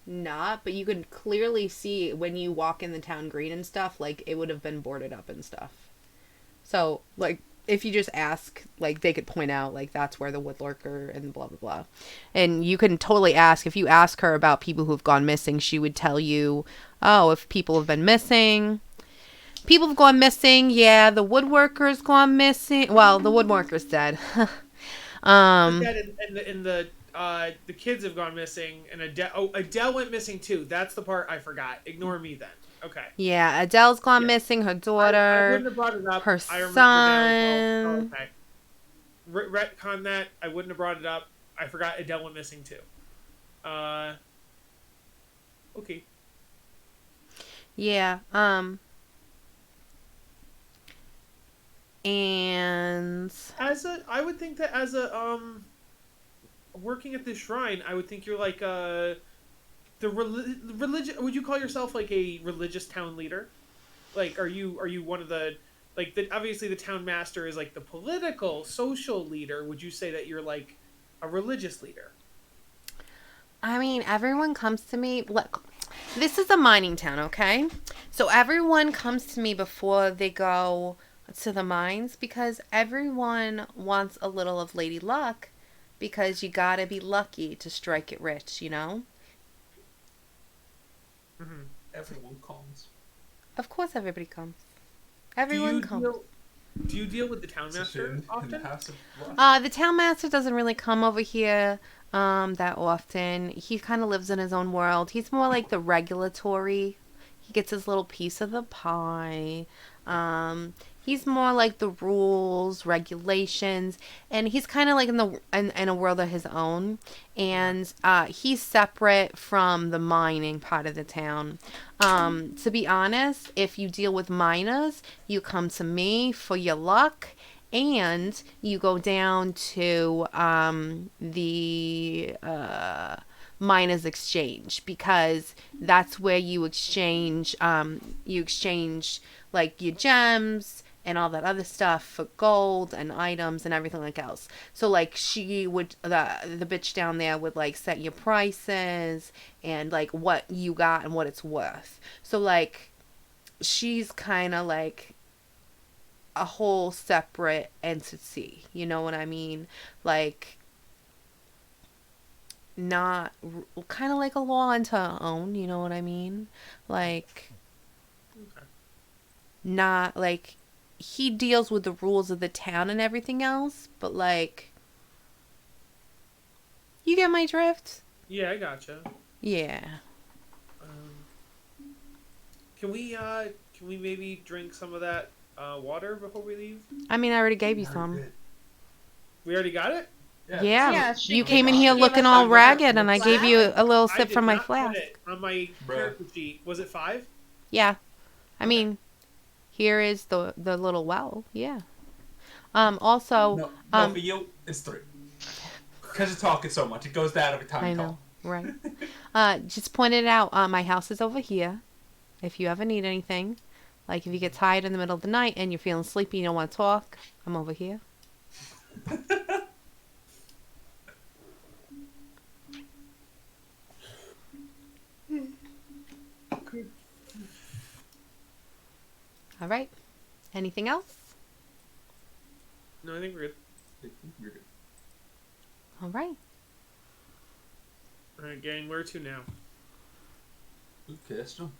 not, but you could clearly see when you walk in the town green and stuff, like it would have been boarded up and stuff. So, like, if you just ask, like, they could point out, like, that's where the woodworker and blah, blah, blah. And you can totally ask, if you ask her about people who've gone missing, she would tell you, oh, if people have been missing. People have gone missing, yeah, the woodworker's gone missing. Well, the woodworker's dead. Dead, and the kids have gone missing, and Adele went missing too. That's the part I forgot. Ignore me then. Okay. Yeah, Adele's gone missing, her daughter, I wouldn't have brought it up. her I remember son. now. Okay. Retcon that. I wouldn't have brought it up. I forgot Adele went missing too. Okay. Yeah, and I would think that as a working at this shrine, I would think you're like the religion. Would you call yourself like a religious town leader? Like, are you one of the obviously the town master is like the political social leader. Would you say that you're like a religious leader? I mean, everyone comes to me. Look, this is a mining town, okay? So everyone comes to me before they go to the mines because everyone wants a little of Lady Luck because you gotta be lucky to strike it rich, you know? Mm-hmm. Everyone comes. Of course everybody comes. Everyone comes. Do you deal with the town master often? The town master doesn't really come over here that often. He kind of lives in his own world. He's more like the regulatory. He gets his little piece of the pie. He's more like the rules, regulations, and he's kind of like in a world of his own. And he's separate from the mining part of the town. To be honest, if you deal with miners, you come to me for your luck, and you go down to the miners exchange because that's where you exchange like your gems and all that other stuff for gold and items and everything like else. So like she would the bitch down there would like set your prices and like what you got and what it's worth. So like she's kind of like a whole separate entity, you know what I mean? Like not kind of like a law unto her own, you know what I mean? Like Okay. Not like he deals with the rules of the town and everything else, but like you get my drift? Yeah, I gotcha. Yeah. Can we maybe drink some of that water before we leave? I mean, I already gave you some. We already got it? Yeah. Yeah, You came in here looking all ragged and I gave you a little I sip did from my not put flask. it on my character sheet. Was it 5? Yeah. I mean, here is the little well. Yeah. Also, no, for you, it's 3. Because you're talking so much, it goes down every time I you know, talk. right. Just pointed out, my house is over here. If you ever need anything, like if you get tired in the middle of the night and you're feeling sleepy, you don't want to talk, I'm over here. All right. Anything else? No, I think we're good. You're good. All right. All right, gang, where to now? Okay, still.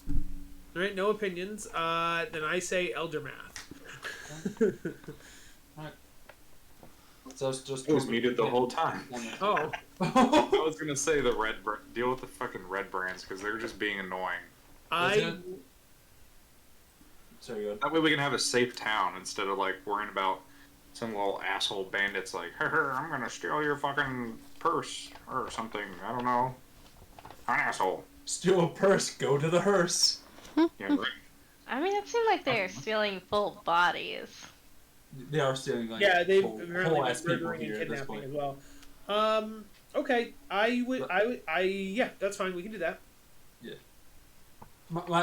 All right, no opinions. Then I say Elder Math. So it's just I was muted the whole time. Oh. I was gonna say the deal with the fucking red brands because they're just being annoying. Sorry, go ahead. That way we can have a safe town instead of like worrying about some little asshole bandits like, hey, I'm gonna steal your fucking purse or something. I don't know. I'm an asshole. Steal a purse, go to the hearse. Yeah, right. I mean, it seemed like they were stealing full bodies. They are stealing like Yeah, they've whole apparently ass been people murdering and here at this kidnapping point. as well. Okay. Yeah, that's fine. We can do that.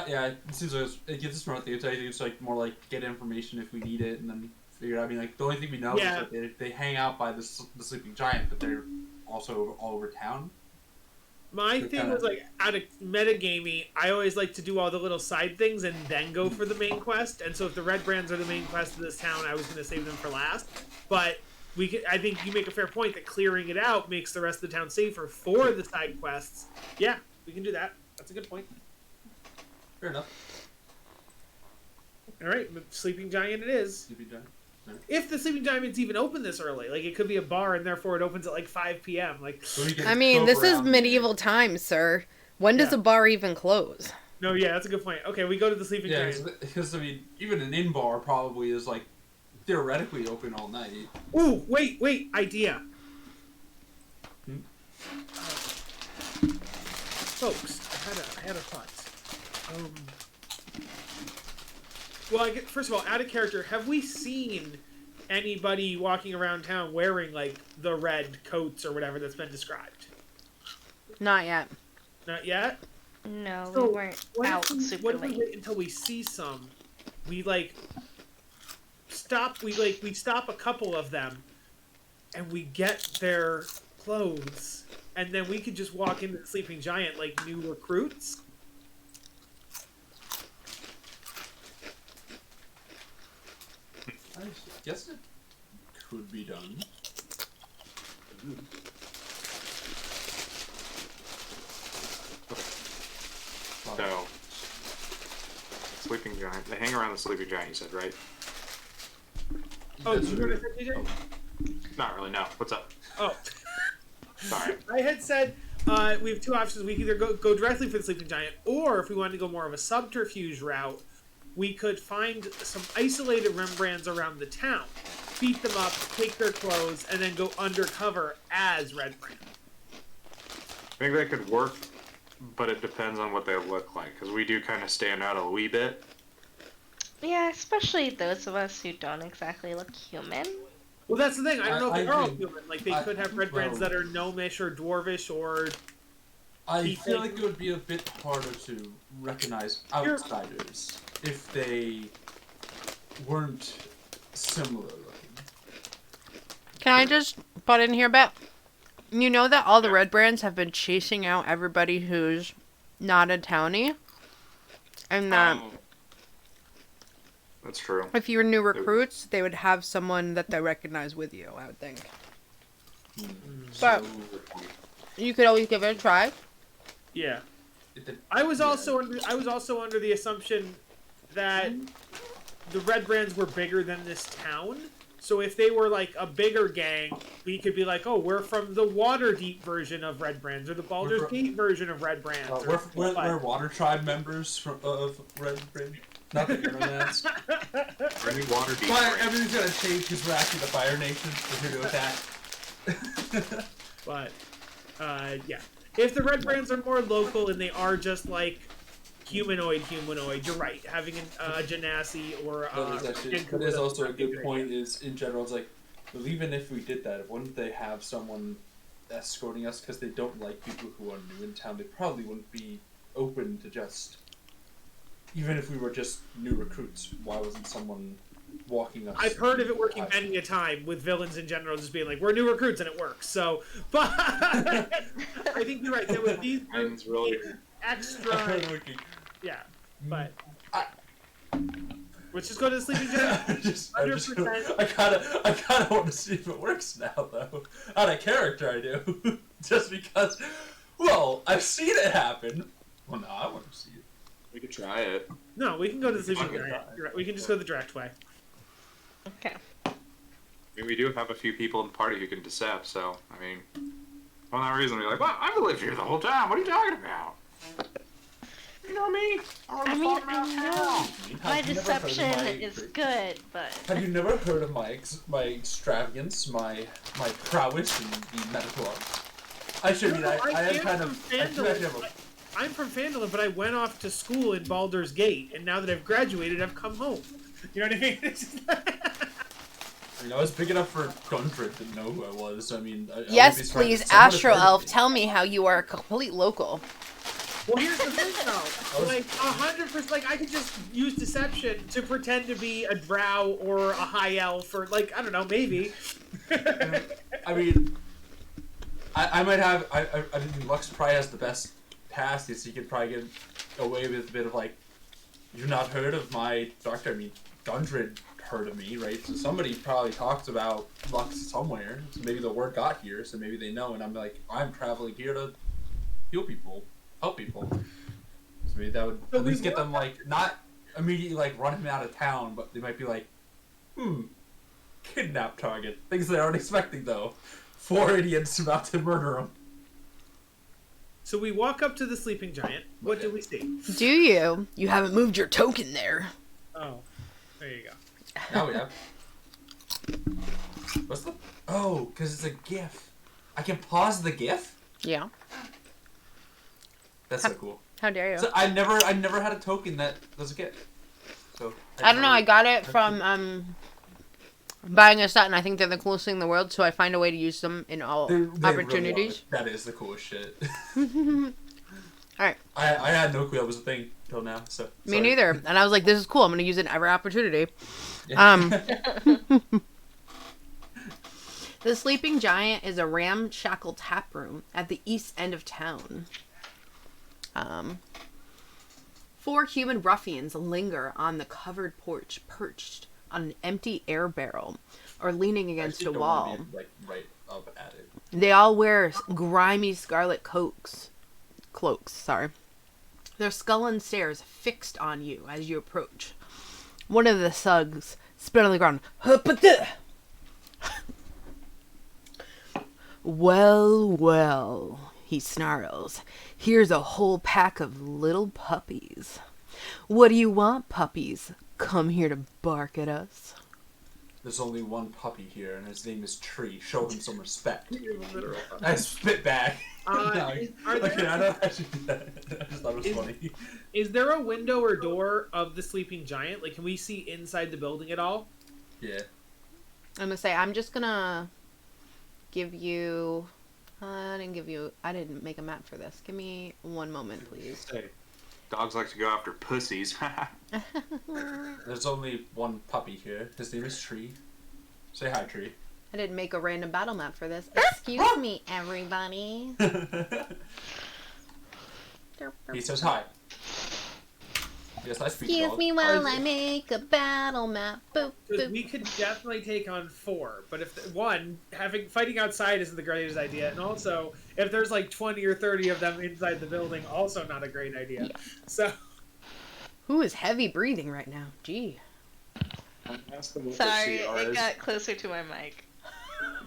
Yeah, it seems like it gives us smart things. I think it's like more like get information if we need it, and then figure it out. I mean, like the only thing we know Yeah. is that they hang out by the sleeping giant, but they're also all over town. My So thing kinda- was like out of metagamey, I always like to do all the little side things and then go for the main quest. And so if the red brands are the main quest of this town, I was going to save them for last. But I think you make a fair point that clearing it out makes the rest of the town safer for the side quests. Yeah, we can do that. That's a good point. Fair enough. All right, sleeping giant it is. Sleeping giant. If the sleeping giant's even open this early, like it could be a bar and therefore it opens at like 5 p.m. Like, So we can I mean, scope this is around medieval times, sir. When does Yeah. a bar even close? no, yeah, that's a good point. Okay, we go to the sleeping Yeah, giant. because I mean, even an inn bar probably is like theoretically open all night. Ooh, wait, idea. Hmm? Folks, I had a thought. Well, first of all, out of character, have we seen anybody walking around town wearing like the red coats or whatever that's been described? Not yet. Not yet. No, So, we weren't out super what if we late. wait until we see some? We like stop. We stop a couple of them, and we get their clothes, and then we could just walk into the sleeping giant like new recruits. I guess it could be done. So, sleeping giant. They hang around the sleeping giant. You said, right? Oh, That's did you what want to it- say, DJ? Not really. No. What's up? Oh. Sorry. I had said we have two options. We could either go directly for the sleeping giant, or if we wanted to go more of a subterfuge route, we could find some isolated Rembrandts around the town, beat them up, take their clothes, and then go undercover as Redbrand. I think that could work, but it depends on what they look like because we do kind of stand out a wee bit. Yeah, especially those of us who don't exactly look human. Well, that's the thing. I don't know if they are all agree. human. Like, they I- could have Redbrands well- that are gnomish or dwarvish or... I Keep feel it- like it would be a bit harder to recognize outsiders if they weren't similar looking. Can I just butt in here, Beth? You know that all the red brands have been chasing out everybody who's not a townie? And that That's true. if you were new recruits, they would have someone that they recognize with you, I would think. But you could always give it a try. Yeah. It- I was yeah. also under the assumption that the Redbrands were bigger than this town. So if they were like a bigger gang, we could be like, oh, we're from the Waterdeep version of Redbrands or the Baldur's We're from- Gate version of Redbrands. we're Water Tribe members of Red Brand. Not the Interlands. Any water deep. But everything's gonna change because we're actually the Fire Nation. We're here to attack. But, yeah. If the Redbrands are more local and they are just like humanoid, you're right. Having a Genasi or That is also a good point. Is in general, it's like, well, even if we did that, wouldn't they have someone escorting us because they don't like people who are new in town? They probably wouldn't be open to just, even if we were just new recruits. Why wasn't someone walking us? I've heard of it working many a time with villains in general, just being like, "We're new recruits," and it works. So, but I think you're right. That with these Mine's really extra. Looking. Yeah, but I- let's just go to the sleeping giant. I kind of want to see if it works now, though. Out of character, I do. Just because, well, I've seen it happen. Well, no, I want to see it. We could try it. No, we can go to the sleeping Okay. giant. You're right. We can just go the direct way. Okay. I mean, we do have a few people in the party who can decept, so, I mean, for that reason, we're like, well, I've lived here the whole time. What are you talking about? You know me. I mean, I know my deception is good, but Have you never heard of my extravagance, my prowess in the medical arts? I should mean, I am kind of. I'm from Phandelver, but I went off to school in Baldur's Gate, and now that I've graduated, I've come home. You know what I mean? It's just I was big enough for Gundred to know who I was. I mean, I would be Yes, surprised please, if someone had Astro heard of Elf, me. tell me how you are a complete local. Well, here's the thing, though. Like, 100%, like, I could just use deception to pretend to be a drow or a high elf, or, like, I don't know, maybe. I mean, I might have. I mean, Lux probably has the best past, so you could probably get away with a bit of, like, you've not heard of my doctor. I mean, Gundred heard of me, right? So somebody probably talks about Lux somewhere. So maybe the word got here, so maybe they know. And I'm like, I'm traveling here to heal people, help people. So maybe that would at least get them, like, not immediately, like, run him out of town, but they might be like, kidnap target. Things they aren't expecting, though. 4 idiots about to murder him. So we walk up to the sleeping giant. What do we see? Do you? You haven't moved your token there. Oh, there you go. Now we have. What's the? Oh, because it's a GIF. I can pause the GIF. Yeah. That's so cool. How dare you? So I never had a token that was a GIF. So I don't know. I got it from buying a set, and I think they're the coolest thing in the world. So I find a way to use them in all They opportunities. Really that is the coolest shit. All right. I had no clue that was a thing till now. So Me sorry. neither. And I was like, "This is cool. I'm gonna use it in every opportunity." Yeah. The Sleeping Giant is a ramshackle tap room at the east end of town. 4 human ruffians linger on the covered porch, perched on an empty air barrel or leaning against a wall. Like right up at it. They all wear grimy scarlet cloaks. Sorry. Their sullen stares fixed on you as you approach. One of the thugs spit on the ground. "Huppata!" Well, he snarls. "Here's a whole pack of little puppies. What do you want, puppies? Come here to bark at us?" There's only one puppy here, and his name is Tree. Show him some respect. You're a literal puppy. I spit back. Are Okay, I don't actually do that. I just thought it was funny. Is there a window or door of the sleeping giant? Like, can we see inside the building at all? Yeah. I'm gonna say, I'm just gonna give you... I didn't make a map for this. Give me one moment, please. Hey, dogs like to go after pussies. There's only one puppy here. His name is Tree. Say hi, Tree. I didn't make a random battle map for this. Excuse me, everybody. He says hi. Yes, I speak Excuse dog. me while I make a battle map. Boop, Because boop. we could definitely take on 4, but if fighting outside isn't the greatest idea, and also if there's like 20 or 30 of them inside the building, also not a great idea. Yeah. So Who is heavy breathing right now? Gee. Ask them what their sorry, CR it is. got closer to my mic.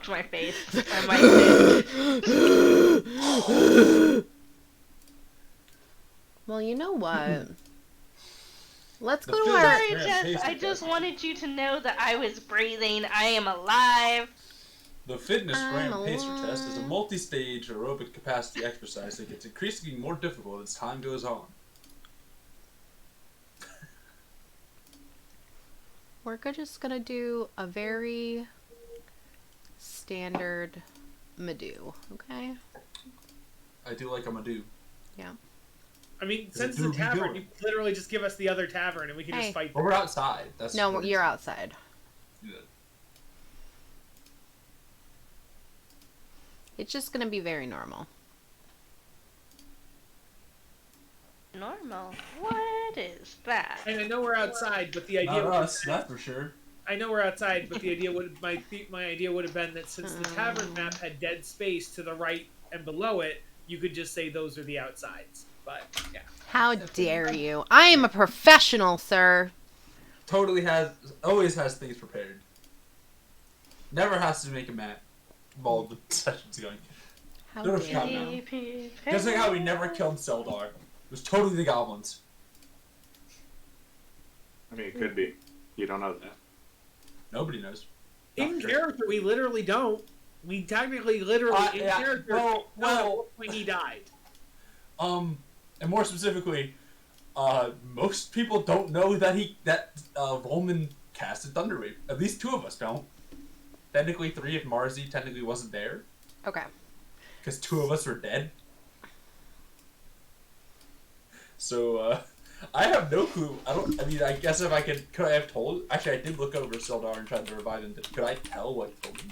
To my face. My mic did. Well, you know what? Let's The go to food- our... Sorry, Yeah, Jess. tasty I just Jess. wanted you to know that I was breathing. I am alive. The fitness I'm gram pacer test is a alive. multi-stage aerobic capacity exercise that gets increasingly more difficult as time goes on. We're just gonna do a very standard Madoo, okay? I do like a Madoo. I mean, Is it since it's a do we tavern, do you it? literally just give us the other tavern, and we can Hey. just fight. But we're outside. That's No, what you're it's- outside. Yeah. It's just gonna be very normal. smell. What is that? And I know we're outside, but the idea Not us, that's for sure. I know we're outside, but the idea would my idea would have been that since the tavern map had dead space to the right and below it, you could just say those are the outsides. But yeah. How dare you? I am a professional, sir. Always has things prepared. Never has to make a map while the session's going. How Don't dare shout you? now. Just like how we never killed Seldar. It was totally the goblins. I mean, it could be. You don't know that. Nobody knows. In Not sure. character, we literally don't. We technically, literally, in Yeah, character, well, know when he died. And more specifically, most people don't know that Volman casted Thunderwave. At least 2 of us don't. Technically 3 if Marzi technically wasn't there, Okay. because 2 of us were dead. So, I have no clue. I mean, I guess if I could I have told? Actually, I did look over Sildar and tried to revive him. Could I tell what killed him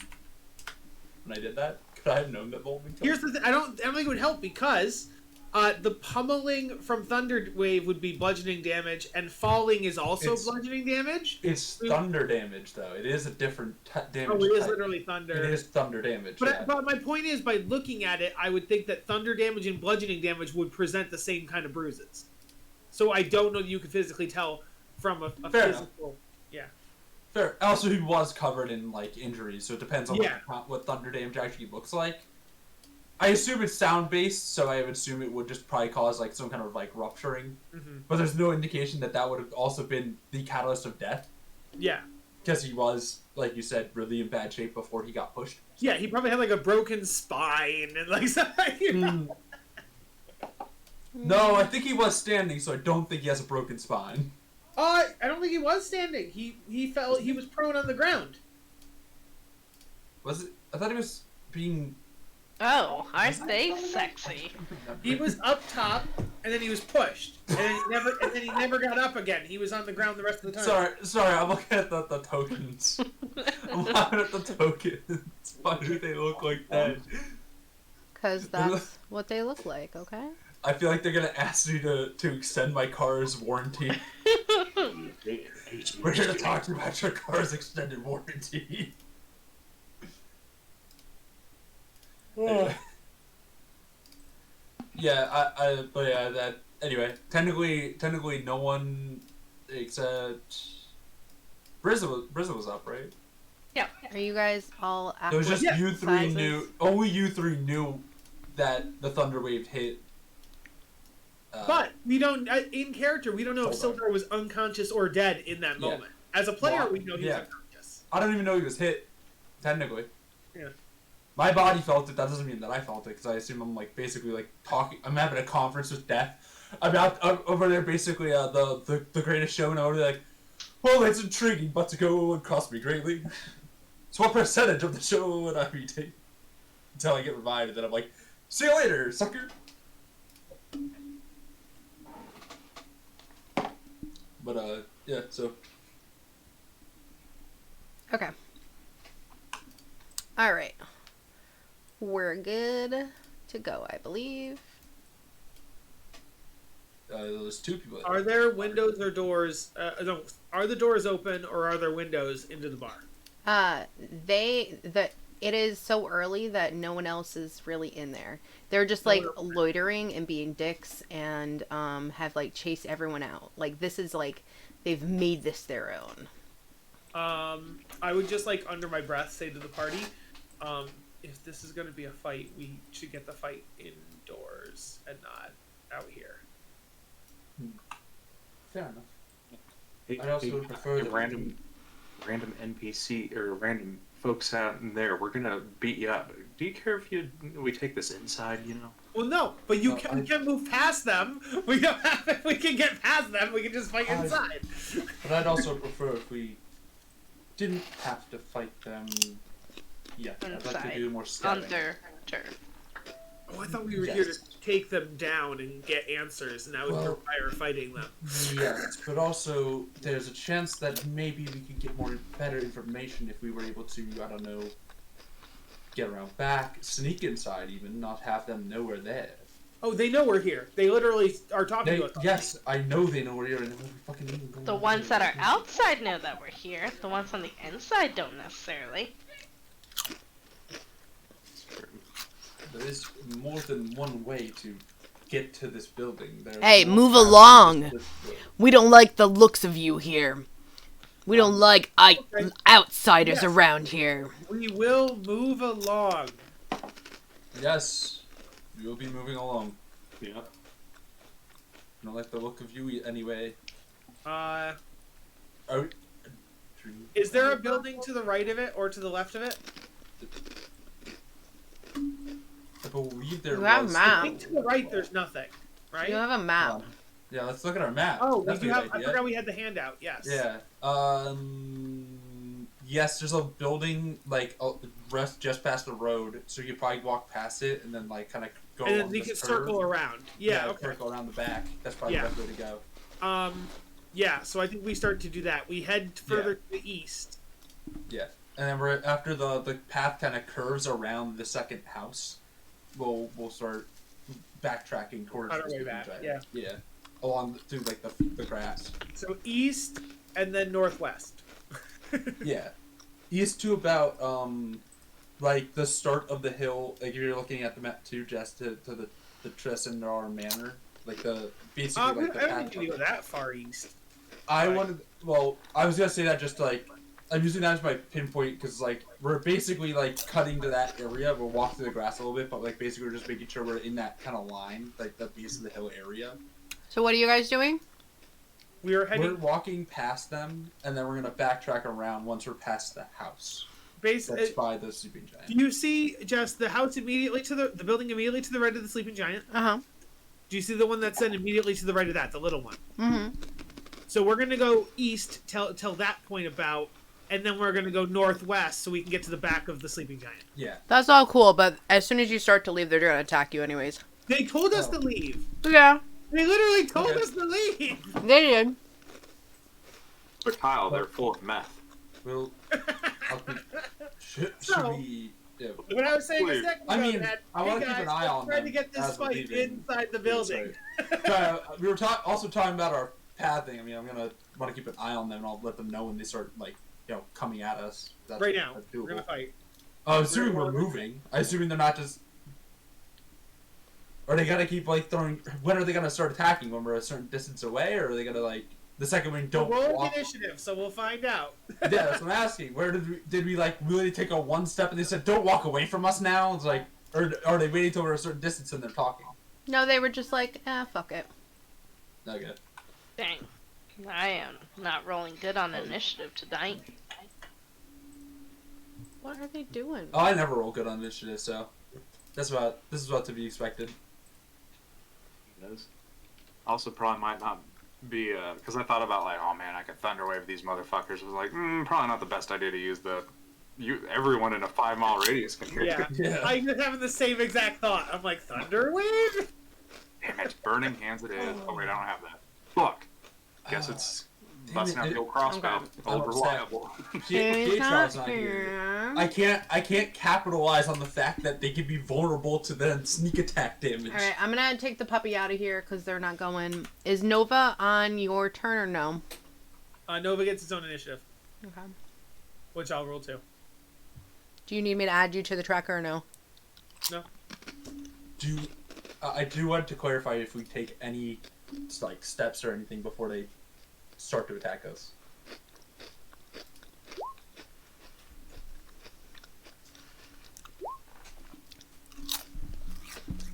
when I did that? Could I have known that Volman killed Here's him? the thing. I don't think it would help because the pummeling from Thunder Wave would be bludgeoning damage, and falling is also bludgeoning damage. It's thunder damage, though. It is a different damage. Oh, it is type. literally thunder. It is thunder damage. But, yeah. but my point is, by looking at it, I would think that thunder damage and bludgeoning damage would present the same kind of bruises. So I don't know that you could physically tell from a Fair physical. Yeah. Fair. Also, he was covered in injuries, so it depends on Yeah. what thunder damage actually looks like. I assume it's sound based, so I would assume it would just probably cause some kind of rupturing. Mm-hmm. But there's no indication that would have also been the catalyst of death, Yeah. because he was, like you said, really in bad shape before he got pushed. Yeah, he probably had a broken spine and something. You know? No, I think he was standing, so I don't think he has a broken spine. I don't think he was standing. He fell. He was prone on the ground. Was it? I thought he was being. Oh, aren't they sexy? He was up top, and then he was pushed, and then he never got up again. He was on the ground the rest of the time. Sorry, I'm looking at the tokens. I'm looking at the tokens. Why do they look like that? Because that's what they look like, okay? I feel like they're gonna ask me to extend my car's warranty. We're here to talk about your car's extended warranty. Anyway. Anyway, technically no one except Brizza was up, right? Yeah. Are you guys all It was just aqua you three sizes? knew. Only you 3 knew that the thunder wave hit. But we don't, in character, we don't know if Sildar. Sildar was unconscious or dead in that Yeah. moment. As a player, Well, we know he yeah. was unconscious. I don't even know he was hit. Technically. Yeah. My body felt it. That doesn't mean that I felt it, because I assume I'm basically talking. I'm having a conference with death. I'm over there basically the greatest show, and I'm over there well, it's intriguing, but to go would cost me greatly. So what percentage of the show would I be taking? Until I get revived, and then I'm see you later, sucker. But yeah, so. Okay. All right. We're good to go, I believe. There's 2 people. Are there windows or doors? No, are the doors open or are there windows into the bar? It is so early that no one else is really in there. They're just loitering and being dicks and have chased everyone out. This is they've made this their own. I would just under my breath say to the party, if this is going to be a fight, we should get the fight indoors and not out here. Fair enough. Hey, I also prefer that random NPC or random folks out in there. We're gonna beat you up. Do you care if we take this inside? Well, no, but we can move past them. We don't have. If we can get past them, we can just fight inside. But I'd also prefer if we didn't have to fight them yet. I'd like to do more scouting. On their turf. Oh, I thought we were here to take them down and get answers, and that would require fighting them. Yes, but also there's a chance that maybe we could get better information if we were able to, I don't know, get around back, sneak inside even, not have them know we're there. Oh, they know we're here. They literally are talking They, to us. yes, I know they know we're here, and they won't be fucking even going The over ones that there. are outside know that we're here. The ones on the inside don't necessarily. There is more than one way to get to this building. There are Hey, more move paths to along. this building. We don't like the looks of you here. We don't like Okay. outsiders Yes. around here. We will move along. Yes, we will be moving along. Yeah. I don't like the look of you anyway. Uh, Are we, is there a building to the right of it or to the left of it? I believe there You have was. a map. I think to the right there's nothing, right? You have a map. Yeah, let's look at our map. Oh, we That's do a have. good I idea. forgot we had the handout. Yes. Yeah. Yes, there's a building like just past the road, so you could probably walk past it and then like kind of go. And then along you this can curve. circle around. Yeah. Okay. Circle around the back. That's probably Yeah. the best way to go. Yeah. So I think we start to do that. We head further to the east. Yeah, and then we're after the path kind of curves around the second house. We'll start backtracking towards On our the way sleeping back, giant. Yeah. Along through like the grass. So east and then northwest. Yeah. East to about like the start of the hill, like if you're looking at the map too, just to the Tresendar Manor. Like the basically I like the don't path. think you go that far east. I Right. wanted I was gonna say that just like I'm using that as my pinpoint because like we're basically like cutting to that area. We'll walk through the grass a little bit, but like basically we're just making sure we're in that kind of line, like the base of the hill area. So what are you guys doing? We are We're heading walking past them, and then we're gonna backtrack around once we're past the house. base. That's by the sleeping giant. Do you see just the house immediately to the building immediately to the right of the sleeping giant? Uh-huh. Do you see the one that's then immediately to the right of that, the little one? Mm-hmm. So we're gonna go east till that point about, and then we're gonna go northwest so we can get to the back of the sleeping giant. Yeah. That's all cool, but as soon as you start to leave, they're gonna attack you anyways. They told us Oh. to leave. Yeah, They literally told Okay. us to leave. they did. But Kyle, they're full of meth. We'll. Should So- we? Yeah. What I was saying Wait. a second I ago, mean, that, I hey wanna keep guys, an eye let's on try them to get this as we're fight leaving. inside the building. We were also talking about our pathing. I mean, I'm gonna want to keep an eye on them, and I'll let them know when they start like coming at us. That's, Right now, that's we're doable. gonna fight. Assuming we're moving. Assuming they're not just. Are they gonna keep like throwing? When are they gonna start attacking? When we're a certain distance away, or are they gonna like the second we don't Roll walk? initiative, so we'll find out. Yeah, that's what I'm asking. Where did we like really take a one step and they said don't walk away from us now? It's like, or are they waiting till we're a certain distance and they're talking? No, they were just like, fuck it. Okay. Dang. I am not rolling good on initiative tonight. What are they doing? Oh, I never roll good on initiative, so this is what to be expected. Also, probably might not be because I thought about like, oh man, I could thunderwave these motherfuckers. I was like, probably not the best idea to use everyone in a 5-mile radius can hear. Yeah. Yeah. I'm just having the same exact thought. I'm like, Thunder Wave? Damn it, burning hands it is. Oh wait, I don't have that. Fuck. Guess it's damn busting it, out the old crossbow. Okay. Old I'm upset. reliable. K-Tron's not here. I can't capitalize on the fact that they can be vulnerable to the sneak attack damage. All right, I'm gonna take the puppy out of here because they're not going. Is Nova on your turn or no? Nova gets its own initiative, Okay. which I'll roll too. Do you need me to add you to the tracker or no? No. I do want to clarify if we take any like steps or anything before they start to attack us.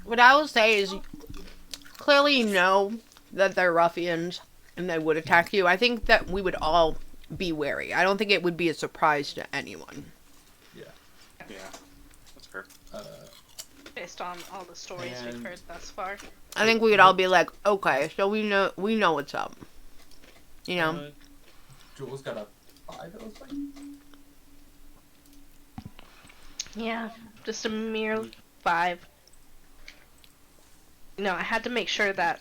What I will say is, clearly you know that they're ruffians and they would attack you. I think that we would all be wary. I don't think it would be a surprise to anyone. Yeah. Yeah, that's fair. Based on all the stories we've And- heard thus far. I think we would all be like, okay, so we know what's up. You know? Jules got a 5, it looks like. Yeah, just a mere 5. You know, I had to make sure that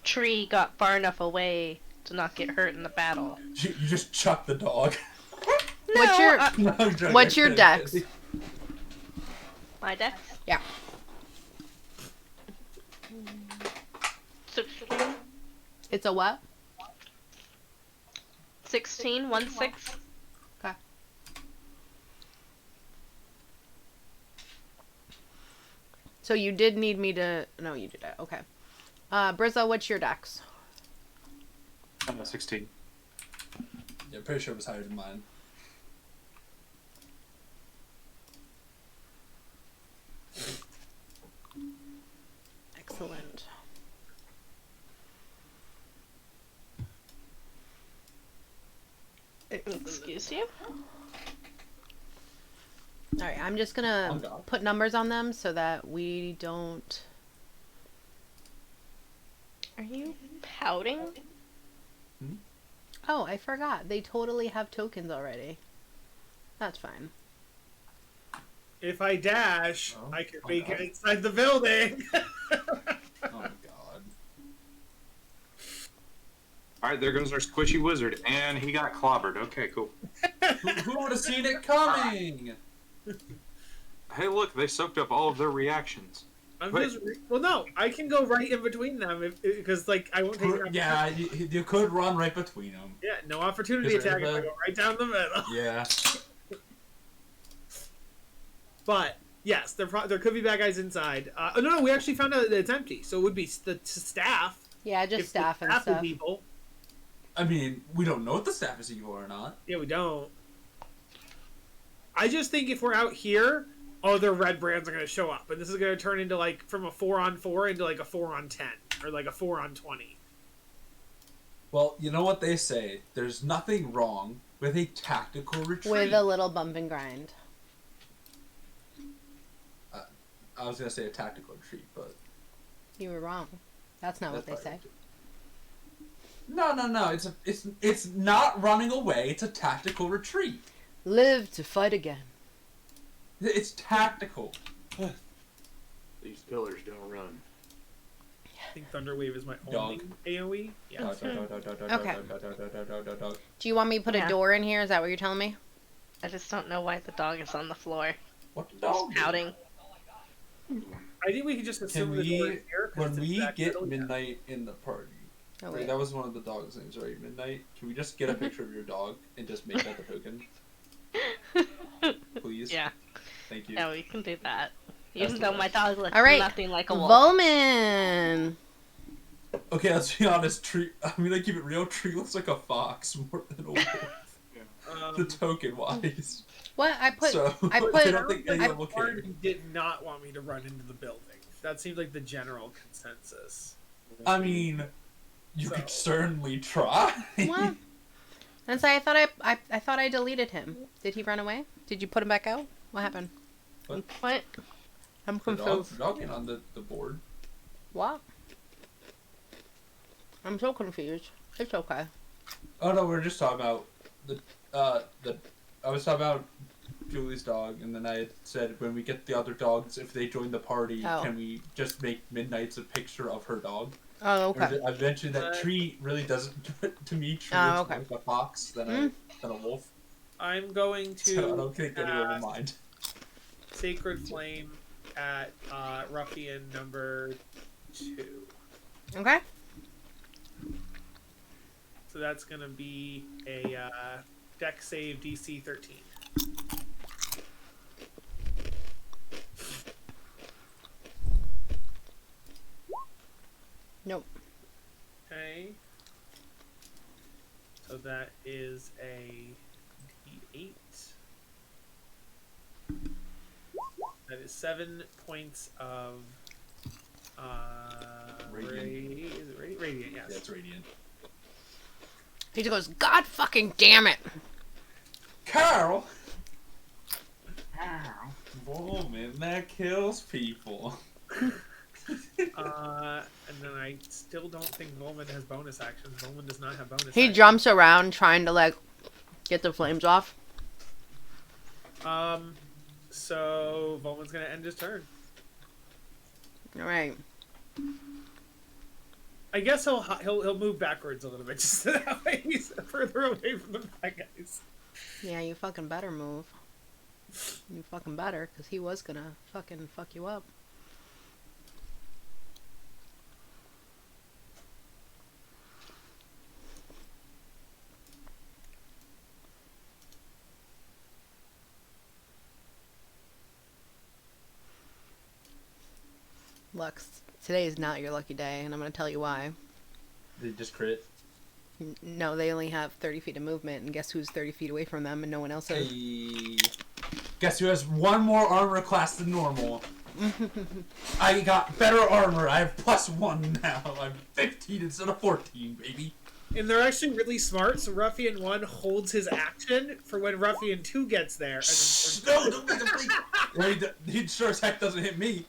tree got far enough away to not get hurt in the battle. You just chuck the dog. What's your No, I'm joking. What's your dex? My dex? Yeah. 16. It's a what? 16, 1 6. Okay. So you did need me to... No, you did it. Okay. Brizzo, what's your dex? 16. Yeah, pretty sure it was higher than mine. Excellent. Excuse you? All right, I'm just gonna I'm down. put numbers on them so that we don't... Are you pouting? Oh, I forgot. They totally have tokens already. That's fine. If I dash, Oh, I can oh make God. it inside the building. Oh my god. All right, there goes our squishy wizard, and he got clobbered. Okay, cool. Who would have seen it coming? Hey, look, they soaked up all of their reactions. Wait. Well, no, I can go right in between them because like I won't take. an Yeah, you could run right between them. Yeah, no opportunity Is there attack if I the- go right down the middle. Yeah. But yes, there could be bad guys inside. Oh no, we actually found out that it's empty, so it would be the staff. Yeah, just If staff the and is stuff. evil. I mean, we don't know if the staff is evil or not. Yeah, we don't. I just think if we're out here, other red brands are going to show up, and this is going to turn into like from a 4-on-4 into like a 4-on-10 or like a 4-on-20. Well, you know what they say. There's nothing wrong with a tactical retreat. With a little bump and grind. I was gonna say a tactical retreat, but You were wrong. That's not what they that's say. probably- No. It's not running away. It's a tactical retreat. Live to fight again. It's tactical. These pillars don't run. I think Thunderwave is my Dog. only AoE. Yeah. Okay. Okay. Do you want me to put Yeah. a door in here? Is that what you're telling me? I just don't know why the dog is on the floor. What the dog? He's pouting. I think we can just assume Can the door we, is here. 'cause when it's we exact get middle, yeah. Midnight in the party, Oh, right, wait. that was one of the dog's names, right? Midnight. Can we just get a picture of your dog and just make that the token, please? Yeah, Thank you. yeah, we can do that. That's Even the though best. my dog looks All right. nothing like a wolf. Volman! Okay, let's be honest. Tree. I'm gonna keep it real. Tree looks like a fox more than a wolf. The token wise. What? I put... So I I put- don't think I- anyone will care. Party did not want me to run into the building. That seems like the general consensus. I mean, you could certainly try. What? And so I thought I deleted him. Did he run away? Did you put him back out? What happened? What? I'm The confused. dog ain't on the board. What? I'm so confused. It's okay. Oh no, we were just talking about I was talking about Julie's dog, and then I had said when we get the other dogs, if they join the party, Oh. can we just make Midnight's a picture of her dog? Oh, okay. I mentioned that Tree really doesn't. To me, Tree Oh, is okay. more like a fox than a wolf. I'm going to So I don't think anyone will cast mind. Sacred Flame at Ruffian number 2. Okay. So that's going to be a deck save DC 13. Nope. Okay. So that is a D8. That is 7 points of Radiant. Is it radiant? Yes. Yeah, it's radiant. He just goes, God fucking damn it. Carl. Woman that kills people. And then I still don't think Volman has bonus actions. Volman does not have bonus He actions. jumps around trying to, like, get the flames off. So Volman's gonna end his turn. All right. I guess he'll move backwards a little bit, just so that way he's further away from the bad guys. Yeah, you fucking better move. You fucking better, because he was gonna fucking fuck you up. Lux, today is not your lucky day, and I'm going to tell you why. They just crit. No, they only have 30 feet of movement, and guess who's 30 feet away from them, and no one else is. Hey. Guess who has one more armor class than normal? I got better armor. I have +1 now. I'm 15 instead of 14, baby. And they're actually really smart, so Ruffian 1 holds his action for when Ruffian 2 gets there. And No, don't make him blink. He sure as heck doesn't hit me.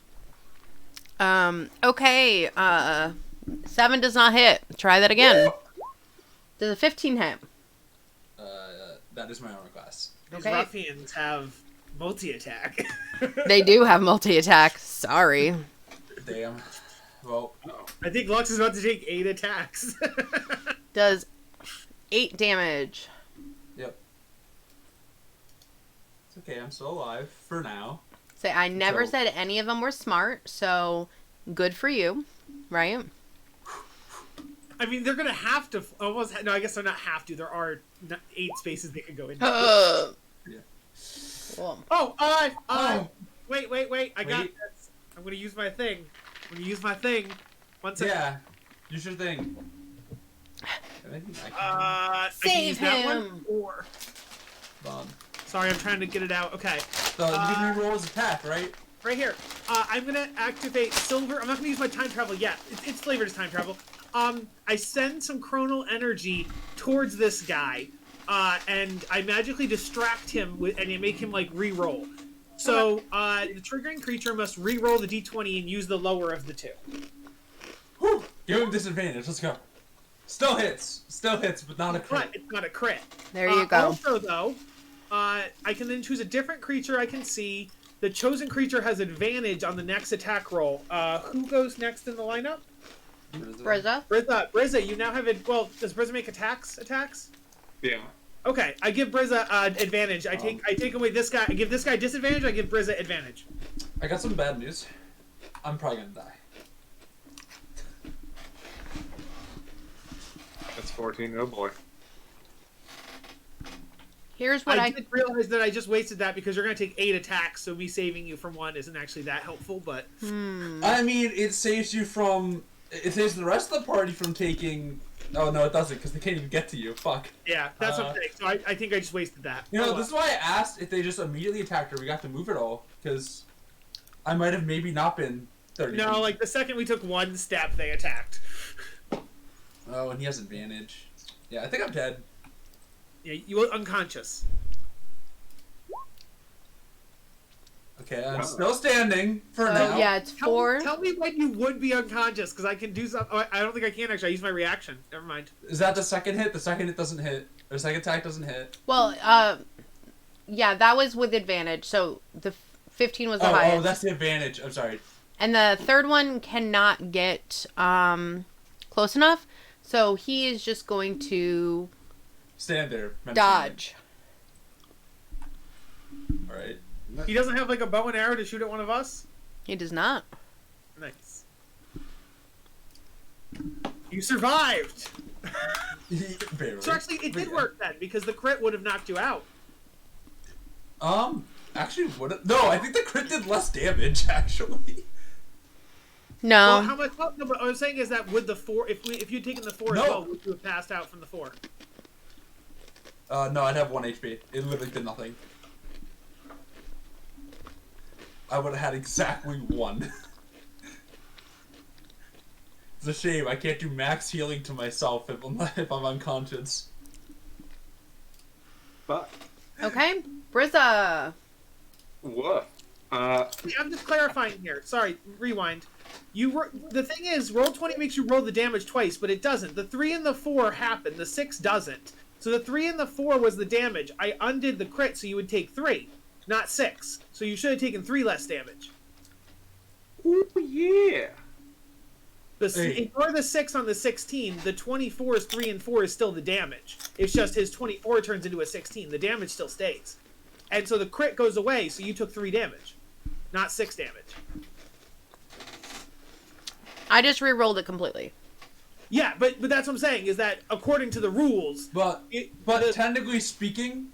Okay, 7 does not hit. Try that again. Does a 15 hit? That is my armor class. These Okay. Ruffians have multi-attack. They do have multi-attack. Sorry. Damn. Well, I think Lux is about to take 8 attacks. Does 8 damage. yep. It's okay, I'm still alive for now. Say, I never So- said any of them were smart, so good for you, right? I mean, they're gonna have to almost. No, I guess they're not have to. There are 8 spaces they could go into. Yeah. Cool. Oh. Wait! I got Wait. this. I'm gonna use my thing. One second. Yeah. Use your thing. I think I can. I can Save use that one. him. Or Hold on. sorry, I'm trying to get it out. Okay, So you can reroll his attack, right? right here. I'm gonna activate silver. I'm not gonna use my time travel yet. It's flavored as time travel. I send some chronal energy towards this guy, and I magically distract him with, and I make him like re-roll. So the triggering creature must re-roll the d20 and use the lower of the 2. Whew. Give him disadvantage. Let's go. Still hits, but not a But crit. it's not a crit. There you go. Also, though, I can then choose a different creature I can see. The chosen creature has advantage on the next attack roll. Who goes next in the lineup? Brizza. Brizza, you now have it. Well, does Brizza make attacks? Yeah. Okay, I give Brizza advantage. I take away this guy. I give this guy disadvantage. I give Brizza advantage. I got some bad news. I'm probably gonna die. That's 14. Oh boy. Here's what I I did realize that I just wasted that because you're going to take 8 attacks, so me saving you from 1 isn't actually that helpful, but... I mean, it saves you from... It saves the rest of the party from taking... Oh, no, it doesn't, because they can't even get to you. Fuck. Yeah, that's what I'm saying. So I think I just wasted that. You know, Oh, this is why I asked if they just immediately attacked her. We got to move it all, because I might have maybe not been 30 No, feet. like the second we took 1 step, they attacked. Oh, and he has advantage. Yeah, I think I'm dead. Yeah, you were unconscious. Okay, I'm still standing for now. yeah, it's 4. Tell me when you would be unconscious, because I can do something. Oh, I don't think I can actually. I use my reaction. Never mind. Is that the second hit? The second hit doesn't hit. Or second attack doesn't hit. Well, yeah, that was with advantage. So the 15 was the highest. Oh, that's the advantage. I'm sorry. And the third one cannot get close enough. So he is just going to Stand there. dodge. Alright. He doesn't have like a bow and arrow to shoot at one of us. He does not. Nice. You survived. Barely. So actually, it did work then because the crit would have knocked you out. Actually, no, I think the crit did less damage, actually. No. Well, how much? No, but what I'm saying is that with the 4, if you'd taken the 4 No. as well, would you have passed out from the 4? No, I'd have 1 HP. It literally did nothing. I would have had exactly 1. It's a shame. I can't do max healing to myself if I'm unconscious. But Okay. Brizza. what? I'm just clarifying here. Sorry, rewind. The thing is, Roll20 makes you roll the damage twice, but it doesn't. The 3 and the 4 happen. The 6 doesn't. So the 3 and the 4 was the damage. I undid the crit, so you would take 3, not 6. So you should have taken 3 less damage. Oh yeah. Hey. Ignore the 6 on the 16. The 24's 3 and 4 is still the damage. It's just his 24 turns into a 16. The damage still stays. And so the crit goes away, so you took 3 damage, not 6 damage. I just re-rolled it completely. Yeah, but that's what I'm saying, is that according to the rules... But technically speaking,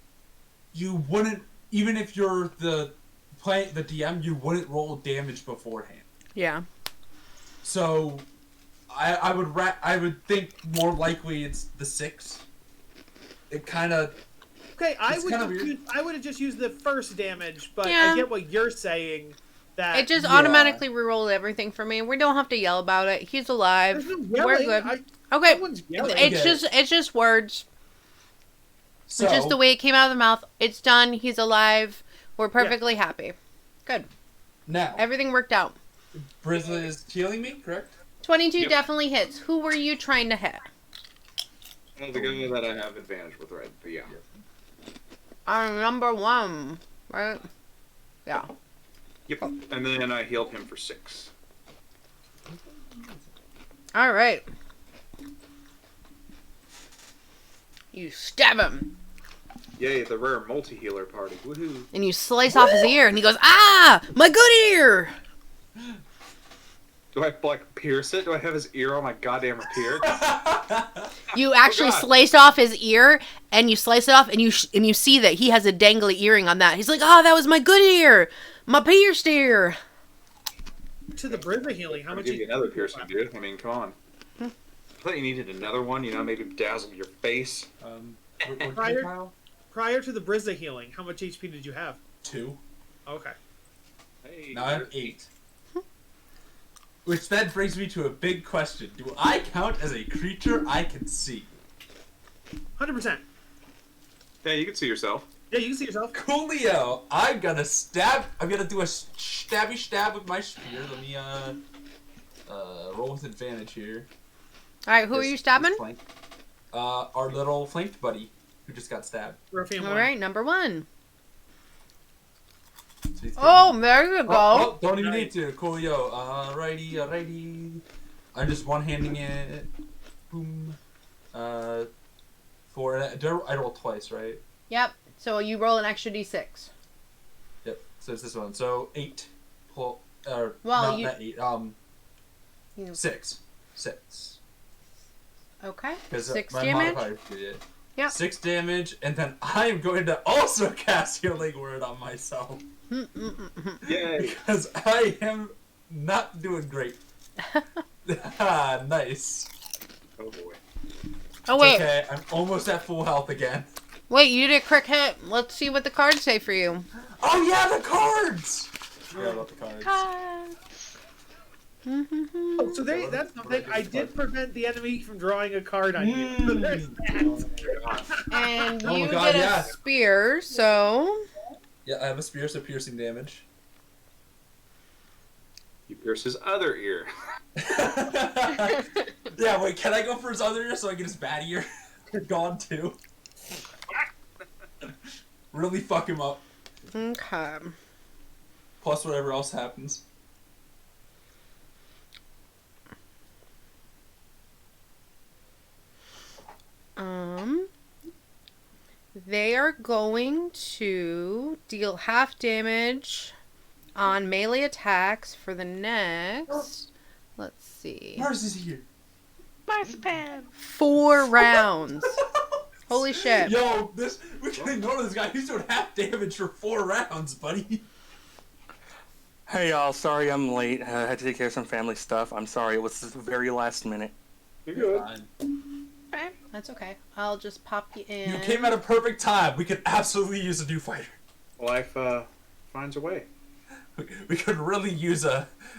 you wouldn't, even if you're the DM, you wouldn't roll damage beforehand. Yeah. So, I would think more likely it's the 6. It kind of. Okay, I It's would kinda weird. I would have just used the first damage, but Yeah. I get what you're saying. That It just Yeah. automatically rerolled everything for me. We don't have to yell about it. He's alive. there's no We're yelling. good. Okay. No one's yelling. It's just words. So, It's just the way it came out of the mouth. It's done. He's alive. We're perfectly happy. Good. now, Everything worked out. Brizzle is healing me, correct? 22 Yep. definitely hits. Who were you trying to hit? Well, the guy that I have advantage with, right? But yeah. Number 1, right? Yeah. Yep. And then I healed him for 6. All right. You stab him, Yay, the rare multi-healer party. Woohoo. and you slice off his ear, and he goes, "Ah, my good ear!" Do I, like, pierce it? Do I have his ear on my goddamn rapier? You actually God. slice off his ear, and you slice it off, and you see that he has a dangly earring on that. He's like, "Oh, that was my good ear, my pierced ear." To the Brizza healing, how I'm much? gonna give you another piercing, dude. I mean, come on. I thought you needed another one, you know, maybe dazzle your face. What Prior- Kyle? Prior to the Brizza healing, how much HP did you have? 2. Okay. Hey, Now I have 8. Which then brings me to a big question. Do I count as a creature I can see? 100%. yeah, you can see yourself. Yeah, you can see yourself. Coolio! I'm gonna do a stabby stab with my spear. Let me, roll with advantage here. All right, who are you stabbing? Flank. Our little flanked buddy who just got stabbed. Ruffian All one. right, number 1. So he's Oh, there you go. Oh, don't even need to. Coolio. Alrighty. I'm just one-handing it. Boom. I roll twice, right? Yep. So you roll an extra d6. Yep. So it's this one. So 8. Well, Well, not you- that 8. You- 6. Okay. 'Cause, 6 my damage. modifier did it. Yep. 6 damage, and then I am going to also cast Healing Word on myself. Yay! Because I am not doing great. Nice. Oh boy. Oh wait, Okay, I'm almost at full health again. wait! You did a quick hit. Let's see what the cards say for you. Oh yeah, the cards! Forgot about the cards. Oh, so that's something. I did prevent the enemy from drawing a card on you. So there's that. And Oh my you God, get yeah. a spear, so Yeah, I have a spear, so piercing damage. You pierce his other ear. Yeah, wait, can I go for his other ear so I get his bad ear gone too? Really fuck him up. okay. Plus whatever else happens. They are going to deal half damage on melee attacks for the next. Let's see. Mars is here. Marzipan. 4 rounds. Holy shit. Yo, we can ignore this guy. He's doing half damage for 4 rounds, buddy. Hey y'all, sorry I'm late. I had to take care of some family stuff. I'm sorry, it was the very last minute. You're good. Fine. That's okay. I'll just pop you in. You came at a perfect time. We could absolutely use a new fighter. Life finds a way. We could really use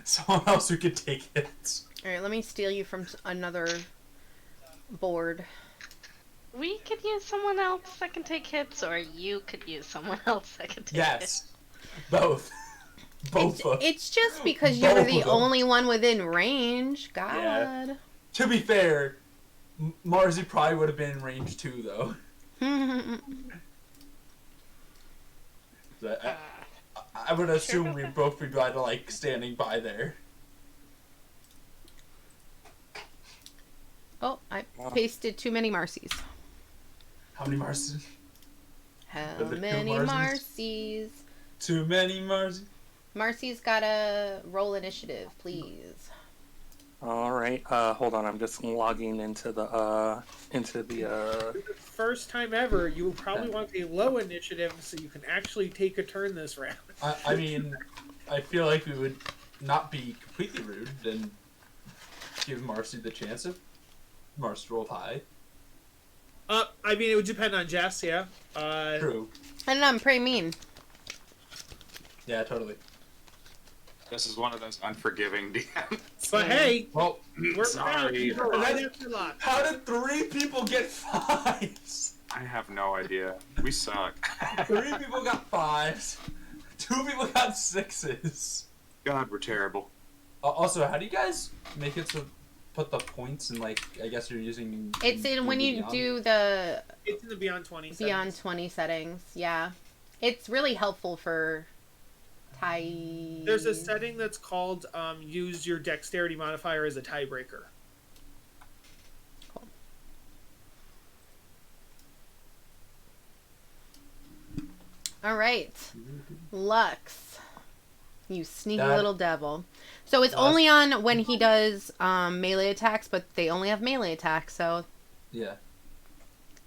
someone else who could take hits. Alright, let me steal you from another board. We could use someone else that can take hits, or you could use someone else that can take hits. Yes. Both. Both. It's just because you were Both the of them. only one within range. God. Yeah. To be fair, Marzi probably would have been in range too, though. I would assume we'd both be by like standing by there. Oh, I pasted too many Marcies. How many Marzi? How Are there two many Marcies? Marcies? Too many Marzi. Marcy's gotta roll initiative, please. Alright, hold on, I'm just logging into the First time ever, you will probably want a low initiative so you can actually take a turn this round. I mean, I feel like we would not be completely rude, and give Marcy the chance if Marcy rolled high. I mean, it would depend on Jess, yeah. True. I don't know, I'm pretty mean. Yeah, totally. This is one of those unforgiving DMs. But hey, Well, we're Sorry. right after lock. how did 3 people get 5s? I have no idea. We suck. 3 people got 5s. 2 people got 6s. God, we're terrible. Also, how do you guys make it so put the points in, like, I guess you're using... It's in when you Beyond? do the It's in the Beyond 20 Beyond settings. 20 settings. Yeah. It's really helpful for tie. There's a setting that's called use your dexterity modifier as a tiebreaker. All right. Lux. You sneaky That- little devil. So it's Lux. only on when he does melee attacks, but they only have melee attacks, so Yeah.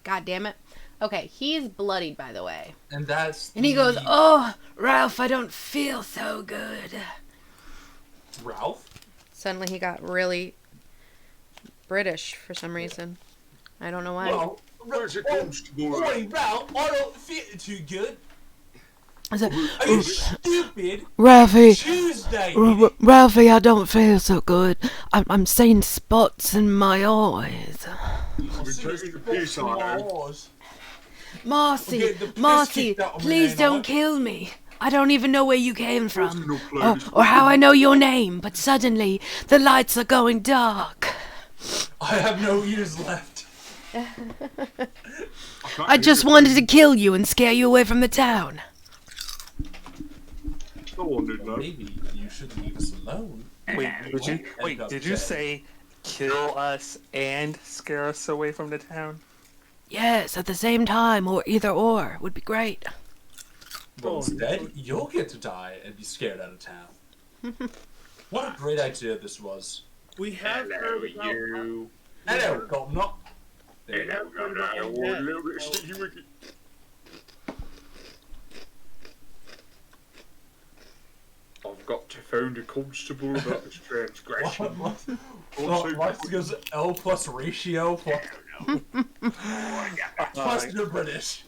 god damn it. Okay, he's bloodied, by the way. And that's... And he goes, "Oh, Ralph, I don't feel so good." Ralph? Suddenly he got really British for some reason. I don't know why. Well, Where's your constable? Oi, Ralph, I don't feel too good. I said, Are you stupid? "Ralphie, Tuesday! Ralphie, I don't feel so good. I'm seeing spots in my eyes." Marcy, Okay, the piss Marcy, kicked out of me, please ain't don't I? kill me. I don't even know where you came from, or how I know your name, but suddenly the lights are going dark. I have no ears left. I just wanted to kill you and scare you away from the town. Go on, dude, Maybe you should leave us alone. Did you say kill us and scare us away from the town? Yes, at the same time, or either or would be great. Well, instead, you'll get to die and be scared out of town. What a great idea this was. We have heard about you. Hello, Governor. There you have go. heard about Undead. I've got to phone the constable about this transgression. What goes L plus ratio plus you're British.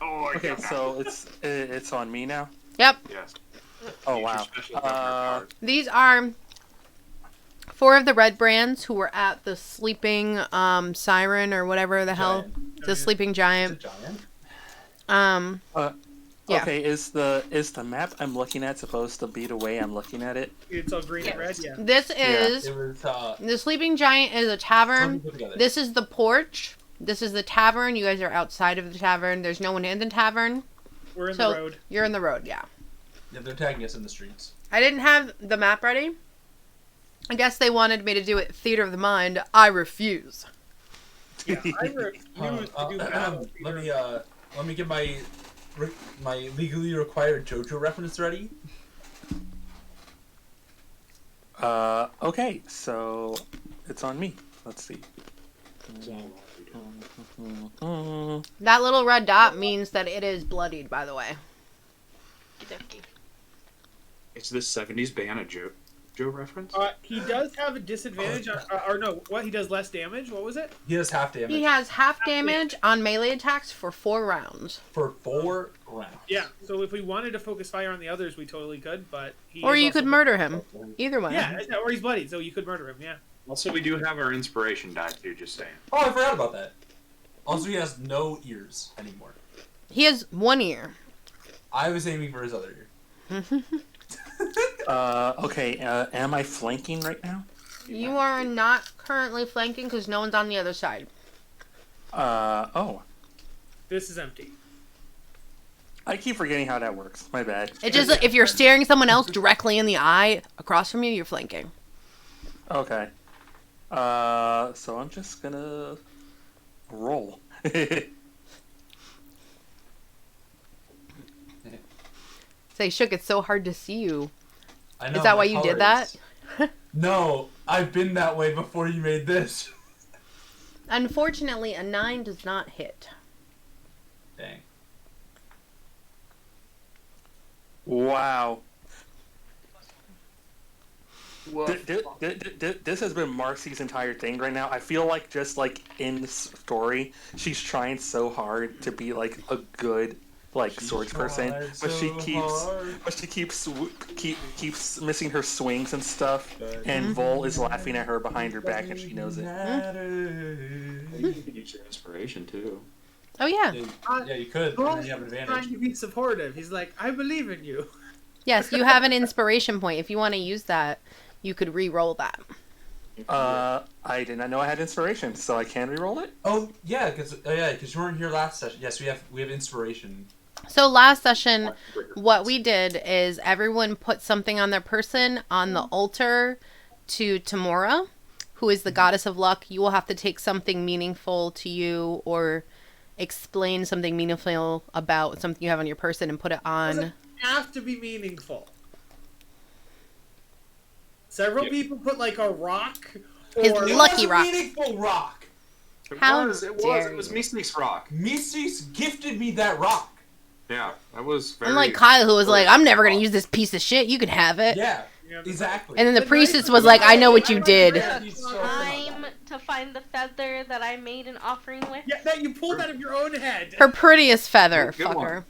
Okay, so it's on me now. Yep. Yes. Oh wow. These are 4 of the red brands who were at the sleeping siren or whatever the hell. Giant. The sleeping It's giant. a giant. Yeah. Okay, is the map I'm looking at supposed to be the way I'm looking at it? It's all green and red, yeah. This is It was, the sleeping giant is a tavern. put together. This is the porch. This is the tavern. You guys are outside of the tavern. There's no one in the tavern. We're in So the road. you're in the road, yeah. Yeah, they're tagging us in the streets. I didn't have the map ready. I guess they wanted me to do it theater of the mind. I refuse. Yeah, I refuse to do battle. Let me get my legally required JoJo reference ready. Okay, so it's on me. Let's see. That little red dot means that it is bloodied, by the way. It's this 70s Banna Joe reference? He does have a disadvantage, or no, what? He does less damage? What was it? He does half damage He has half damage on melee attacks for 4 rounds. for 4 rounds. Yeah, so if we wanted to focus fire on the others, we totally could, but he Or is you also- could murder him. Either one. Yeah, or he's bloodied, so you could murder him, yeah. Also, we do have our inspiration die too, just saying. Oh, I forgot about that. Also, he has no ears anymore. He has 1 ear. I was aiming for his other ear. Okay, am I flanking right now? You are not currently flanking because no one's on the other side. Oh. This is empty. I keep forgetting how that works. My bad. It just if you're staring someone else directly in the eye across from you, you're flanking. Okay. So I'm just gonna roll. Say, Shook, it's so hard to see you. I know, Is that my why you did that? colors. No, I've been that way before you made this. Unfortunately, a 9 does not hit. Dang. Wow. This has been Marcy's entire thing right now. I feel like just like in the story, she's trying so hard to be like a good swords person, but she keeps missing her swings and stuff. And Vol is laughing at her behind her back, and she knows it. You could use your inspiration too. Oh yeah. Yeah, you could. Paul's And then you have an trying advantage. to be supportive. He's like, I believe in you. Yes, you have an inspiration point. If you want to use that, you could re-roll that. I did not know I had inspiration, so I can re-roll it. Oh yeah, because you weren't here last session. Yes, we have inspiration. So last session, what we did is everyone put something on their person on the altar to Tamora, who is the goddess of luck. You will have to take something meaningful to you or explain something meaningful about something you have on your person and put it on. Doesn't have to be meaningful. Several people put like a rock. His Or lucky rock. Meaningful rock. How It was dare Meeseeks rock. Mises gifted me that rock. Yeah, that was very... Unlike Kyle, who was like, I'm never going to use this piece of shit. You can have it. Yeah, Yeah, exactly. And then the priestess was like, I know what you did. Time to find the feather that I made an offering with. Yeah, that you pulled out of your own head. Her prettiest feather, Good one. fucker.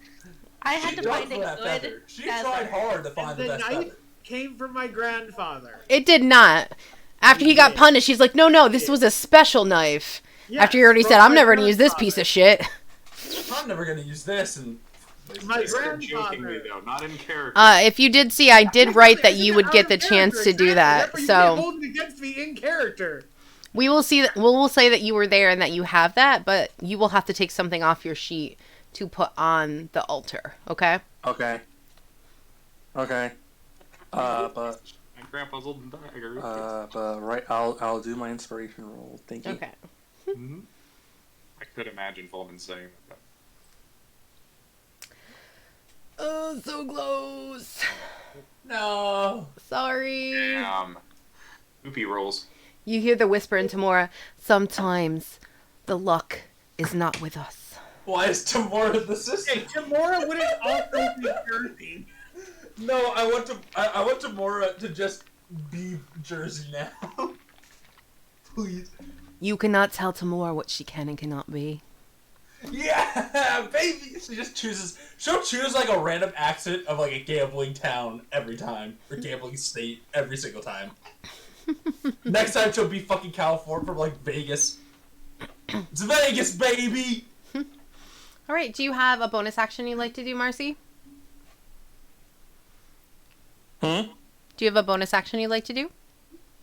I had to find a that good feather. She feather. tried hard to find the the best knife feather. came from my grandfather. It did not. After he got punished, she's like, no, this was a special knife. Yes, After you already from said, I'm my never going to use this piece of shit. I'm never gonna use this. And My You're joking me grandfather. though, not in character. If you did see, I did write that you would get the chance to do that. You So hold it against me in character. we will see that. We'll say that you were there and that you have that, but you will have to take something off your sheet to put on the altar. Okay. Okay. But My grandpa's old dagger. right, I'll do my inspiration roll. Thank you. Okay. Mhm. I could imagine Volman saying that. Oh, so close. no. Sorry. Damn. Oopie rolls. You hear the whisper in Tamora. Sometimes the luck is not with us. Why is Tamora the sister? Hey, Tamora wouldn't also be Jersey. No, I want Tamora to just be Jersey now. Please. You cannot tell Tamora what she can and cannot be. Yeah, baby. She'll choose like a random accent of like a gambling town every time, or gambling state every single time. Next time she'll be fucking California from like Vegas. It's Vegas, baby. All right. Do you have a bonus action you'd like to do, Marcy? Hmm? Do you have a bonus action you'd like to do?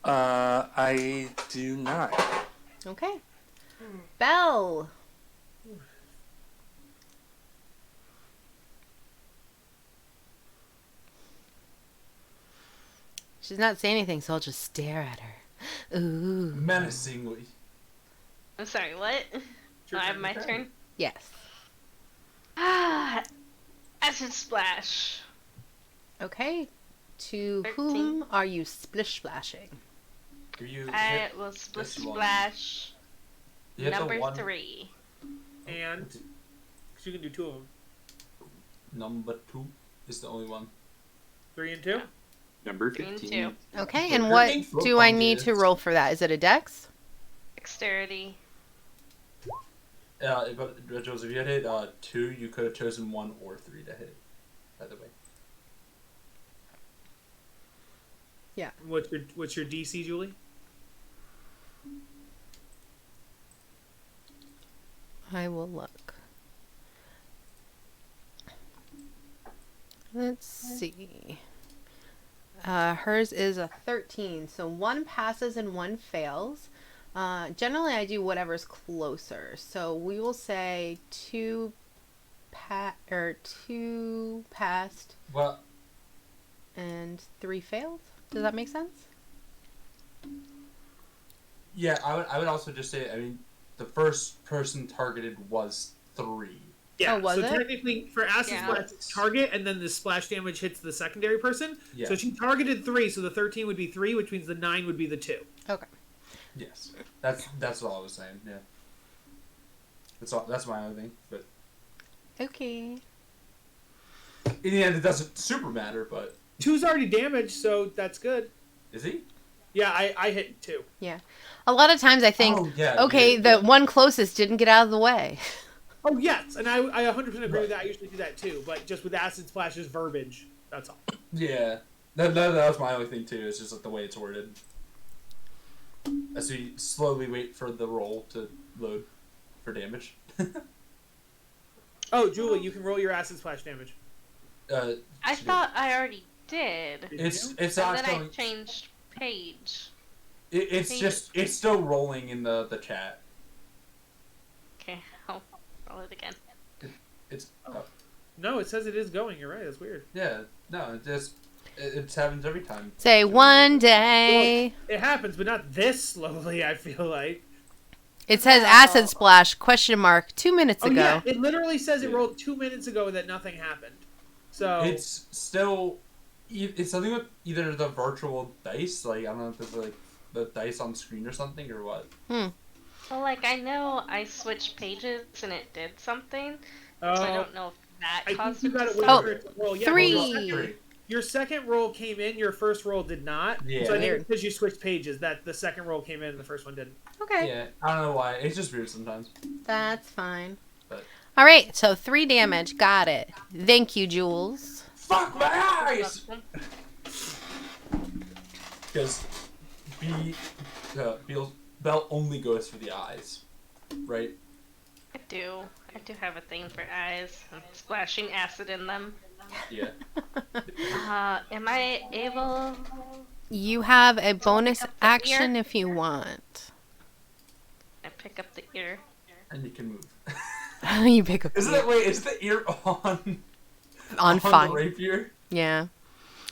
I do not. Okay. Belle. She's not saying anything, so I'll just stare at her. Ooh. Menacingly. I'm sorry, what? I have my turn. Yes. Ah, acid splash. Okay. To 13. whom are you splish splashing? I will splish this one. splash. You hit the Number one- 3. And cause you can do two of them. Number 2 is the only one. 3 and 2. Number 3 and 15. 2. Okay, You're and what being so do I need to confident. roll for that? Is it a dex? Dexterity. But Joseph, if you had hit 2, you could have chosen 1 or 3 to hit. By the way. What's your DC, Julie? I will look. Let's see. Hers is a 13, so 1 passes and 1 fails. Generally, I do whatever's closer. So we will say 2 passed Well, and 3 failed. Does that make sense? yeah, I would also just say, I mean, the first person targeted was 3. Yeah. Oh, was so it? technically, for acid Yeah. splash, it's target, and then the splash damage hits the secondary person. Yeah. So she targeted 3, so the 13 would be 3, which means the 9 would be the 2. Okay. Yes. That's all I was saying, yeah. That's my only thing, but Okay. in the end it doesn't super matter, but 2's already damaged, so that's good. Is he? Yeah, I hit 2. A lot of times I think, Oh, yeah, okay, yeah. the one closest didn't get out of the way. Oh, yes, and I 100% agree with that. I usually do that too, but just with Acid Splash's verbiage, that's all. Yeah. That was my only thing, too. It's just like the way it's worded. As we slowly wait for the roll to load for damage. Oh, Julie, you can roll your Acid Splash damage. I thought I already did. It's And not then I showing... changed page. It's still rolling in the chat. Okay, I'll roll it again. It's... No, it says it is going. You're right. That's weird. Yeah. No, it happens every time. Say one day. It happens, but not this slowly, I feel like. It says acid splash, question mark, 2 minutes ago. Yeah, it literally says it rolled 2 minutes ago that nothing happened. So It's still... It's something with either the virtual dice, like, I don't know if it's like the dice on screen or something, or what. Well, like, I know I switched pages and it did something, so I don't know if that I caused think you it got to it Oh, for it to roll. Yeah, 3. Your second roll came in, your first roll did not. Yeah. So I think it's because you switched pages that the second roll came in and the first one didn't. Okay. Yeah, I don't know why. It's just weird sometimes. That's fine. But... All right, so 3 damage. Got it. Thank you, Jules. Fuck my eyes! Because Bell only goes for the eyes, right? I do have a thing for eyes and splashing acid in them. Yeah. Am I able... You have a bonus the action ear? if you want. I pick up the ear. And you can move. You pick up Is the ear on the fire. rapier? Yeah.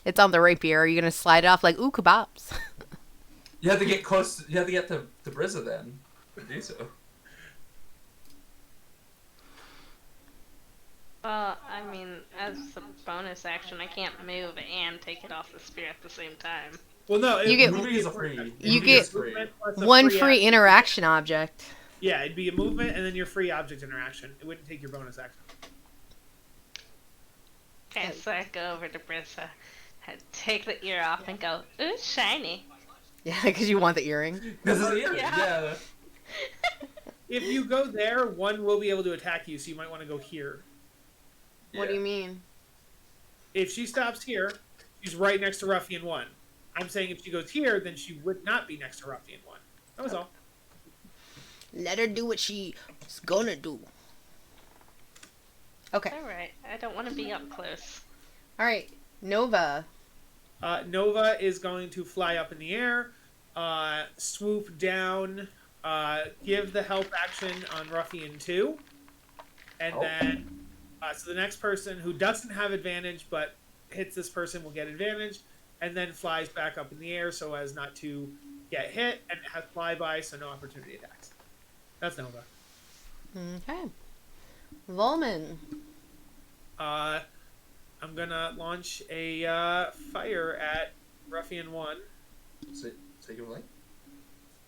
It's on the rapier. Are you going to slide it off like, ooh, kebabs? You have to get close. You have to get to Brizza then to do so. Well, I mean, as a bonus action, I can't move and take it off the spear at the same time. Well, no. You get- Moving is a free. You moving get is free. one free interaction object. Yeah, it'd be a movement and then your free object interaction. It wouldn't take your bonus action. Okay, so I go over to Brissa, take the ear off, and go, ooh, shiny. Yeah, because you want the earring. This is the ear. Yeah. Yeah. If you go there, one will be able to attack you, so you might want to go here. What do you mean? If she stops here, she's right next to Ruffian 1. I'm saying if she goes here, then she would not be next to Ruffian 1. That was all. Let her do what she's gonna do. Okay. Alright, I don't want to be up close. All right. Nova. Nova is going to fly up in the air, swoop down, give the help action on Ruffian 2, and then so the next person who doesn't have advantage but hits this person will get advantage, and then flies back up in the air so as not to get hit, and has flyby, so no opportunity attacks. That's Nova. Okay. Volman. I'm gonna launch a fire at Ruffian 1. Take it away?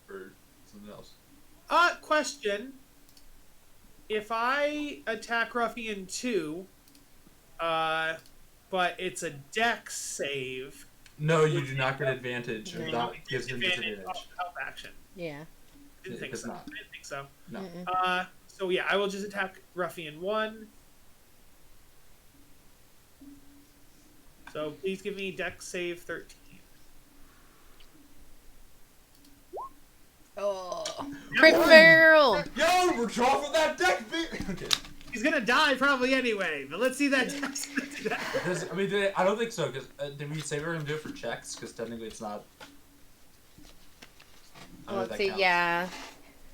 Or something else? Question. If I attack Ruffian 2, but it's a dex save. No, you do not get advantage. No. That gives him disadvantage. Off the help action. Yeah. Didn't think does so. not. I didn't think so. No. So yeah, I will just attack Ruffian 1. So please give me dex save 13. Oh. Crit fail. Yo, we're dropping that deck, bitch! Okay. He's gonna die probably anyway, but let's see that dex. I don't think so, because did we say we were going to do it for checks? Because technically it's not... I don't know if Let's that see. counts. Yeah.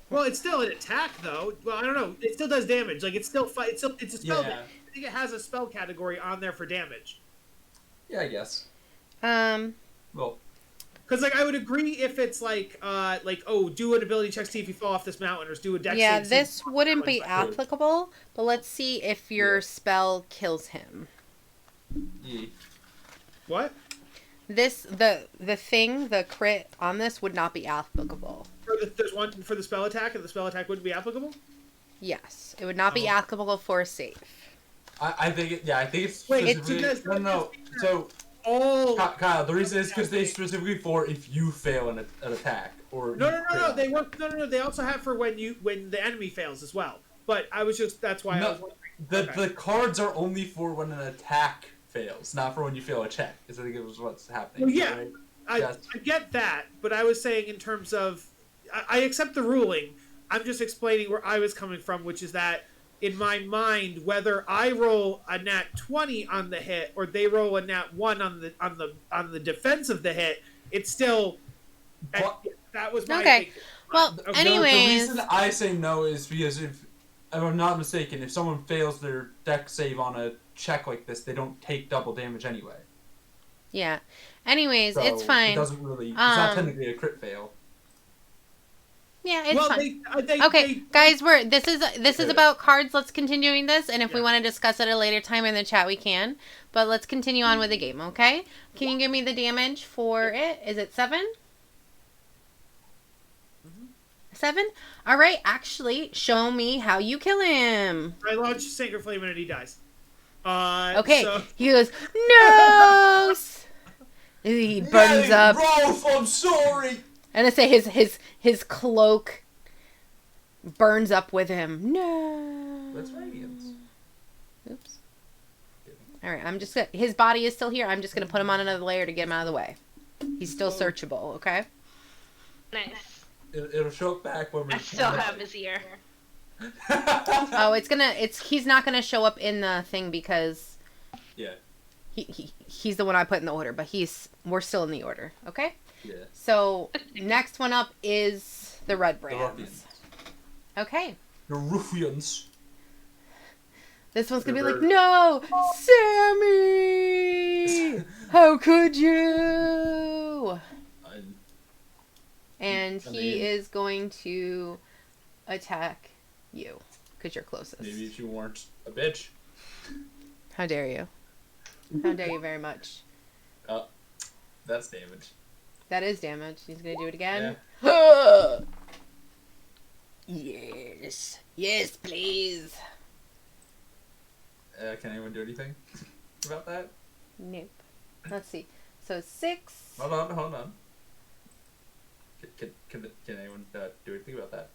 Well, it's still an attack though. Well, I don't know. It still does damage. Like it's still fight. It's a spell. Yeah. I think it has a spell category on there for damage. Yeah, I guess. Well, Because like I would agree if it's like do an ability check to see if you fall off this mountain, or do a dex yeah, save. this wouldn't be Like, applicable, but let's see if your spell kills him. Yeah. what? The crit on this would not be applicable. There's one for the spell attack, and the spell attack wouldn't be applicable. Yes, it would not be applicable for a save. I think it's Wait, specifically... because No. So, all. Kyle, the reason is because they specifically for if you fail an attack or No. They work. No. They also have for when the enemy fails as well. But I was just that's why I was wondering. The cards are only for when an attack fails, not for when you fail a check. Is I think it was what's happening. Well, yeah, right? I get that, but I was saying in terms of I accept the ruling. I'm just explaining where I was coming from, which is that in my mind, whether I roll a nat 20 on the hit or they roll a nat 1 on the defense of the hit, it's still that was my Okay. thinking. Well, Okay. anyways, The reason I say no is because if I'm not mistaken, if someone fails their deck save on a check like this, they don't take double damage anyway. yeah. Anyways, So it's fine. It doesn't really. It's not technically a crit fail. Yeah, it's fine. Okay, guys, this is about cards. Let's continuing this, and if we want to discuss it at a later time in the chat, we can. But let's continue on with the game, okay? Can you give me the damage for it? Is it 7? 7? All right. Actually, show me how you kill him. I launch Sacred Flame and he dies. Okay. So... He goes no. He burns up. Rolf, I'm sorry. And I say his cloak burns up with him. No. That's radiance. Oops. All right, I'm just gonna. His body is still here. I'm just gonna put him on another layer to get him out of the way. He's still searchable. Okay. Nice. It'll show up back when we. I still have his ear. Oh, he's not gonna show up in the thing because. Yeah. He's the one I put in the order, but we're still in the order. Okay. Yeah. So next one up is the red brands. Ruffians. Okay. The ruffians. This one's gonna be like, no, Sammy! How could you? And he is going to attack you because you're closest. Maybe if you weren't a bitch. How dare you? How dare you very much? That's damage. That is damage. He's gonna do it again. Yes. Yes, please. Can anyone do anything about that? Nope. Let's see. So 6. Hold on. Can anyone do anything about that?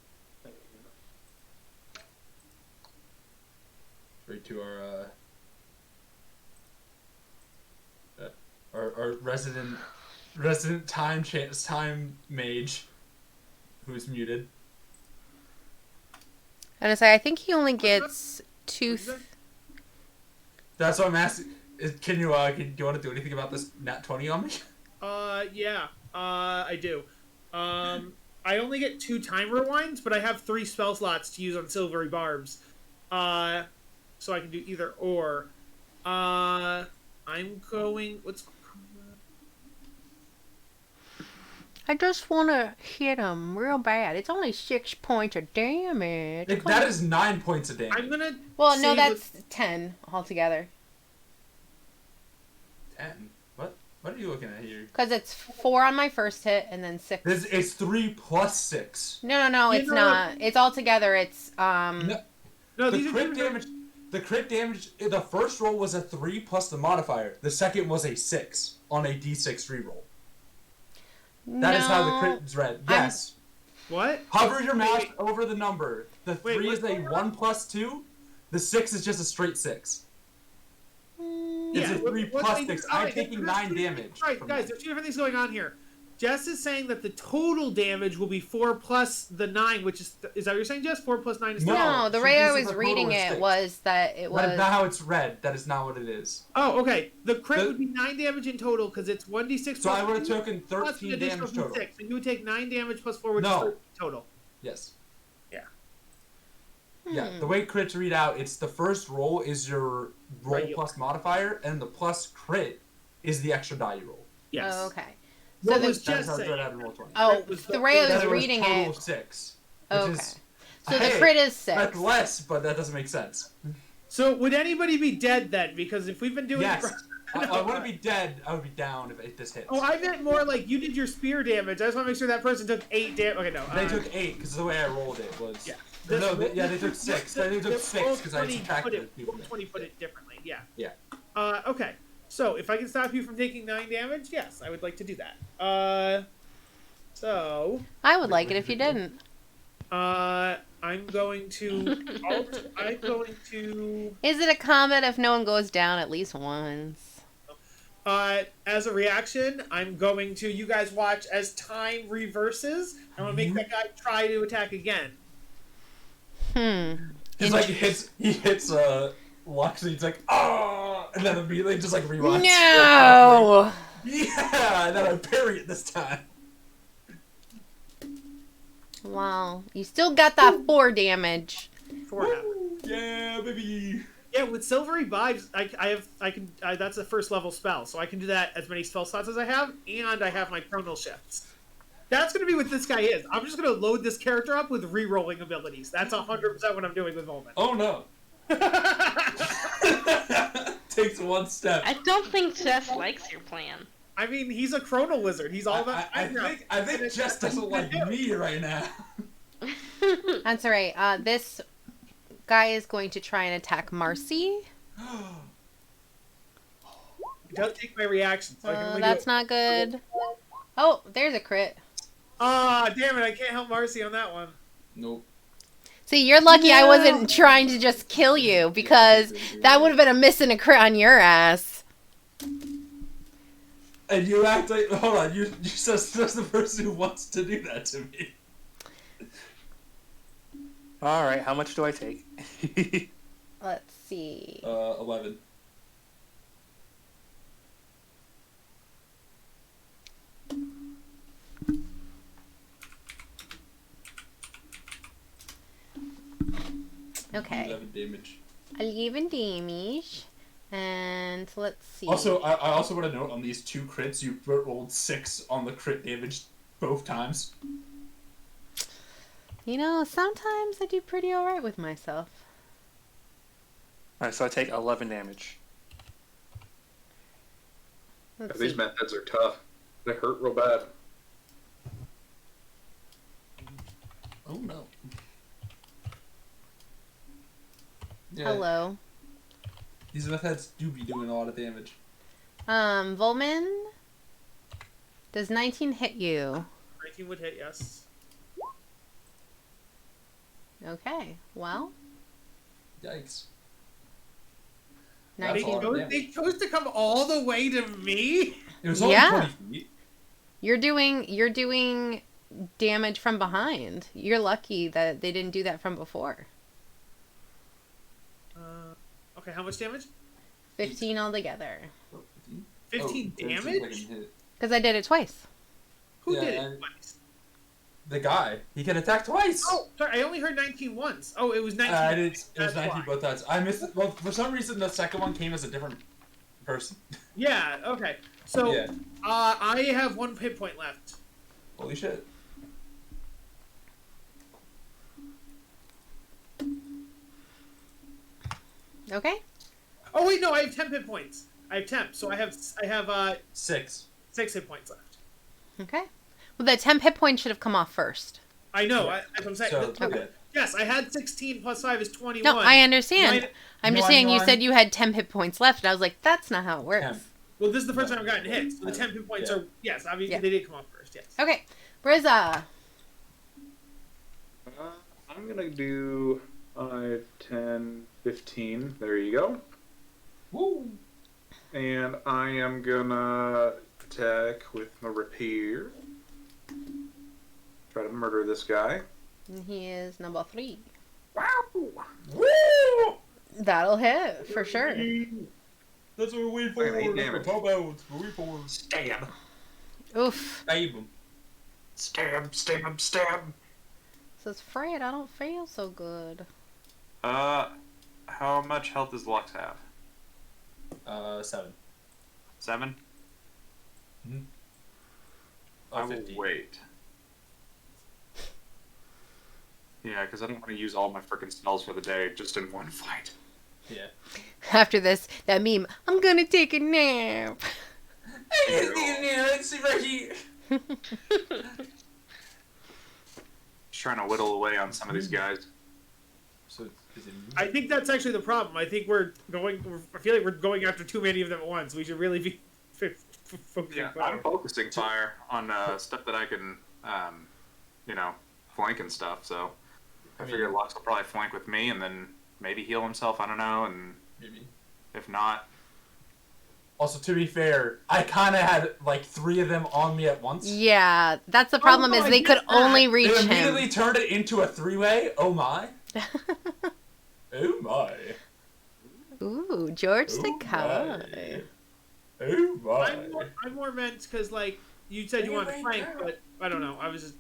Right to our resident time mage, who's muted. And I say, I think he only gets 2. That's what I'm asking. Do you want to do anything about this nat 20 on me? Yeah. I do. I only get 2 time rewinds, but I have 3 spell slots to use on Silvery Barbs. So I can do either or. I'm going. I just want to hit him real bad. It's only 6 points of damage. That is 9 points of damage. I'm gonna. Well, no, that's 10 altogether. 10? What are you looking at here? Because it's 4 on my first hit and then 6. It's 3 plus 6. No, it's not. It's all together. It's No, the crit damage. The crit damage. The first roll was a 3 plus the modifier. The second was a 6 on a d6 reroll. That is how the crit is read. Yes. What? Hover your mouse over the number. The 3 is a going 1 plus 2. The 6 is just a straight 6. It's a 3 plus 6. I'm taking 9 damage. Right, guys, there's 2 different things going on here. Jess is saying that the total damage will be 4 plus the 9, which is that what you're saying, Jess? 4 plus 9 is 10? No, the way I was reading it was that it was... That is not how it's read. That is not what it is. Oh, okay. The crit would be 9 damage in total because it's 1d6 So I would have taken plus 13 damage total. 6. So you would take 9 damage plus 4, which is 13 total. Yes. Yeah. Yeah, the way crits read out, it's the first roll is your roll plus modifier, and the plus crit is the extra die you roll. Yes. Oh, okay. So So was the, Jess saying? the way I was reading total it... of 6. Okay. Is, so the crit is 6. That's less, but that doesn't make sense. So would anybody be dead then? Because if we've been doing... Yes. I wouldn't be dead. I would be down if this hits. Oh, I meant more like you did your spear damage. I just want to make sure that person took 8 damage. Okay, no. They took 8 because the way I rolled it was... Yeah. They took 6. They took 6 because I subtracted people. 20 put it differently, yeah. Yeah. Okay. So, if I can stop you from taking 9 damage, yes, I would like to do that. So... I would like it if you didn't. I'm going to... I'm going to... Is it a combat if no one goes down at least once? As a reaction, I'm going to... You guys watch as time reverses. I'm going to make that guy try to attack again. He's like, he hits, Lux, and he's like, oh! And then immediately just, like, rewatches. No! Yeah! And then I parry it this time. Wow. You still got that 4 damage. 4 damage. Yeah, baby! Yeah, with Silvery Vibes, that's a first level spell, so I can do that as many spell slots as I have, and I have my Chronal Shifts. That's going to be what this guy is. I'm just going to load this character up with re-rolling abilities. That's 100% what I'm doing with Volman. Oh no. Takes one step. I don't think Jess likes your plan. I mean, he's a Chronal Wizard. He's all about... I think Jess doesn't like me right now. That's alright. This guy is going to try and attack Marcy. Don't take my reaction, so I can only That's do it. not good. Oh, there's a crit. Ah, damn it, I can't help Marcy on that one. Nope. See, you're lucky I wasn't trying to just kill you, because that would have been a miss and a crit on your ass. And you act like, hold on, you're just the person who wants to do that to me. Alright, how much do I take? Let's see. 11. Okay. 11 damage. 11 damage. And let's see. Also, I also want to note on these 2 crits, you rolled 6 on the crit damage both times. You know, sometimes I do pretty alright with myself. Alright, so I take 11 damage. Let's These see. methods are tough. They hurt real bad. Oh no. Yeah, Hello. these methods do be doing a lot of damage. Volman, does 19 hit you? 19 would hit, yes. Okay, well, Yikes. They That's a lot of chose, damage. they chose to come all the way to me? It was only Yeah. 20 feet. you're doing damage from behind. You're lucky that they didn't do that from before. Okay, how much damage? 15 altogether. 15 Oh, damage? Because I did it twice. Who Yeah, did it and- twice? The guy. He can attack twice. Oh, sorry, I only heard 19 once. Oh, it was 19. I did. It was That's 19 why. both times. I missed it. Well, for some reason, the second one came as a different person. Yeah, okay. So, Yeah. I have 1 hit point left. Holy shit. Okay? Oh, wait, no, I have 10 hit points. I have 10, so I have 6. 6 hit points left. Okay. Well, the temp hit point should have come off first. I know, Yeah. that's what I'm saying. So, Okay. Yes, I had 16 plus 5 is 21. No, I understand. I'm just saying you 21. said you had 10 hit points left, and I was like, that's not how it works. 10. Well, this is the first time I've gotten hit, so the 10 hit points Yeah. are, yes, obviously Yeah. they did come off first, yes. Okay. Brizza. I'm gonna do 5, 10, 15. There you go. Woo! And I am gonna attack with my rapier. Try to murder this guy. And he is number 3. Wow! Woo! That'll hit, for sure. That's what we're waiting for. Wait, 8 That's damage. what we're waiting for. Stab! Oof. Stab him. Stab! Stab! Stab! Says Fred, I don't feel so good. How much health does Lux have? 7. 7? Mm-hmm. I will 50. wait. Yeah, because I don't want to use all my freaking spells for the day just in one fight. Yeah. After this, that meme, I'm gonna take a nap. Let's see right here. Just trying to whittle away on some of these guys. So is it? I think that's actually the problem. I think I feel like we're going after too many of them at once. We should really be focusing. Yeah, fire. I'm focusing fire on stuff that I can, flank and stuff. So I figure Lux will probably flank with me, and then maybe heal himself. I don't know, and Maybe. if not, Also, to be fair, I kind of had like 3 of them on me at once. Yeah, that's the problem. no, Is I they get could that. only They reach immediately him. turned it into a 3-way. Oh my. Oh my. Ooh, George Oh Takai. my. Oh my. I'm more meant because like you said you wanted to flank, but I don't know. I was just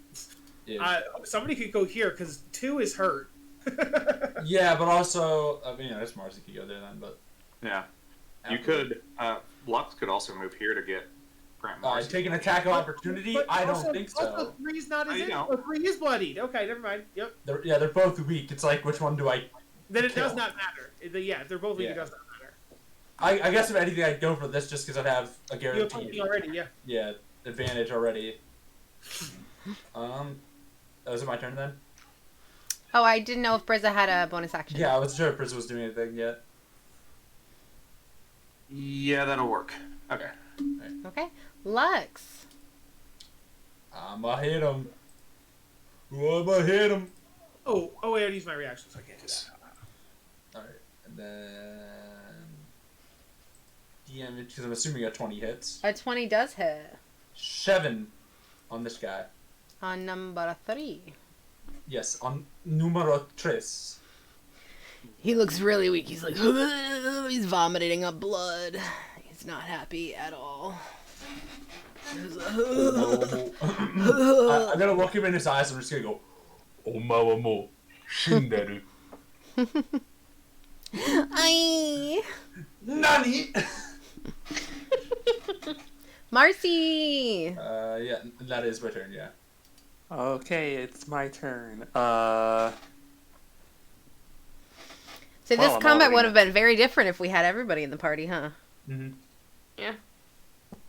Yeah. somebody could go here because 2 is hurt. Yeah, but also, I mean, this Marcy could go there then, but. yeah, you could. Lux could also move here to get Grant Marcy. Take an attack of opportunity? But I don't also- think so. Also, 3's not as You in. know. Oh, 3 is bloodied. Okay, never mind. Yep. They're both weak. It's like, which one do I. Then it does Kill. not matter. Yeah, if they're both weak, Yeah. it does not matter. I guess if anything, I'd go for this just because I'd have a You have guaranteed. something already, yeah. Yeah, advantage already. Is it my turn then? Oh, I didn't know if Brizza had a bonus action. Yeah, I wasn't sure if Prison was doing anything yet. Yeah, that'll work. Okay. Okay. Lux. I'ma hit him. I'ma hit him. Oh, wait, I used my reaction, so I can't do that. Alright, and then. Damage, because I'm assuming a 20 hits. A 20 does hit. 7 on this guy. On number 3. Yes, on numero 3. He looks really weak. He's like, he's vomiting up blood. He's not happy at all. I'm gonna look him in his eyes and I'm just gonna go, Oma wa mou shinderu. Aye. Nani? Marcy. Yeah, that is my turn, yeah. Okay, it's my turn. So Well, this I'm combat already- would have been very different if we had everybody in the party, huh? Mm-hmm.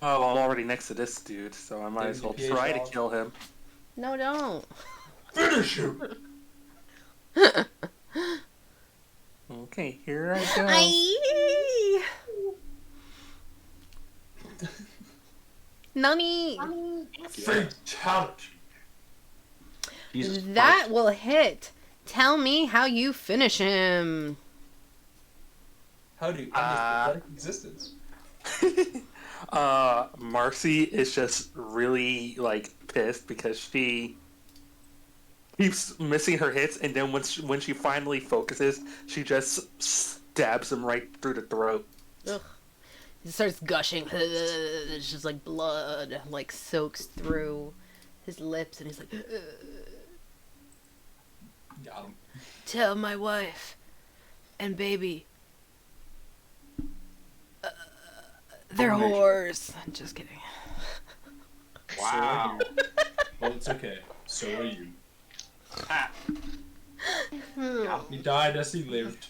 Oh, I'm already next to this dude, so I might as well PH try to off. kill him. No, don't. Finish him! Okay, here I go. Aye. Nani. Fatality. Jesus That Christ. will hit. Tell me how you finish him. How do you end his pathetic existence? Marcy is just really, like, pissed because she keeps missing her hits, and then when she finally focuses, she just stabs him right through the throat. Ugh. He starts gushing. It's just like blood, like soaks through his lips, and he's like, Got him. Tell my wife and baby. They're whores. Just kidding. Wow. Well, it's okay. So are you. Ah, He died as he lived.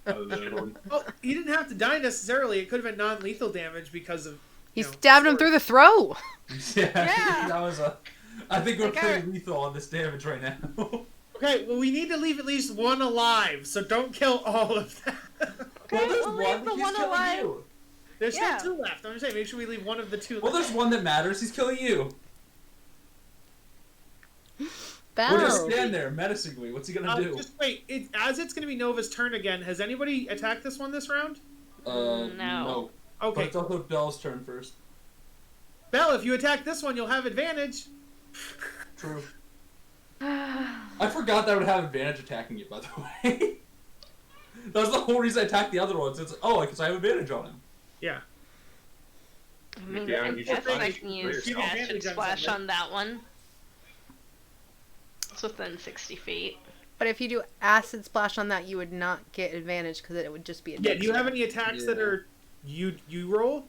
Hello. Well, he didn't have to die necessarily. It could have been non-lethal damage because of. he you know, stabbed him sword. through the throat. Yeah, that was a. I think we're Okay. pretty lethal on this damage right now. Okay, well, we need to leave at least one alive, so don't kill all of them. Okay, there's we'll leave the he's one killing alive. you. There's Yeah. still 2 left. I'm just saying, make sure we leave one of the 2 Well, left. there's one that matters. He's killing you. We'll Bell. just stand there menacingly. What's he gonna do? Just wait. As it's going to be Nova's turn again, has anybody attacked this one this round? No. But Okay. it's also Bell's turn first. Belle, if you attack this one, you'll have advantage. True. I forgot that I would have advantage attacking it, by the way. That was the whole reason I attacked the other ones. It's because I have advantage on him. Yeah. I mean, Yeah, I you guess should I probably can clear use yourself. acid Advantage on splash something. on that one. It's within 60 feet. But if you do acid splash on that, you would not get advantage because it would just be a. Yeah. Do you dex have roll. any attacks that Yeah. are you roll?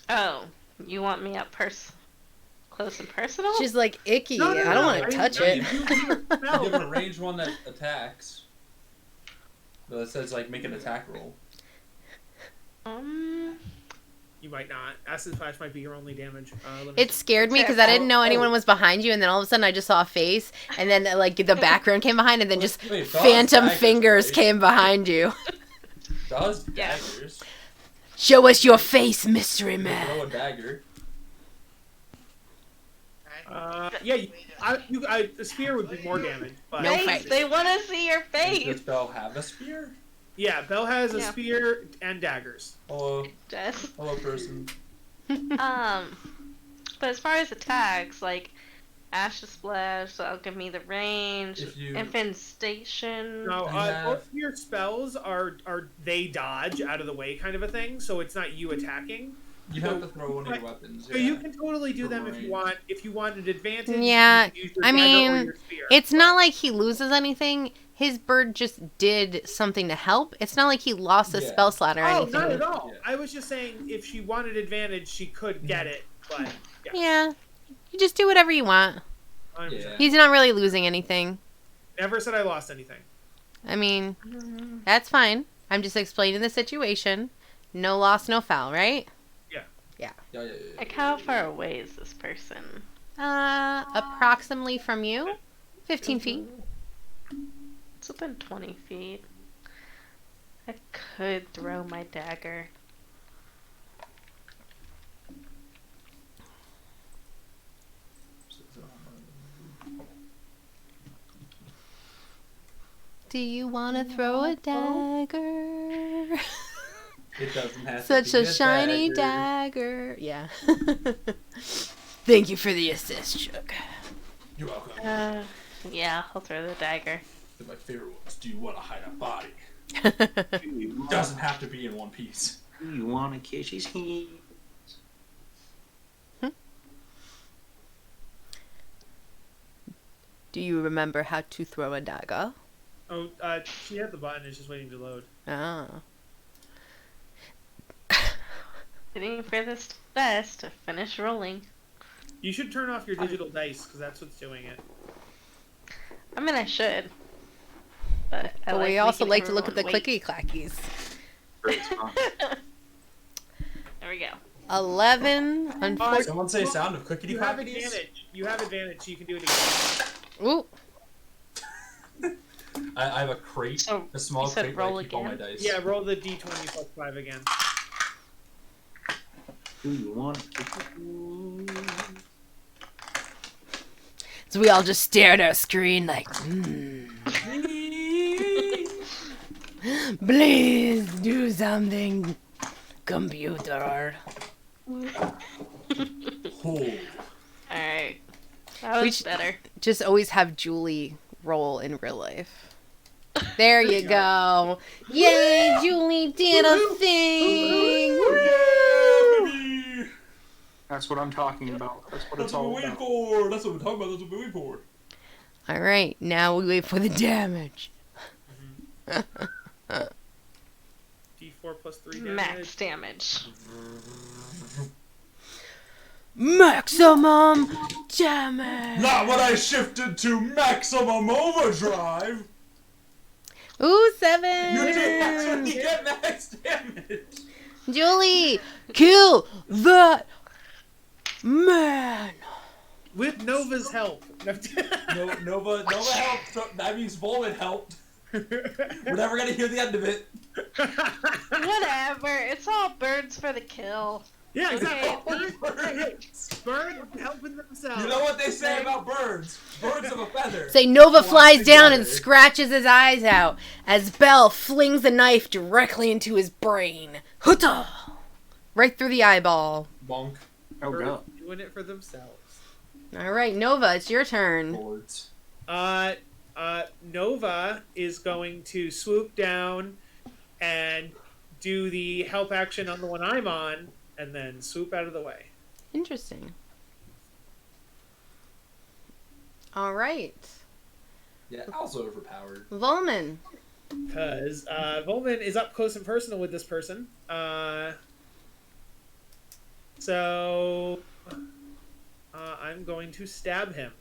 Oh, you want me up close and personal? She's like icky. No, no, I don't no, want to touch I it. mean, you do a You spell. have a range one that attacks. But it says, like, make an attack roll. You might not. Acid Splash might be your only damage. Let me It scared me because I didn't know anyone was behind you, and then all of a sudden I just saw a face, and then like the background came behind, and then just Wait, phantom daggers, fingers right? came behind you. Does daggers. Show us your face, mystery man. Throw a dagger. Yeah, a spear would be more damage. But No Face, face. they want to see your face. Does Bell have a spear? yeah, Belle has a Yeah. spear and daggers. Hello, Just. hello, person. But as far as attacks, like Ashes Splash, that'll give me the range. If you- Infestation. No, You have- both of your spells are they dodge out of the way kind of a thing, so it's not you attacking. You have to throw one of your weapons. So you can totally do For them if you range. want. If you wanted advantage, Yeah, you can use your I dagger or mean, your spear. It's not like he loses anything. His bird just did something to help. It's not like he lost a Yeah. spell slot or Oh, anything. not at all. Yeah. I was just saying if she wanted advantage, she could get it, but yeah. Yeah, you just do whatever you want. 100%. Yeah. He's not really losing anything. Never said I lost anything. I mean, that's fine. I'm just explaining the situation. No loss, no foul, right? Yeah. Like, how far away is this person? Approximately from you, 15 feet. It's within 20 feet. I could throw my dagger. Do you want to throw a dagger? It doesn't have Such to a be shiny dagger. dagger. Yeah. Thank you for the assist, Chuck. You're welcome. Yeah, I'll throw the dagger. They're my favorite ones. Do you want to hide a body? Doesn't have to be in one piece. You want to kiss his hand? Do you remember how to throw a dagger? Oh, she had the button. It's just waiting to load. Ah. Waiting for this dice to finish rolling. You should turn off your digital dice because that's what's doing it. I mean, I should. But I But we like also making like to look at the everyone wait. clicky clackies. Great spot. There we go. 11. Unfortunately. Someone say sound of clickety You have clackities. advantage. You have advantage, so you can do it again. Ooh. I have a crate, So, a small you said crate where I roll keep all my again? dice. Yeah, roll the d20 plus 5 again. Do you want to? So we all just stare at our screen like, please do something, computer. Oh. Alright. That We was should- better. Just always have Julie roll in real life. There you go. Yay, Julie did a thing. Woo! That's what I'm talking about. That's what it's all about. for. That's what we're talking about. That's what we're waiting for. All right, now we wait for the damage. d4 plus 3 damage. Max damage. Maximum damage. Not when I shifted to maximum overdrive. Ooh, You did 7. get max damage. Julie, kill that man. With Nova's help. Nova helped. So that means Volman helped. We're never gonna hear the end of it. Whatever. It's all birds for the kill. Yeah, exactly. Okay. Birds helping themselves. You know what they say about birds? Birds of a feather. Say Nova flies Flock down and together. scratches his eyes out as Belle flings the knife directly into his brain. Huta! Right through the eyeball. Bonk. Oh Birds god. doing it for themselves. All right, Nova, it's your turn. Boards. Nova is going to swoop down and do the help action on the one I'm on, and then swoop out of the way. Interesting. All right, Yeah, also overpowered. Volman. Because Volman is up close and personal with this person. So I'm going to stab him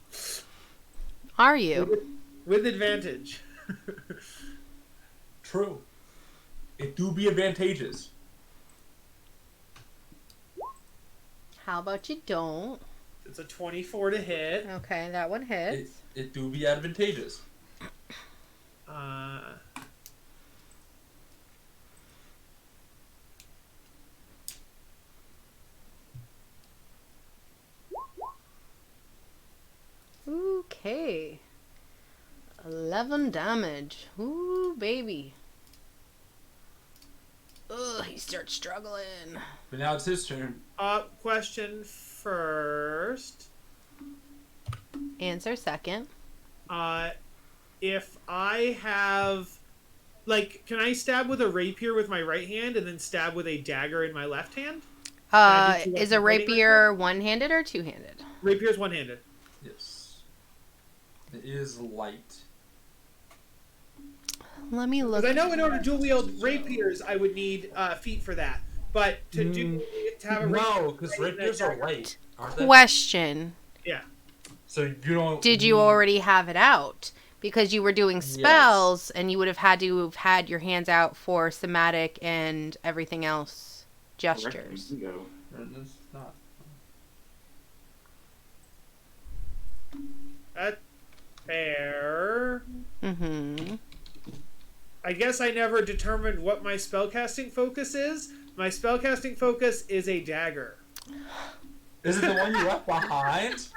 Are you? with advantage. True. It do be advantageous. How about you don't? It's a 24 to hit. Okay, that one hits. It do be advantageous. Okay. 11 damage. Ooh, baby. Ugh, he starts struggling. But now it's his turn. Question first. Answer second. If I have, like, can I stab with a rapier with my right hand and then stab with a dagger in my left hand? Is a rapier one-handed or two-handed? Rapier's one-handed. Yes. It is light. Let me look. Because I know in order to dual wield rapiers, I would need feet for that. But to have a rapier, No, because rapiers are light, aren't they? Question. Yeah. So you don't. Did you already have it out? Because you were doing spells, and you would have had to have had your hands out for somatic and everything else gestures. No. It's not. That's fair. Mm-hmm. I guess I never determined what my spellcasting focus is. My spellcasting focus is a dagger. Is it the one you left behind?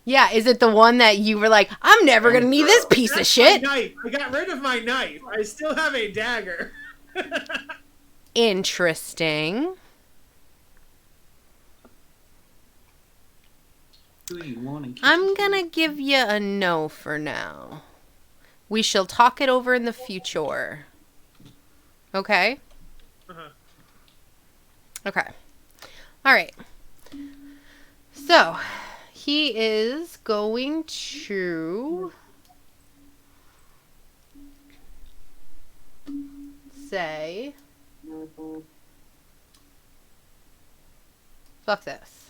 Yeah, is it the one that you were like, I'm never gonna need this piece of That's shit? my knife. I got rid of my knife. I still have a dagger. Interesting. Do you want to keep I'm gonna give you a no for now. We shall talk it over in the future. Okay? Uh-huh. Okay. All right. So, he is going to say, fuck this.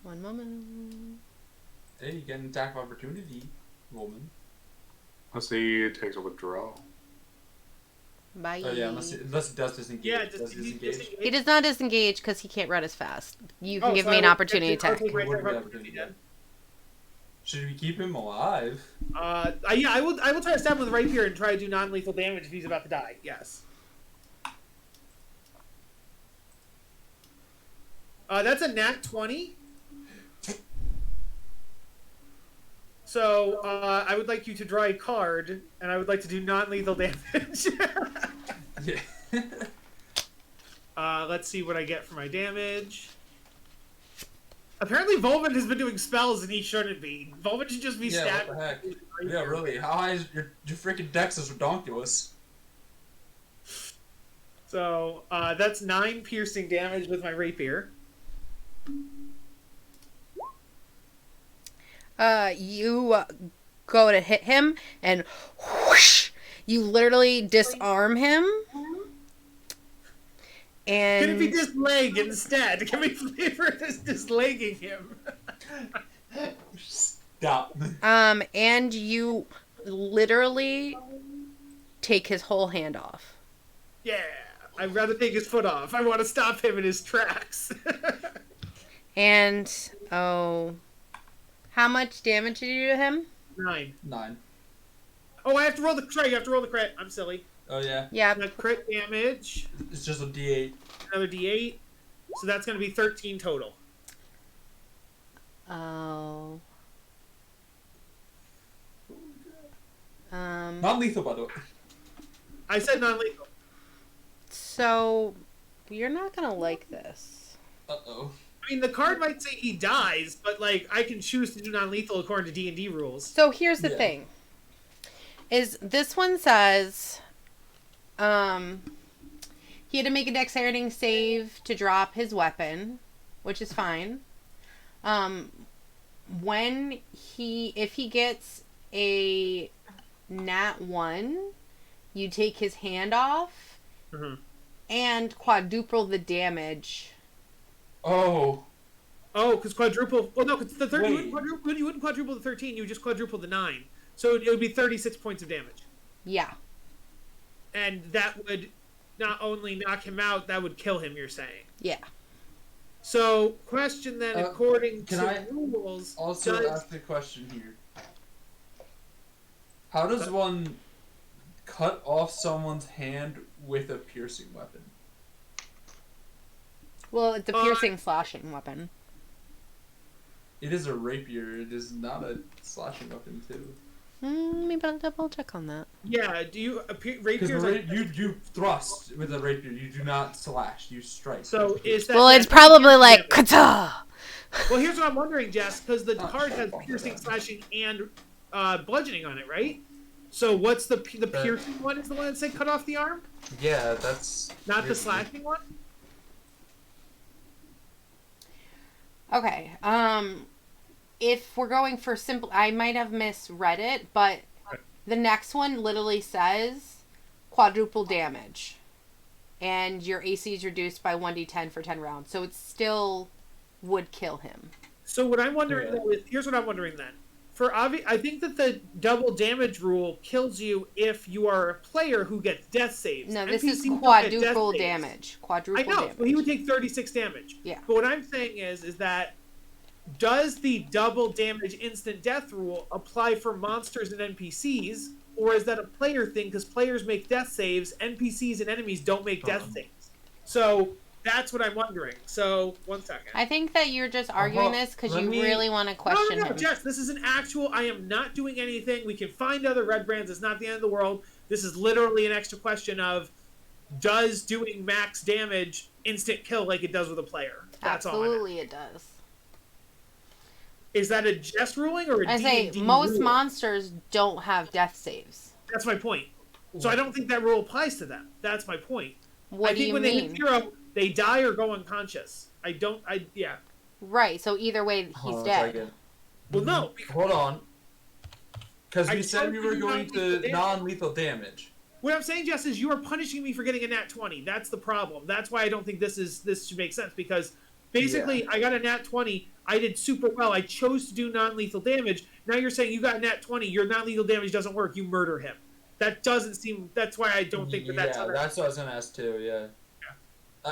One moment. Hey, you get an attack of opportunity, woman. Let's see, it takes a withdrawal. Bye. Oh yeah, unless it does disengage. Yeah, does disengage. He does not disengage because he can't run as fast. You can give so me I an would- opportunity attack. Okay, great, What would great, be great, opportunity? then. Should we keep him alive? Yeah, I will try to stab him with a rapier and try to do non-lethal damage if he's about to die. Yes. That's a nat 20. So, I would like you to draw a card, and I would like to do non-lethal damage. Yeah. Let's see what I get for my damage. Apparently, Volvin has been doing spells, and he shouldn't be. Volvin should just be Yeah, stabbing. what the heck? Yeah, really. How high is your freaking dex is redonkulous? So, that's 9 piercing damage with my rapier. You go to hit him, and whoosh, you literally disarm him. Can it be And disleg instead? Can we flavor this dislegging him? Stop. and you literally take his whole hand off. Yeah, I'd rather take his foot off. I want to stop him in his tracks. And how much damage did you do to him? 9. 9. Oh, I have to roll the crit. You have to roll the crit. I'm silly. Oh yeah. Yeah. The crit damage, It's just a D8. another D8. So that's going to be 13 total. Oh. Not lethal, by the way. I said non-lethal. So you're not gonna like this. Uh-oh. I mean, the card might say he dies, but like I can choose to do non-lethal according to D&D rules. So here's the Yeah. thing. Is this one says he had to make a dexterity save to drop his weapon, which is fine. If he gets a nat 1, you take his hand off and quadruple the damage. Oh. Oh, because quadruple. Well, no, because the 13. Wait. You wouldn't quadruple the 13. You would just quadruple the 9. So it would be 36 points of damage. Yeah. And that would not only knock him out, that would kill him, you're saying. Yeah. So, question then, according can to I rules... Also ask the question here. How does one cut off someone's hand with a piercing weapon? Well, it's a piercing slashing weapon. It is a rapier. It is not a slashing weapon, too. Maybe I'll double check on that. Yeah, do you... Because you thrust with a rapier. You do not slash. You strike. So, is that... Well, it's probably like, kata! Well, here's what I'm wondering, Jess, because the card has piercing, slashing, and bludgeoning on it, right? So what's the piercing one? Is the one that said cut off the arm? Yeah, that's... Not the slashing one? Okay, if we're going for simple... I might have misread it, but the next one literally says quadruple damage. And your AC is reduced by 1d10 for 10 rounds. So it still would kill him. So what I'm wondering, though, is... Here's what I'm wondering, then. I think that the double damage rule kills you if you are a player who gets death saves. No, this NPCs is quadruple damage. Quadruple damage. I know, but he would take 36 damage. Yeah. But what I'm saying is that does the double damage instant death rule apply for monsters and NPCs, or is that a player thing? Because players make death saves, NPCs and enemies don't make death saves. So that's what I'm wondering. So, one second. I think that you're just arguing this because you really want to question No, him. Jess, this is an actual... I am not doing anything. We can find other red brands. It's not the end of the world. This is literally an extra question of, does doing max damage instant kill like it does with a player? That's Absolutely it does. Is that a Jess ruling or a I say D&D most rule? monsters don't have death saves. That's my point. So I don't think that rule applies to them. That's my point. What do you mean? I think when they hit 0, they die or go unconscious. Yeah. Right, so either way, he's dead. Well, no. Hold on. Because we I said we were going to non-lethal damage. What I'm saying, Jess, is you are punishing me for getting a nat 20. That's the problem. That's why I don't think this should make sense, because basically I got a nat 20. I did super well. I chose to do non-lethal damage. Now you're saying you got a nat 20. Your non-lethal damage doesn't work. You murder him. That doesn't seem... That's why I don't think that's... Yeah, that's what I was going to ask too, yeah.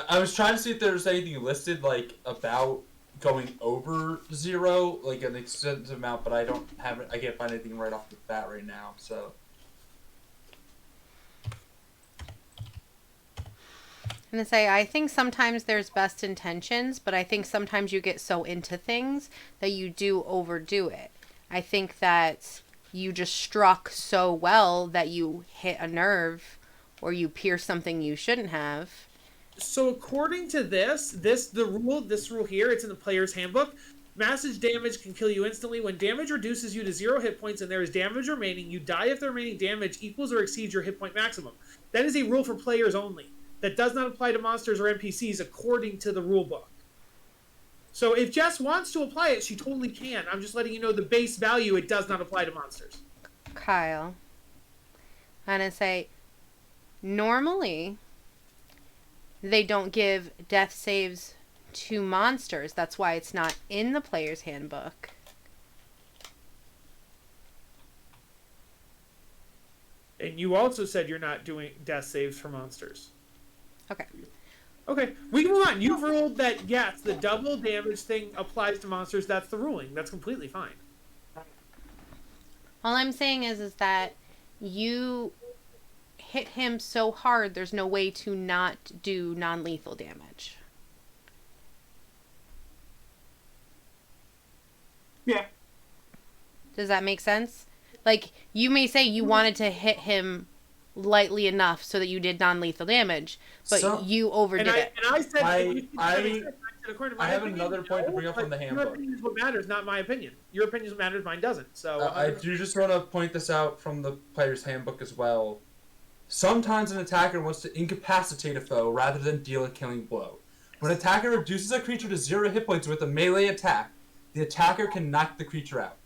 I was trying to see if there was anything listed, like, about going over 0, like an extensive amount, but I don't have it. I can't find anything right off the bat right now, so... I'm going to say, I think sometimes there's best intentions, but I think sometimes you get so into things that you do overdo it. I think that you just struck so well that you hit a nerve or you pierce something you shouldn't have. So according to this rule here, it's in the player's handbook. Massive damage can kill you instantly. When damage reduces you to 0 hit points and there is damage remaining, you die if the remaining damage equals or exceeds your hit point maximum. That is a rule for players only. That does not apply to monsters or NPCs according to the rule book. So if Jess wants to apply it, she totally can. I'm just letting you know the base value, it does not apply to monsters. Kyle, I'm going to say, normally, they don't give death saves to monsters. That's why it's not in the player's handbook. And you also said you're not doing death saves for monsters. Okay. Okay, we can move on. You've ruled that, yes, the double damage thing applies to monsters. That's the ruling. That's completely fine. All I'm saying is that you hit him so hard, there's no way to not do non-lethal damage. Yeah. Does that make sense? Like, you may say you wanted to hit him lightly enough so that you did non-lethal damage, but you overdid it. And I said, I have another point to bring up from the handbook. Your opinion is what matters, not my opinion. Your opinion is what matters, mine doesn't. So I do just want to point this out from the player's handbook as well. Sometimes an attacker wants to incapacitate a foe rather than deal a killing blow. When an attacker reduces a creature to 0 hit points with a melee attack, the attacker can knock the creature out.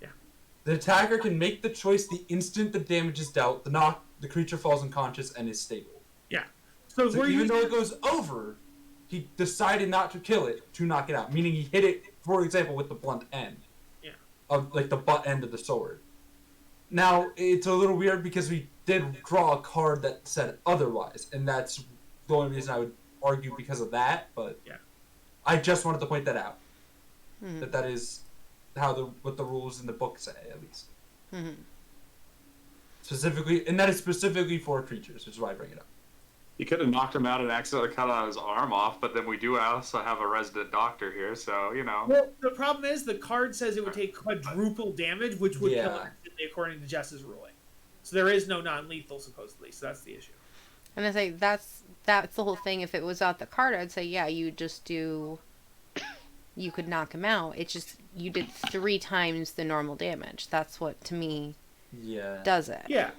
Yeah. The attacker can make the choice the instant the damage is dealt, the creature falls unconscious and is stable. Yeah. So even though it goes over, he decided not to kill it to knock it out. Meaning he hit it, for example, with the blunt end. Yeah. Of like the butt end of the sword. Now, it's a little weird because we did draw a card that said otherwise, and that's the only reason I would argue because of that, but Yeah. I just wanted to point that out. Mhm. That is what the rules in the book say, at least. Mhm. Specifically, and that is specifically for creatures, which is why I bring it up. You could have knocked him out and accidentally cut out his arm off, but then we do also have a resident doctor here, so, you know. Well, the problem is the card says it would take quadruple damage, which would kill Yeah. him instantly according to Jess's ruling. So there is no non-lethal, supposedly, so that's the issue. And I say that's the whole thing. If it was out the card, I'd say yeah, you just do. You could knock him out. It's just you did 3 times the normal damage. That's what to me Yeah. does it. Yeah.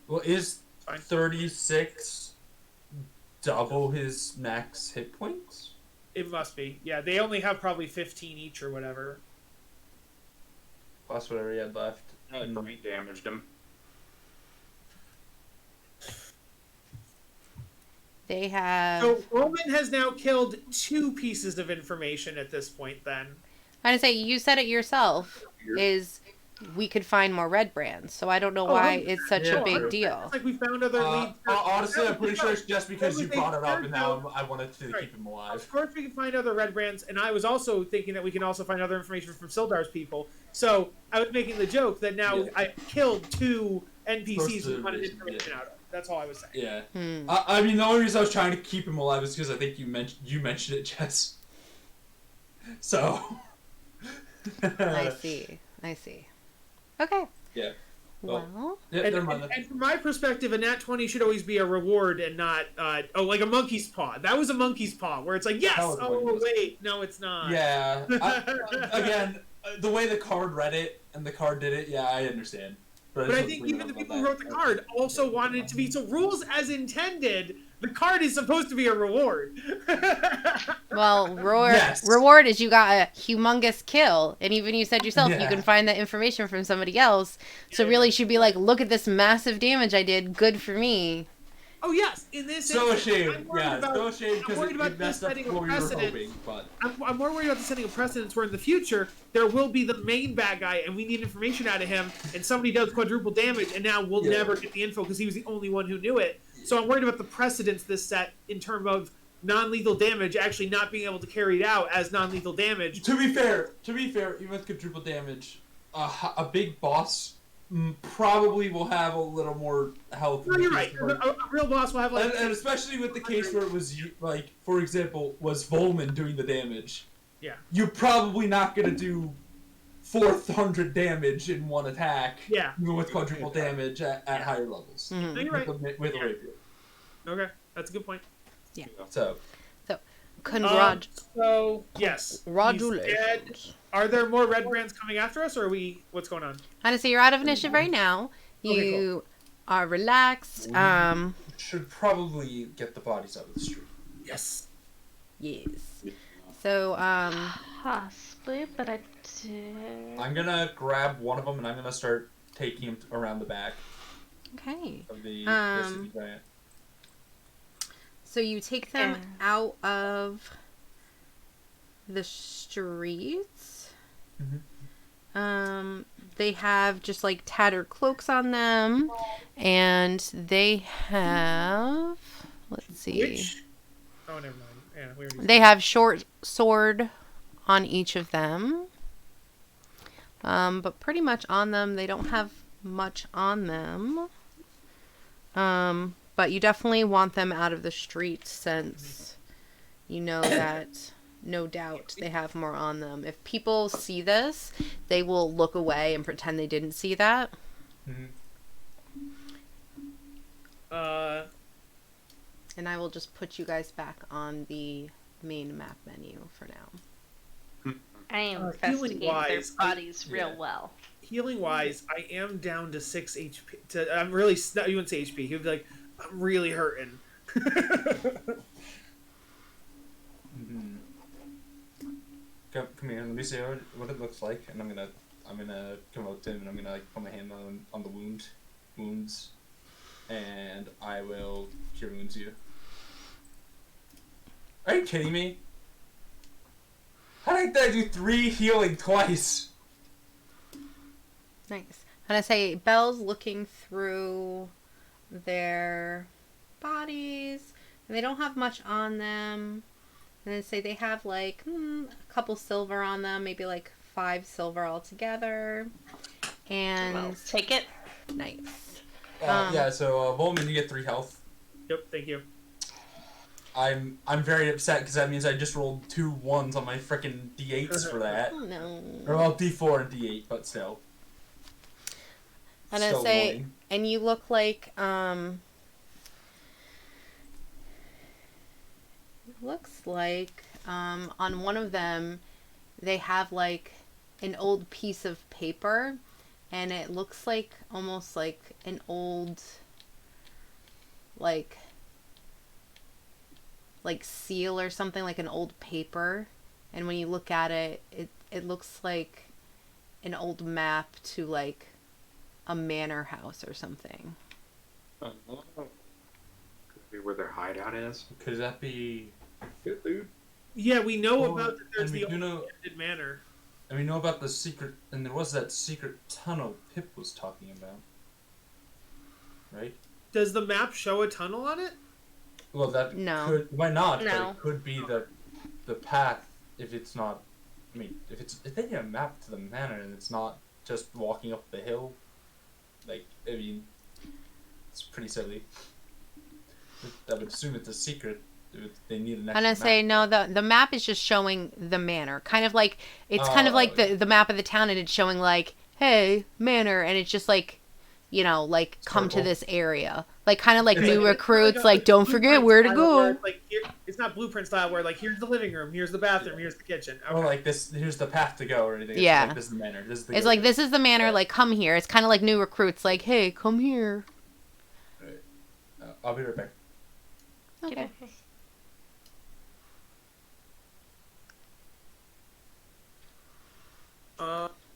Well, is Fine. 36 double his max hit points? It must be. Yeah, they only have probably 15 each or whatever. Plus whatever he had left. Brain damaged him. They have. So Roman has now killed 2 pieces of information at this point then. I'd say you said it yourself. Is we could find more red brands. So I don't know why it's such Yeah. a big deal. It's like we found other leads. Honestly, I'm pretty sure it's just because you They brought it up and now found I wanted to Right. keep him alive. Of course we can find other red brands, and I was also thinking that we can also find other information from Sildar's people. So I was making the joke that now Yeah. I killed 2 NPCs we First wanted division, information out of. That's all I was saying. Yeah. Hmm. I mean, the only reason I was trying to keep him alive is because I think you mentioned it, Jess. So. I see. Okay. Yeah. Well. Yeah, And, never mind and, that. and from my perspective, a nat 20 should always be a reward and not, like a monkey's paw. That was a monkey's paw, where it's like, yes, That was a oh, monkey's paw. wait, no, it's not. Yeah. Again, the way the card read it and the card did it, yeah, I understand. But I think even the people who wrote the card also wanted it to be, so rules as intended, the card is supposed to be a reward. Well, Yes. reward is you got a humongous kill, and even you said yourself you Yeah. can find that information from somebody else. So Yeah. really, should be like, look at this massive damage I did. Good for me. Oh yes, in this So instance, ashamed. I'm worried Yeah, about- so ashamed I'm because worried it about messed this up setting what a we were precedent. hoping, but... I'm more worried about the setting of precedence where in the future there will be the main bad guy and we need information out of him and somebody does quadruple damage and now we'll Yeah. never get the info because he was the only one who knew it. So I'm worried about the precedence this set in terms of non-lethal damage actually not being able to carry it out as non-lethal damage. To be fair, even with quadruple damage, a big boss probably will have a little more health. No, you're right. A real boss will have like... And especially with the case where it was, like, for example, was Volman doing the damage. Yeah. You're probably not going to do 400 damage in one attack. Yeah. Even with quadruple damage at higher levels. Mhm. No, you're right. With a rapier. Okay, that's a good point. So, So, yes. he's Congratulations. dead. Are there more red brands coming after us, or are we... What's going on? Honestly, you're out of initiative right now. Okay, You are relaxed. should probably get the bodies out of the street. Yes. Yes. So, Possibly, but I did. I'm gonna grab one of them and I'm gonna start taking him around the back okay. of the city giant. So you take them out of the streets. They have just like tattered cloaks on them, and they have. Let's see. Which... Oh, never mind. Yeah, we already... They have short sword on each of them. But pretty much on them, they don't have much on them. But you definitely want them out of the streets since you know that no doubt they have more on them. If people see this, they will look away and pretend they didn't see that. And I will just put you guys back on the main map menu for now. I investigate their healing-wise, bodies real well. Healing wise, I am down to 6 HP. I'm really... No, you wouldn't say HP. You'd be like, I'm really hurting. Come here, let me see what it looks like, and I'm gonna come up to him and I'm gonna like put my hand on the wounds, and I will cure wounds you. Are you kidding me? How did I do 3 healing twice? Nice. And I say Belle's looking through their bodies, and they don't have much on them. And then say they have like a couple silver on them, maybe like 5 silver altogether. And Well, take it. nice. Yeah, so Volman, you get 3 health. Yep, thank you. I'm very upset because that means I just rolled 2 1s on my frickin' D8s for that. Oh no. Or well, D4 and D8, but still. And I Still say, annoying. and you look like looks like on one of them they have like an old piece of paper, and it looks like almost like an old like seal or something, like an old paper, and when you look at it, it looks like an old map to like a manor house or something. Could be where their hideout is. Could that be... Good dude. Yeah, we know Oh, about that. There's and we the do old know- abandoned manor. And we know about the secret... And there was that secret tunnel Pip was talking about. Right? Does the map show a tunnel on it? Well, that No. could... Why not? No. But it could be the path if it's not... I mean, if they get a map to the manor and it's not just walking up the hill, like, I mean, it's pretty silly. I would assume it's a secret. They need an extra And I say map. no, the map is just showing the manor, kind of like it's kind of like the map of the town, and it's showing like, hey, manor, and it's just like, you know, like come to Circle. this area, like kind of like It's new like- recruits, it's like don't forget blueprint where to style go. where it's like it's not blueprint style where like here's the living room, here's the bathroom, here's the kitchen. Or like this, here's the path to go or anything. It's Yeah. Like, this is the manor. This is the It's go. like this is the manor, Yeah. like come here. It's kind of like new recruits, like hey, come here. I'll be right back. Okay.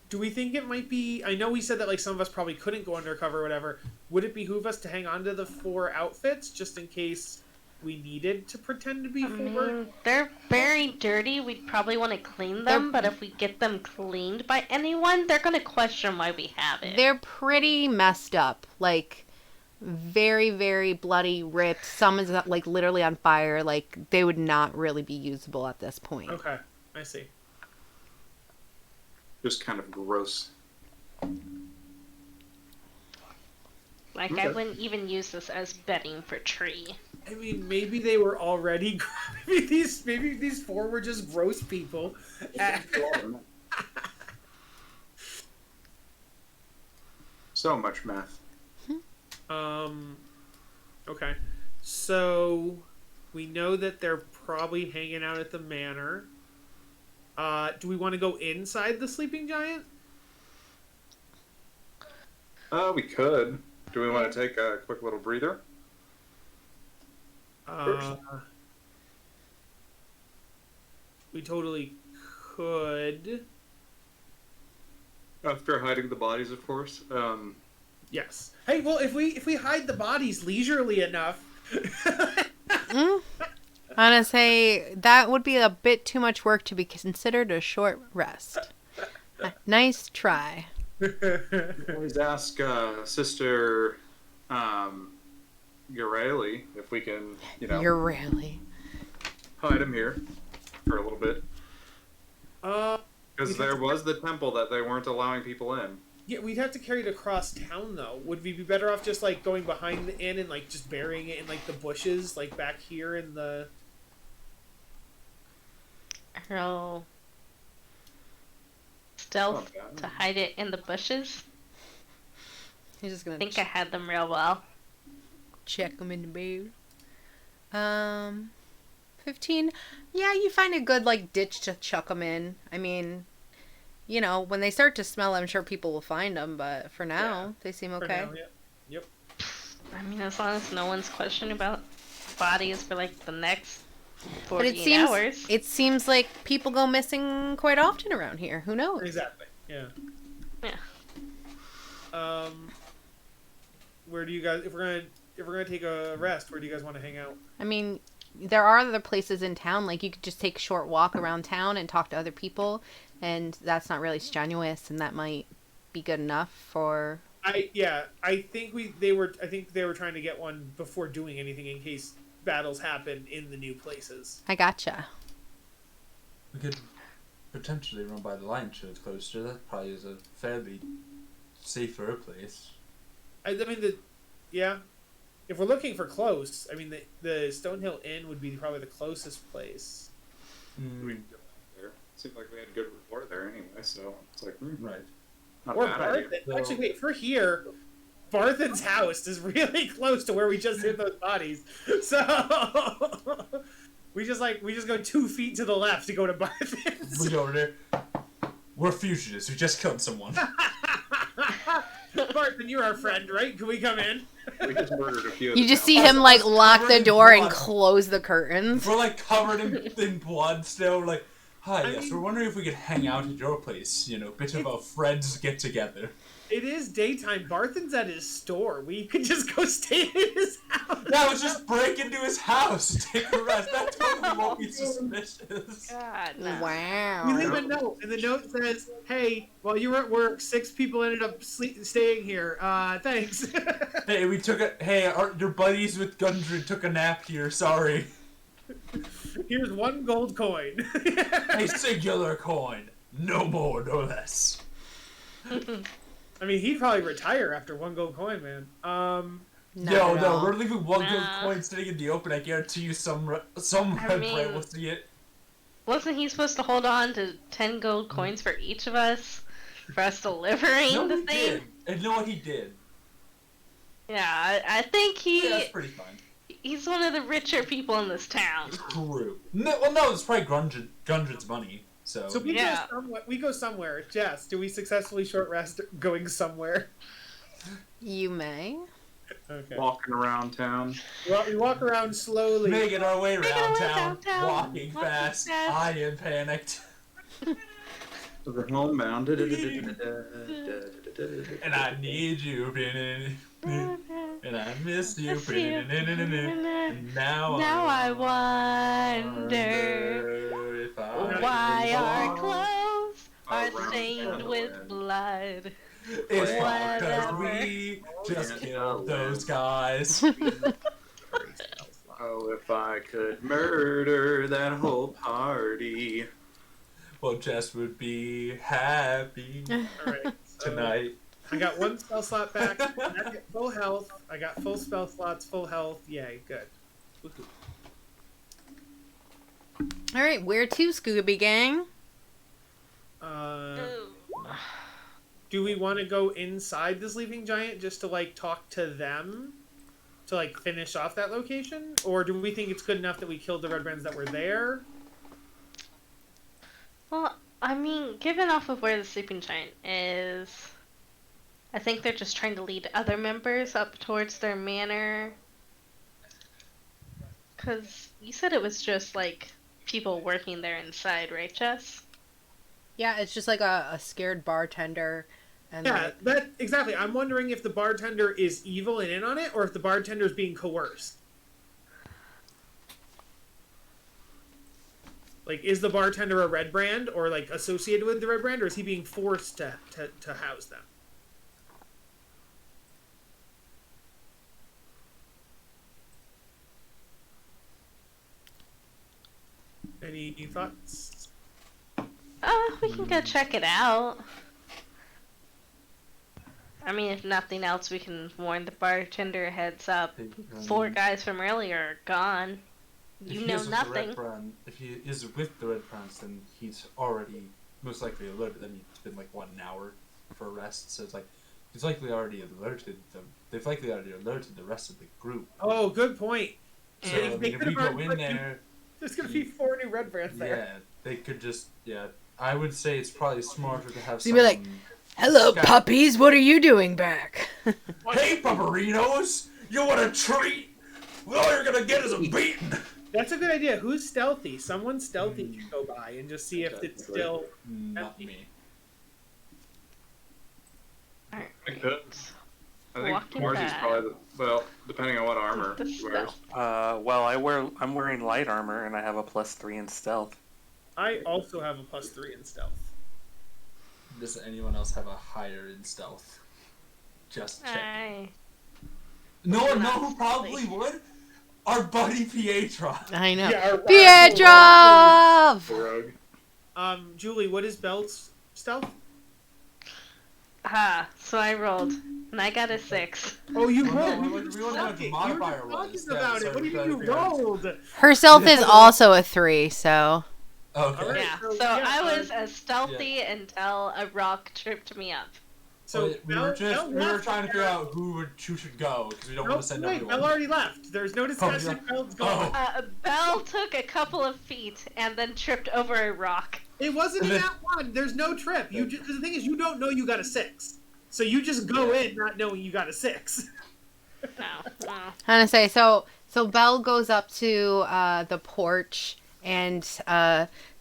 Do we think it might be? I know we said that like some of us probably couldn't go undercover or whatever. Would it behoove us to hang on to the 4 outfits just in case we needed to pretend to be 4? They're very dirty. We'd probably want to clean them, but if we get them cleaned by anyone, they're going to question why we have it. They're pretty messed up, like very, very bloody, ripped. Some is like literally on fire. Like they would not really be usable at this point. Okay, I see. Just kind of gross. Like, I wouldn't even use this as bedding for Tree. I mean, maybe they were already. maybe these 4 were just gross people. So much meth. Okay. So we know that they're probably hanging out at the manor. Do we want to go inside the sleeping giant? We could. Do we want to take a quick little breather? We totally could. After hiding the bodies, of course. Yes. Hey, well, if we hide the bodies leisurely enough. And I say that would be a bit too much work to be considered a short rest. Nice try. Always ask Sister Gareli if we can, You're really. hide him here for a little bit. Because there was the temple that they weren't allowing people in. Yeah, we'd have to carry it across town, though. Would we be better off just, like, going behind the inn and, like, just burying it in, like, the bushes, like, back here in the... Roll stealth to hide it in the bushes. He's just I gonna think I had them real well. check them in the bed. 15. Yeah, you find a good, like, ditch to chuck them in. I mean, you know, when they start to smell, I'm sure people will find them, but for now, they seem for okay. now, yeah. Yep. I mean, as long as no one's questioning about bodies for like the next But 48 hours. it seems like people go missing quite often around here. Who knows? Exactly. Yeah. Yeah. Where do you guys... If we're gonna take a rest, where do you guys want to hang out? I mean, there are other places in town. Like, you could just take a short walk around town and talk to other people, and that's not really strenuous, and that might be good enough for. I think they were trying to get one before doing anything in case battles happen in the new places. I gotcha. We could potentially run by the lion shows closer. That probably is a fairly safer place. I mean, if we're looking for close, I mean, the Stonehill Inn would be probably the closest place. We can go there. Seemed like we had good rapport there anyway, so it's like, Right. not Or a bad idea. Barthen. Actually, wait, if we're here, Barthen's house is really close to where we just hit those bodies. So we just go 2 feet to the left to go to Barthen's. We go over there. We're fugitives. We just killed someone. Barthen, you're our friend, right? Can we come in? We just murdered a few of You the just town see folk. him like lock the covered in door and blood. close the curtains. We're like covered in blood still. We're like, hi, I yes, mean- we're wondering if we could hang out at your place. You know, bit of a friends get together. It is daytime. Barthen's at his store. We could just go stay in his house. Yeah, let's just break into his house, take a rest. That totally won't be suspicious. God, no. Wow. We leave a note, and the note says, "Hey, while you were at work, 6 people ended up staying here. Thanks." Hey, your buddies with Gundred took a nap here. Sorry. Here's 1 gold coin. A singular coin. No more, no less. I mean, he'd probably retire after 1 gold coin, man. No, we're leaving 1 gold Nah. coin sitting in the open. I guarantee you some red mean- brain will see it. Wasn't he supposed to hold on to 10 gold coins for each of us? For us delivering No, the he thing? did. And know what he did? Yeah, I think Yeah, that's pretty fine. he's one of the richer people in this town. True. No, it's probably Gundred's money. So we Yeah. go somewhere. Jess, do we successfully short rest going somewhere? You may. Okay. Walking around town. Well, we walk around slowly. making our way Making our around way town, downtown, walking walking fast. fast. I am panicked, The homebound. and I need you, and I miss you, Miss you. and now I wonder if I why our belong. clothes are Around stained town. with blood. It's Whatever. because we just killed those guys. Oh, if I could murder that whole party. Well, Jess would be happy All right. So tonight. I got 1 spell slot back. I got full health. I got full spell slots, full health. Yay, good. All right, where to, Scooby Gang? Do we want to go inside the sleeping giant just to like talk to them to like finish off that location, or do we think it's good enough that we killed the red brands that were there? Well, I mean, given off of where the sleeping giant is, I think they're just trying to lead other members up towards their manor. Because you said it was just like people working there inside, right, Jess? Yeah, it's just like a scared bartender. And Yeah, like, that exactly. I'm wondering if the bartender is evil and in on it, or if the bartender is being coerced. Like, is the bartender a red brand, or like associated with the red brand, or is he being forced to house them? Any thoughts? We can go check it out. I mean, if nothing else, we can warn the bartender heads up. 4 guys from earlier are gone. If You he know is with the red nothing. brand- if he is with the red brands, then he's already most likely alerted. I mean, it's been like what, an hour for rest, so it's like he's likely already alerted them. They've likely already alerted the rest of the group. Oh, good point. So They- I they mean, if could've we go already in put there, There's gonna be 4 new red brands there. yeah, they could just I would say it's probably smarter to have So you'd be like, some- hello, Scout. puppies. What are you doing back? Hey, Pupperinos! You want a treat? Well, all you're gonna get is a beating! That's a good idea. Who's stealthy? Someone stealthy can go by and just see if it's still. Not me. I could. I think Walking Marcy's back. probably depending on what armor The he wears. stealth. Well, I'm wearing light armor and I have a +3 in stealth. I also have a +3 in stealth. Does anyone else have a higher in stealth? Just check. No one know who probably would? Our buddy Pietro. I know. Yeah, Pietro! Rogue. Julie, what is Belle's stealth? So I rolled, and I got a 6. Oh, you Oh, no, rolled. we You want were to know what the modifier was. talking Yeah, about it. sorry, What do you mean sorry, you sorry. rolled? Her stealth is also a 3, so. Okay. Alright. Yeah, so, so yeah, I was as stealthy until a rock tripped me up. So we were trying to figure out who should go because we don't want to send Belle everyone. already left. There's no discussion. Belle's gone. Belle took a couple of feet and then tripped over a rock. It wasn't in that one. There's no trip. You just, the thing is, you don't know you got a 6, so you just go in not knowing you got a 6. No. I'm gonna say, so Belle goes up to the porch and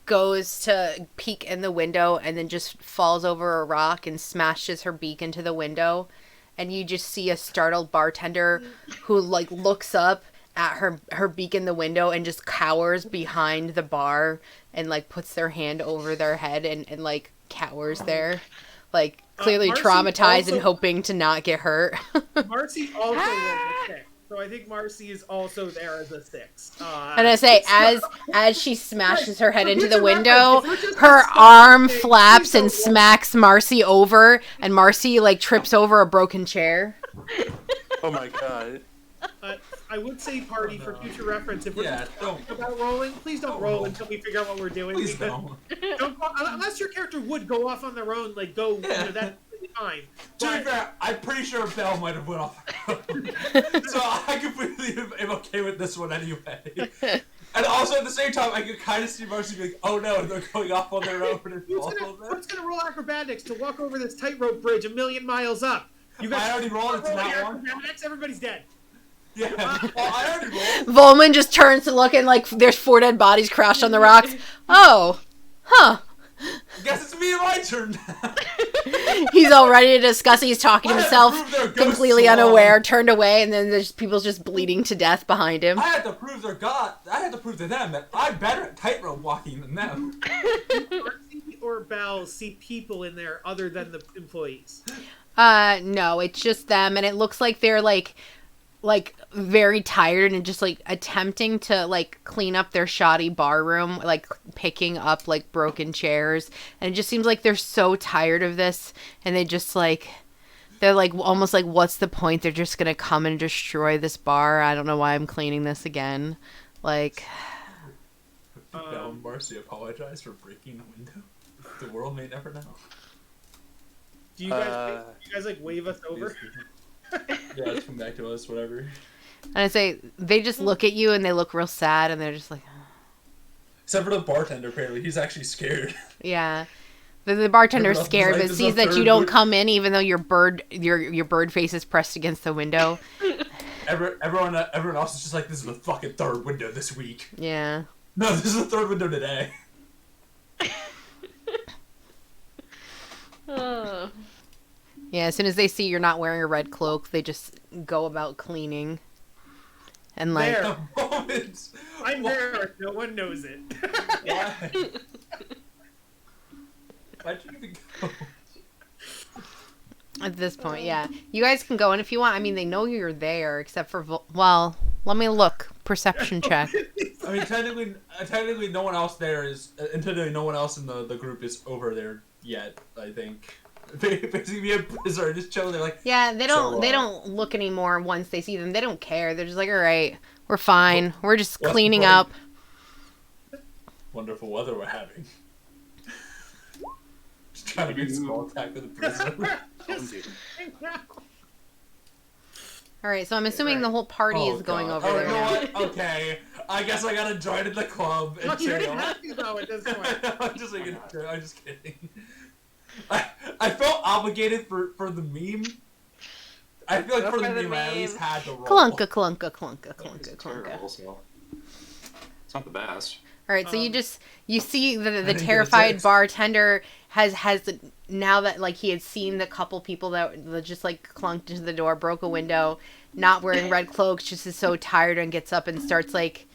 goes to peek in the window and then just falls over a rock and smashes her beak into the window, and you just see a startled bartender who like looks up at her beak in the window and just cowers behind the bar and like puts their hand over their head and like cowers there, like clearly Marcy traumatized and also- hoping to not get hurt. Marcy also rolled a 6, so I think Marcy is also there as a 6. And I say, as she smashes her head For into the future window, reference, if we're just her gonna stop arm saying, flaps please and don't roll. smacks Marcy over, and Marcy like trips over a broken chair. Oh my god. I would say party for future reference. If we're Yeah, just don't- talking about rolling, please don't don't roll roll. until we figure out what we're doing. Please because don't. don't go, unless your character would go off on their own, like go, Yeah. that's fine. To be But- fair, I'm pretty sure Belle might have went off. So I completely am okay with this one anyway. And also at the same time, I could kind of see Marcy being like, "Oh no, they're going off on their own and Who's gonna roll acrobatics to walk over this tightrope bridge 1,000,000 miles up? You guys I already rolled it to rolling that one. acrobatics, everybody's dead. Yeah, well, I already rolled. Volman just turns to look and like there's 4 dead bodies crashed on the rocks. Oh, huh. Guess it's me and my turn. He's all ready to discuss it. He's talking to I had to himself, prove their ghosts completely wrong. unaware, turned away, and then there's people just bleeding to death behind him. I had to prove to them that I'm better at tightrope walking than them. Marcy or Belle see people in there other than the employees. No, it's just them, and it looks like they're like very tired and just like attempting to like clean up their shoddy bar room, like picking up like broken chairs, and it just seems like they're so tired of this, and they just like they're like almost like, what's the point? They're just gonna come and destroy this bar. I don't know why I'm cleaning this again. Like, Belle and Marcy apologize for breaking the window. The world may never know. Do you guys, like wave us over? Yeah, let's come back to us, whatever. and I say they just look at you and they look real sad, and they're just like, Except for the bartender, apparently. He's actually scared. yeah. The bartender's Everyone else is scared, like, but "This is sees the that you third don't wood-" come in, even though your bird face is pressed against the window. Everyone else is just like, this is the fucking third window this week. Yeah. No, this is the third window today. Oh. Yeah, as soon as they see you're not wearing a red cloak, they just go about cleaning. And like, There. The moment. I'm there. No one knows it. Why? Why'd you even go? at this point, yeah. You guys can go, and if you want, I mean, they know you're there, except for, well, let me look. Perception check. I mean, technically, no one else there is. Technically, no one else in the group is over there yet. I think. Basically, me and Blizzard are just chilling there, like. Yeah, they don't look anymore once they see them. They don't care. They're just like, all right, we're fine. We're just What's cleaning the point? up. Wonderful weather we're having. Just trying to make small attack with the Blizzard. All right, so I'm assuming the whole party is going God. over Oh, there. you know now. what? Okay. I guess I gotta join in the club and Look, you didn't chill. have to though at this point. I'm just kidding. I felt obligated for the meme. I feel like Go for the for the meme, I at meme. least had to roll. Clunka, clunka, clunka, It's clunka, clunka. terrible, so it's not the best. All right, so you see the didn't get a terrified text. bartender has now that like he had seen the couple people that just like clunked into the door, broke a window, not wearing red cloaks, just is so tired and gets up and starts like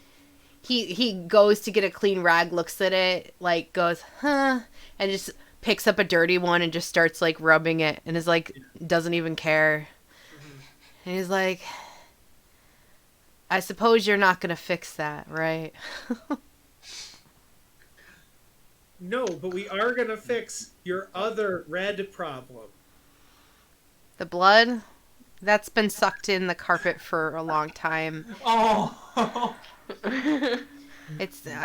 he goes to get a clean rag, looks at it, like goes, huh, and just picks up a dirty one and just starts like rubbing it and is like, doesn't even care. And he's like, I suppose you're not going to fix that, right? No, but we are going to fix your other red problem. The blood? That's been sucked in the carpet for a long time. Oh. It's No,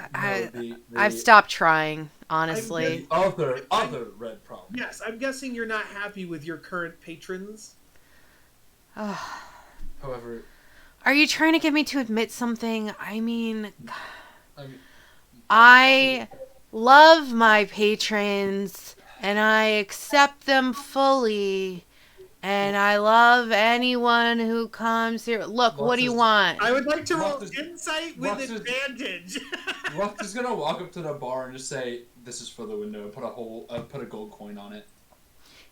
I've stopped trying, honestly. The other red problem. Yes, I'm guessing you're not happy with your current patrons. However, Are you trying to get me to admit something? I love my patrons and I accept them fully. And I love anyone who comes here. Look, what do you want? I would like to roll insight with advantage. Lux is gonna walk up to the bar and just say, "This is for the window." Put a gold coin on it.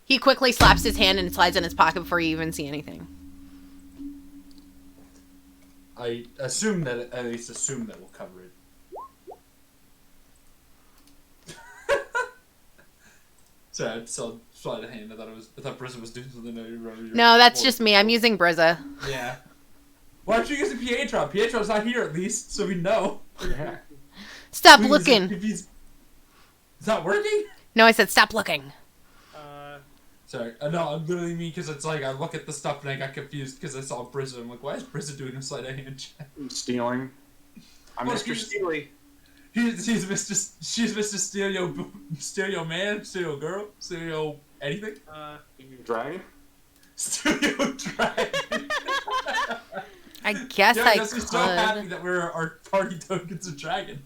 He quickly slaps his hand and it slides in his pocket before you even see anything. I assume that we'll cover it. Sorry, I saw slide a hand. I thought Brisa was doing something. No, that's just me. I'm using Briza. Yeah. Why aren't you using Pietro? Pietro's not here at least, so we know. Yeah. Stop looking. It's not working? No, I said stop looking. Sorry. No, I'm literally me because it's like I look at the stuff and I got confused because I saw Brisa. I'm like, why is Brisa doing a sleight of hand check? Stealing. I'm Mr. Steely. She's Mr. Stereo Man, Stereo Girl, Stereo anything? Dragon? Stereo Dragon. I guess I we're so happy could. that our party token's a dragon.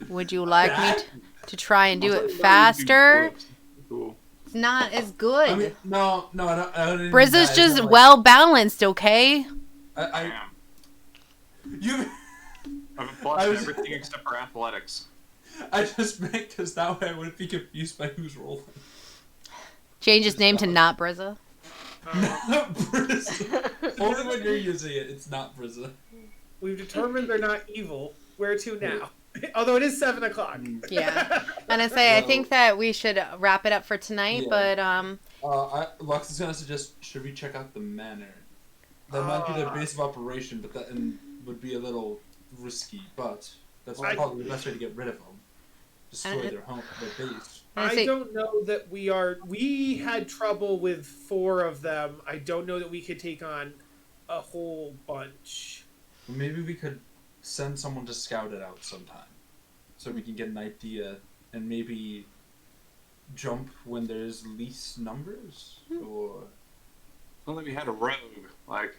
Would you like me to try and do it faster? Cool. It's not as good. I mean, no, I don't Briza's just well balanced, okay? You. I've applied everything except for athletics. I just meant because that way I wouldn't be confused by who's rolling. Change his name to not Briza. Not Briza. Only when you're using it, it's not Briza. We've determined they're not evil. Where to now? Although it is 7 o'clock. Yeah. And I say, I think that we should wrap it up for tonight, but Lux is gonna suggest, should we check out the manor? That might be the base of operation, but that would be a little risky, but that's probably the best way to get rid of them. Destroy their base. I don't know that we had trouble with 4 of them. I don't know that we could take on a whole bunch. Maybe we could send someone to scout it out sometime, so we can get an idea and maybe jump when there's least numbers, or Only we had a rogue, like,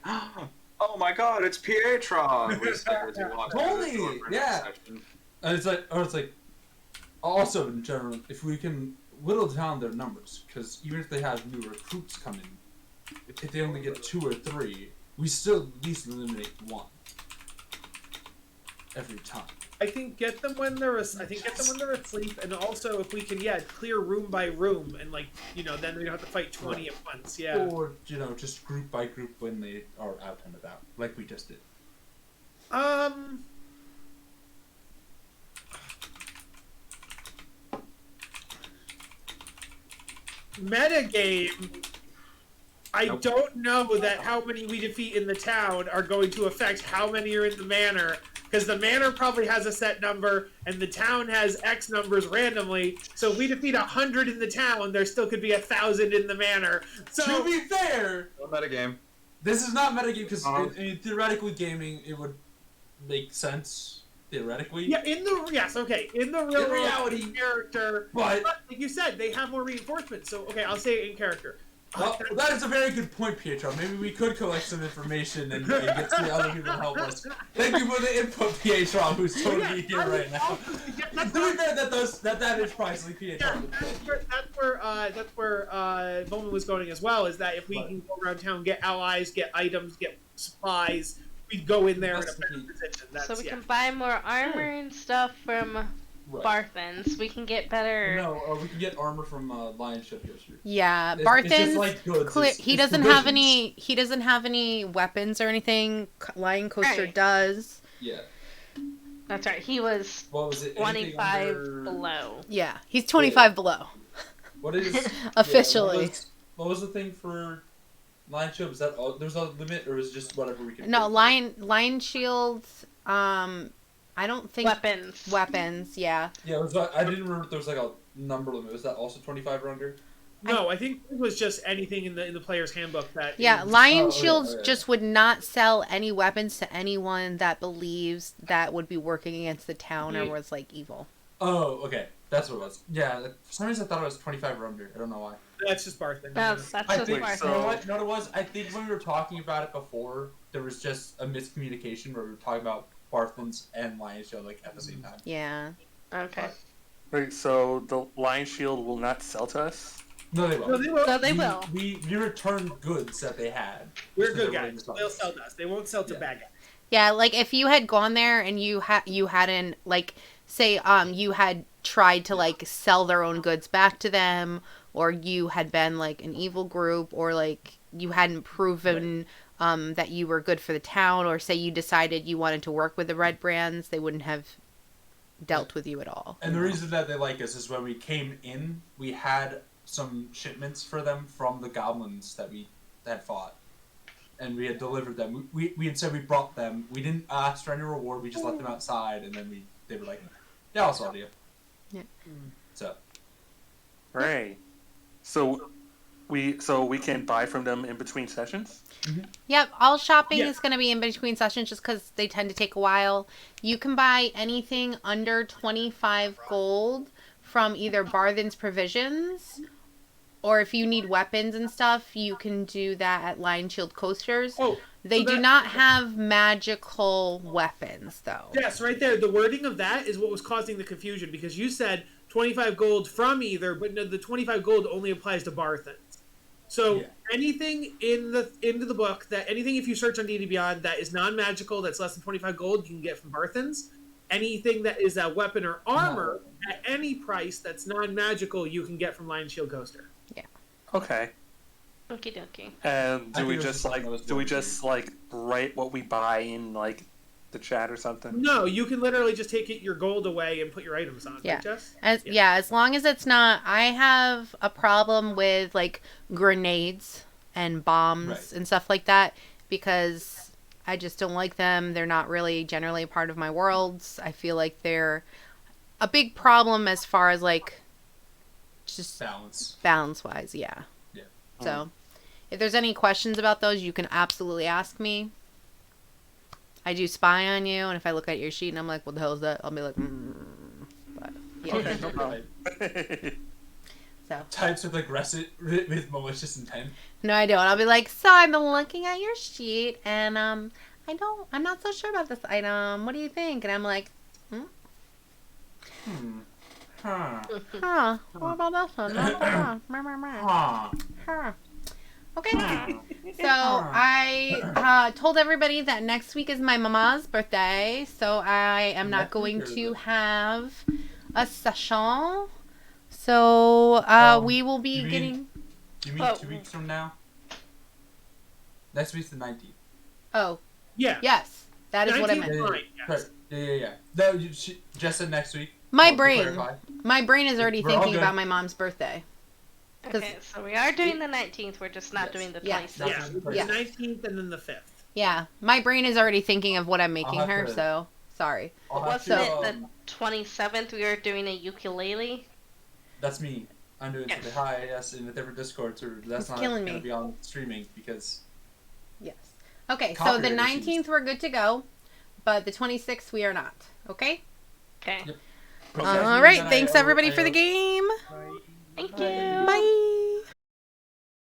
oh my god, it's Pietro! Totally, yeah. And it's like, also in general, if we can whittle down their numbers, because even if they have new recruits coming, if they only get 2 or 3, we still at least eliminate 1 every time. I think get them when they're asleep, and also if we can clear room by room, and then we don't have to fight 20 at once. Yeah. Or just group by group when they are out and about, like we just did. Metagame. I don't know that how many we defeat in the town are going to affect how many are in the manor. Because the manor probably has a set number, and the town has X numbers randomly. So if we defeat 100 in the town, there still could be 1,000 in the manor. So to be fair, no metagame. This is not metagame because theoretically gaming it would make sense theoretically. Yeah, in the real reality character, but like you said, they have more reinforcements. So I'll say it in character. Well, that is a very good point, Pietro. Maybe we could collect some information and get some other people to help us. Thank you for the input, Pietro, who's totally here right now. To be fair, that is probably Pietro. Yeah, that's where Bowman was going as well. Is that if we can go around town, get allies, get items, get supplies, we'd go in there in a better position. So we can buy more armor and stuff from Barthens. We can get better. No, we can get armor from Lion Ship History. Yeah, Barthens. Like he doesn't have any. He doesn't have any weapons or anything. Lion Coaster does. Yeah. That's right. He was What was it? Anything 25 under- below. Yeah, he's 25 below. What is Officially. Yeah, what was the thing for Lion Shield? Was that all? There's a limit, or was it just whatever we could? No, do? lion shields. I don't think Weapons. Weapons, yeah. Yeah, it was, I didn't remember if there was like a number limit. Was that also 25 or under? No, I think it was just anything in the player's handbook that. Yeah, is- lion okay, shields okay. just would not sell any weapons to anyone that believes that would be working against the town or was like evil. Oh, okay. That's what it was. Yeah, for some reason I thought it was 25 or under. I don't know why. That's just Barthen. That's I just think, Barthen. you know what it was? I think when we were talking about it before, there was just a miscommunication where we were talking about Barthens and Lion Shield like at the same time. Yeah. Okay. Wait, so the Lion Shield will not sell to us? No, they won't. No, they will. So they will. We returned goods that they had. We're So good they're guys. willing They'll to sell to us. They won't sell to Yeah. bad guys. Yeah, like if you had gone there and you hadn't like say you had tried to like sell their own goods back to them, or you had been like an evil group, or like you hadn't proven that you were good for the town, or say you decided you wanted to work with the red brands, they wouldn't have dealt with you at all. And the reason that they like us is when we came in, we had some shipments for them from the goblins that we had fought. And we had delivered them. We had said we brought them. We didn't ask for any reward. We just let them outside, and then they were like, "Yeah, I'll sell to you." Yeah. So. Right. So we can buy from them in between sessions? Yep, all shopping Yeah. is going to be in between sessions just because they tend to take a while. You can buy anything under 25 gold from either Barthen's Provisions, or if you need weapons and stuff, you can do that at Lion Shield Coasters. Oh, They so do that- not have magical weapons, though. Yes, right there. The wording of that is what was causing the confusion because you said 25 gold from either, but no, the 25 gold only applies to Barthens. So Yeah. anything into the book anything if you search on D&D Beyond that is non-magical that's less than 25 gold you can get from Barthens. Anything that is a weapon or armor at any price that's non-magical you can get from Lion Shield Coaster. Okay. Okie dokie. And I do we think it was just something that was write what we buy in like the chat or something? No, you can literally just take your gold away and put your items on. Yeah. Right, Jess? As long as it's not... I have a problem with, like, grenades and bombs Right. and stuff like that because I just don't like them. They're not really generally a part of my worlds. I feel like they're a big problem as far as, like, just balance-wise, yeah. Yeah. So, if there's any questions about those, you can absolutely ask me. I do spy on you, and if I look at your sheet and I'm like, what the hell is that? I'll be like, But, yeah. Okay, no problem. So. Types with aggressive, with malicious intent. No, I don't. I'll be like, so I've been looking at your sheet, and I'm not so sure about this item. What do you think? And I'm like, Huh. what about this one? Huh. Okay. So I told everybody that next week is my mama's birthday, so I am not going to have a session. So we will be getting. Do you mean 2 weeks from now? Next week's the 19th. Oh. Yeah. Yes, that is what I meant. Fine, yes. Right. Yeah. No, she just said next week. My To brain clarify. is already We're all thinking good. about my mom's birthday. Okay, so we are doing the 19th, we're just not doing the 27th. Yeah, the Yeah. 19th and then the 5th. Yeah, my brain is already thinking of what I'm making have her, to- so sorry. I'll have Wasn't to, it the 27th we were doing a ukulele? That's me. I'm doing something. Hi, yes, in the different Discord server. That's It's not killing going me. to be on streaming because Yes. Okay, so the Copyright 19th issues. we're good to go, but the 26th we are not. Okay? Okay. Yep. All right, thanks everybody for the game. Thank you. Bye.